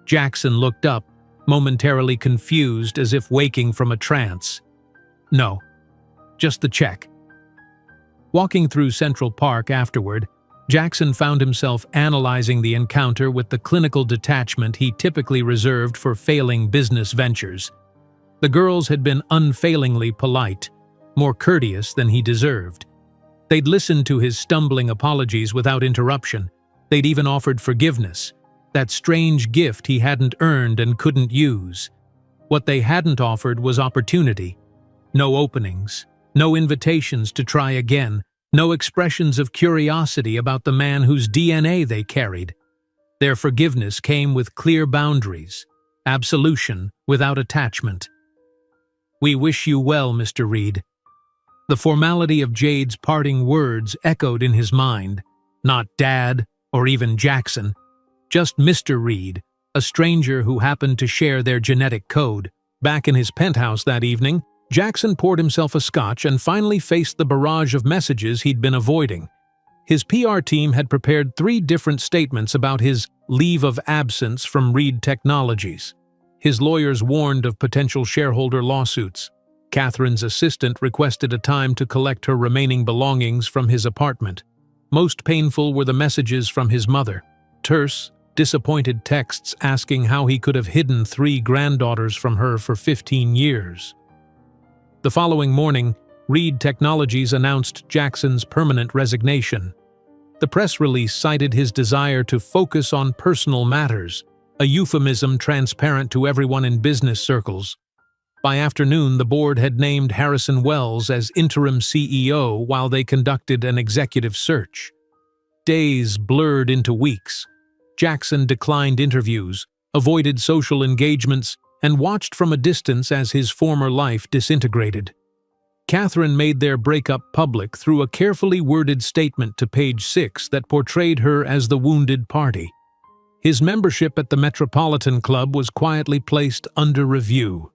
Jackson looked up, momentarily confused as if waking from a trance. "No, just the check." Walking through Central Park afterward, Jackson found himself analyzing the encounter with the clinical detachment he typically reserved for failing business ventures. The girls had been unfailingly polite, more courteous than he deserved. They'd listened to his stumbling apologies without interruption. They'd even offered forgiveness, that strange gift he hadn't earned and couldn't use. What they hadn't offered was opportunity. No openings, no invitations to try again, no expressions of curiosity about the man whose DNA they carried. Their forgiveness came with clear boundaries, absolution without attachment. "We wish you well, Mr. Reed." The formality of Jade's parting words echoed in his mind. Not Dad, or even Jackson. Just Mr. Reed, a stranger who happened to share their genetic code. Back in his penthouse that evening, Jackson poured himself a scotch and finally faced the barrage of messages he'd been avoiding. His PR team had prepared 3 different statements about his leave of absence from Reed Technologies. His lawyers warned of potential shareholder lawsuits. Catherine's assistant requested a time to collect her remaining belongings from his apartment. Most painful were the messages from his mother. Terse, disappointed texts asking how he could have hidden 3 granddaughters from her for 15 years. The following morning, Reed Technologies announced Jackson's permanent resignation. The press release cited his desire to focus on personal matters, a euphemism transparent to everyone in business circles. By afternoon, the board had named Harrison Wells as interim CEO while they conducted an executive search. Days blurred into weeks. Jackson declined interviews, avoided social engagements, and watched from a distance as his former life disintegrated. Catherine made their breakup public through a carefully worded statement to Page 6 that portrayed her as the wounded party. His membership at the Metropolitan Club was quietly placed under review.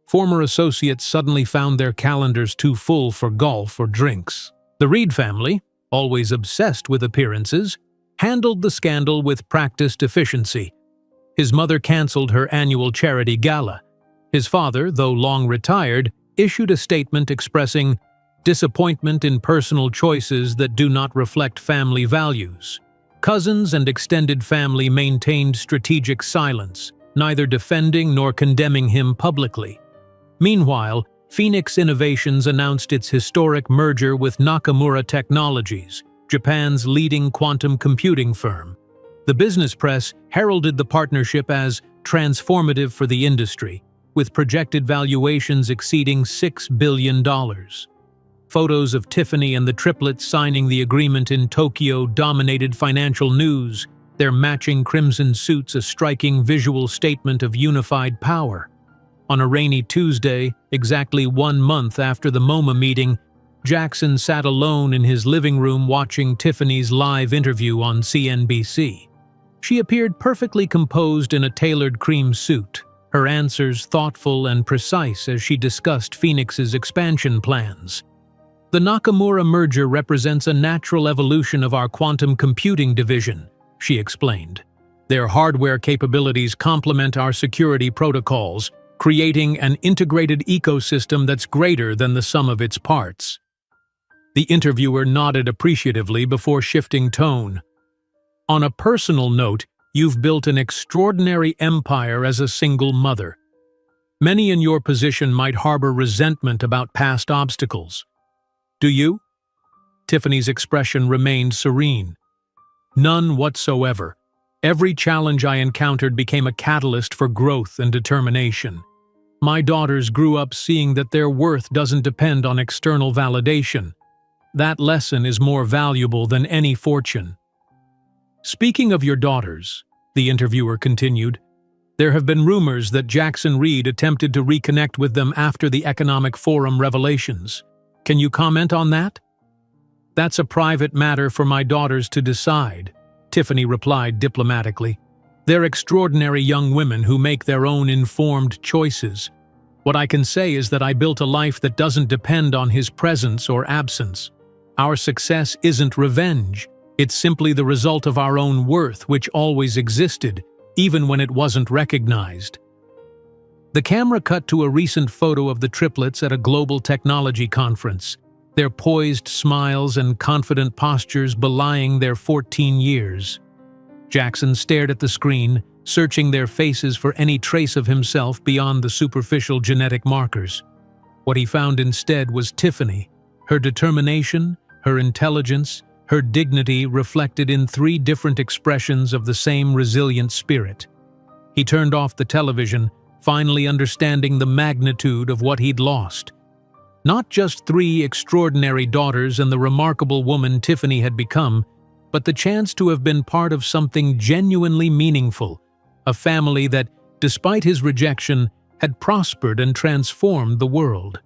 former associates suddenly found their calendars too full for golf or drinks. The Reed family, always obsessed with appearances, handled the scandal with practiced efficiency. His mother canceled her annual charity gala. His father, though long retired, issued a statement expressing disappointment in personal choices that do not reflect family values. Cousins and extended family maintained strategic silence, neither defending nor condemning him publicly. Meanwhile, Phoenix Innovations announced its historic merger with Nakamura Technologies, Japan's leading quantum computing firm. The business press heralded the partnership as transformative for the industry, with projected valuations exceeding $6 billion. Photos of Tiffany and the triplets signing the agreement in Tokyo dominated financial news, their matching crimson suits a striking visual statement of unified power. On a rainy Tuesday, exactly 1 month after the MoMA meeting, Jackson sat alone in his living room watching Tiffany's live interview on CNBC. She appeared perfectly composed in a tailored cream suit, her answers thoughtful and precise as she discussed Phoenix's expansion plans. The Nakamura merger represents a natural evolution of our quantum computing division, she explained. Their hardware capabilities complement our security protocols, creating an integrated ecosystem that's greater than the sum of its parts. The interviewer nodded appreciatively before shifting tone. On a personal note, you've built an extraordinary empire as a single mother. Many in your position might harbor resentment about past obstacles. Do you? Tiffany's expression remained serene. None whatsoever. Every challenge I encountered became a catalyst for growth and determination. My daughters grew up seeing that their worth doesn't depend on external validation. That lesson is more valuable than any fortune. Speaking of your daughters, the interviewer continued, there have been rumors that Jackson Reed attempted to reconnect with them after the Economic Forum revelations. Can you comment on that? That's a private matter for my daughters to decide, Tiffany replied diplomatically. They're extraordinary young women who make their own informed choices. What I can say is that I built a life that doesn't depend on his presence or absence. Our success isn't revenge. It's simply the result of our own worth, which always existed, even when it wasn't recognized. The camera cut to a recent photo of the triplets at a global technology conference, their poised smiles and confident postures belying their 14 years. Jackson stared at the screen, searching their faces for any trace of himself beyond the superficial genetic markers. What he found instead was Tiffany, her determination, her intelligence, her dignity reflected in 3 different expressions of the same resilient spirit. He turned off the television, finally understanding the magnitude of what he'd lost. Not just 3 extraordinary daughters and the remarkable woman Tiffany had become, but the chance to have been part of something genuinely meaningful, a family that, despite his rejection, had prospered and transformed the world.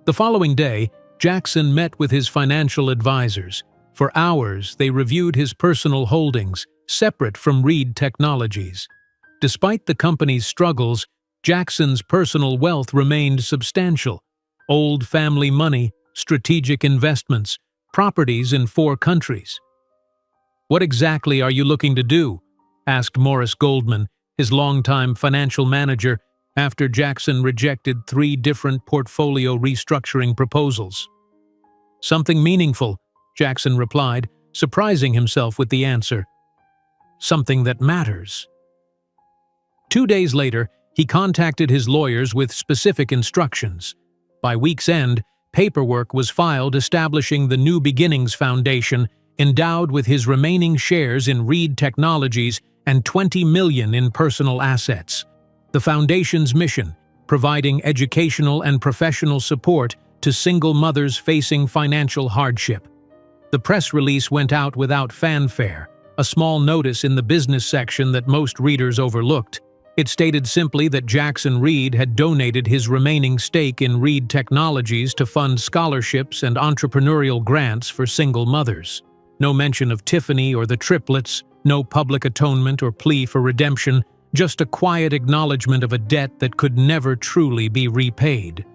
The following day, Jackson met with his financial advisors. For hours, they reviewed his personal holdings, separate from Reed Technologies. Despite the company's struggles, Jackson's personal wealth remained substantial. Old family money, strategic investments, properties in 4 countries. "What exactly are you looking to do?" asked Morris Goldman, his longtime financial manager, after Jackson rejected 3 different portfolio restructuring proposals. "Something meaningful," Jackson replied, surprising himself with the answer. "Something that matters." 2 days later, he contacted his lawyers with specific instructions. By week's end, paperwork was filed establishing the New Beginnings Foundation, endowed with his remaining shares in Reed Technologies and $20 million in personal assets. The foundation's mission, providing educational and professional support to single mothers facing financial hardship. The press release went out without fanfare, a small notice in the business section that most readers overlooked. It stated simply that Jackson Reed had donated his remaining stake in Reed Technologies to fund scholarships and entrepreneurial grants for single mothers. No mention of Tiffany or the triplets, no public atonement or plea for redemption, just a quiet acknowledgement of a debt that could never truly be repaid.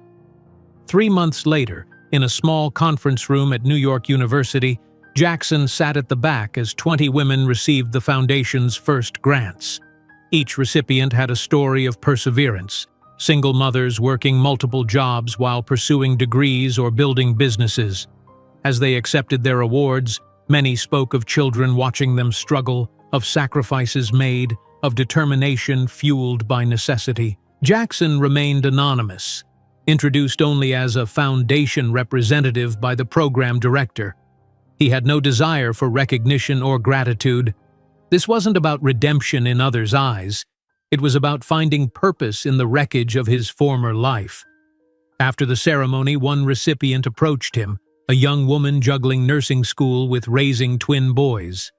3 months later, in a small conference room at New York University, Jackson sat at the back as 20 women received the foundation's first grants. Each recipient had a story of perseverance, single mothers working multiple jobs while pursuing degrees or building businesses. As they accepted their awards, many spoke of children watching them struggle, of sacrifices made, of determination fueled by necessity. Jackson remained anonymous, introduced only as a foundation representative by the program director. He had no desire for recognition or gratitude. This wasn't about redemption in others' eyes. It was about finding purpose in the wreckage of his former life. After the ceremony, one recipient approached him, a young woman juggling nursing school with raising twin boys.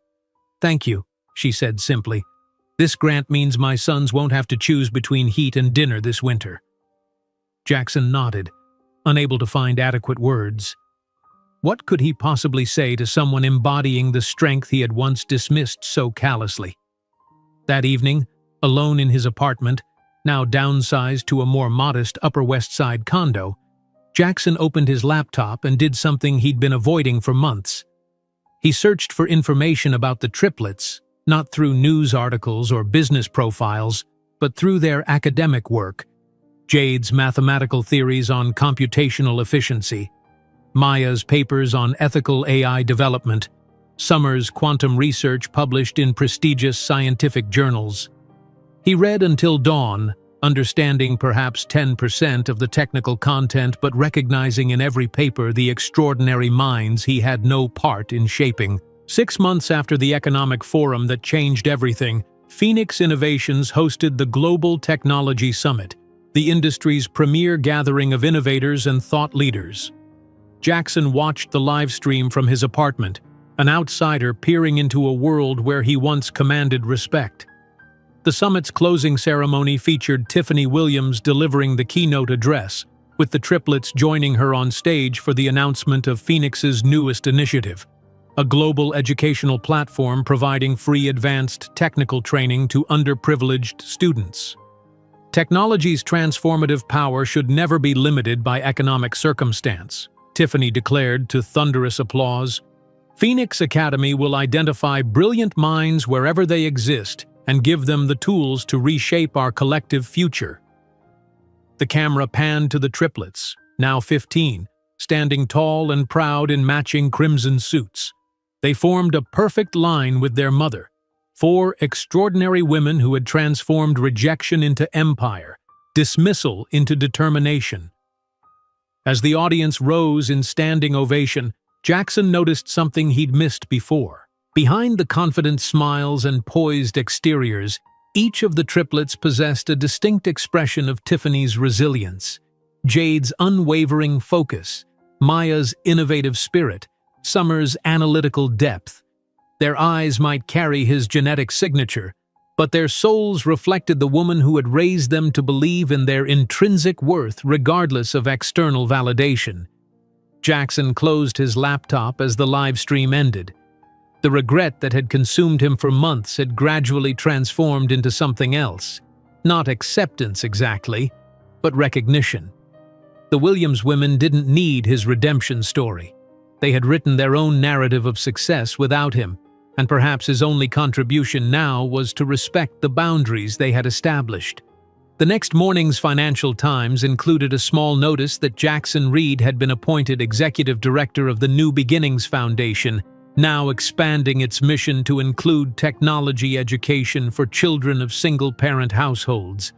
"Thank you," she said simply. "This grant means my sons won't have to choose between heat and dinner this winter." Jackson nodded, unable to find adequate words. What could he possibly say to someone embodying the strength he had once dismissed so callously? That evening, alone in his apartment, now downsized to a more modest Upper West Side condo, Jackson opened his laptop and did something he'd been avoiding for months. He searched for information about the triplets, not through news articles or business profiles, but through their academic work. Jade's mathematical theories on computational efficiency, Maya's papers on ethical AI development, Summer's quantum research published in prestigious scientific journals. He read until dawn, understanding perhaps 10% of the technical content but recognizing in every paper the extraordinary minds he had no part in shaping. 6 months after the economic forum that changed everything, Phoenix Innovations hosted the Global Technology Summit, the industry's premier gathering of innovators and thought leaders. Jackson watched the live stream from his apartment, an outsider peering into a world where he once commanded respect. The summit's closing ceremony featured Tiffany Williams delivering the keynote address, with the triplets joining her on stage for the announcement of Phoenix's newest initiative, a global educational platform providing free advanced technical training to underprivileged students. Technology's transformative power should never be limited by economic circumstance, Tiffany declared to thunderous applause. Phoenix Academy will identify brilliant minds wherever they exist and give them the tools to reshape our collective future. The camera panned to the triplets, now 15, standing tall and proud in matching crimson suits. They formed a perfect line with their mother, 4 extraordinary women who had transformed rejection into empire, dismissal into determination. As the audience rose in standing ovation, Jackson noticed something he'd missed before. Behind the confident smiles and poised exteriors, each of the triplets possessed a distinct expression of Tiffany's resilience, Jade's unwavering focus, Maya's innovative spirit, Summer's analytical depth. Their eyes might carry his genetic signature, but their souls reflected the woman who had raised them to believe in their intrinsic worth regardless of external validation. Jackson closed his laptop as the live stream ended. The regret that had consumed him for months had gradually transformed into something else. Not acceptance exactly, but recognition. The Williams women didn't need his redemption story. They had written their own narrative of success without him, and perhaps his only contribution now was to respect the boundaries they had established. The next morning's Financial Times included a small notice that Jackson Reed had been appointed executive director of the New Beginnings Foundation, now expanding its mission to include technology education for children of single-parent households.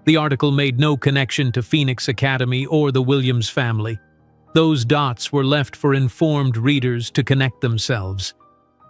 The article made no connection to Phoenix Academy or the Williams family. Those dots were left for informed readers to connect themselves.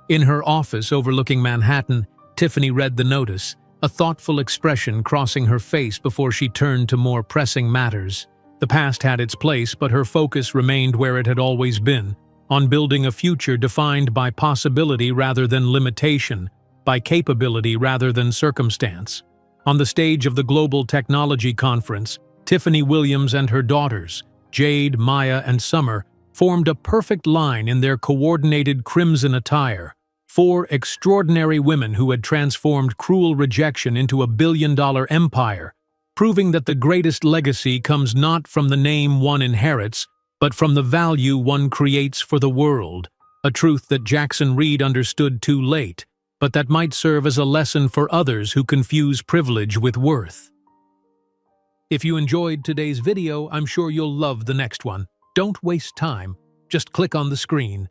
In her office overlooking Manhattan, Tiffany read the notice, a thoughtful expression crossing her face before she turned to more pressing matters. The past had its place, but her focus remained where it had always been, on building a future defined by possibility rather than limitation, by capability rather than circumstance. On the stage of the Global Technology Conference, Tiffany Williams and her daughters, Jade, Maya, and Summer, formed a perfect line in their coordinated crimson attire, 4 extraordinary women who had transformed cruel rejection into a billion-dollar empire, proving that the greatest legacy comes not from the name one inherits, but from the value one creates for the world, a truth that Jackson Reed understood too late, but that might serve as a lesson for others who confuse privilege with worth. If you enjoyed today's video, I'm sure you'll love the next one. Don't waste time. Just click on the screen.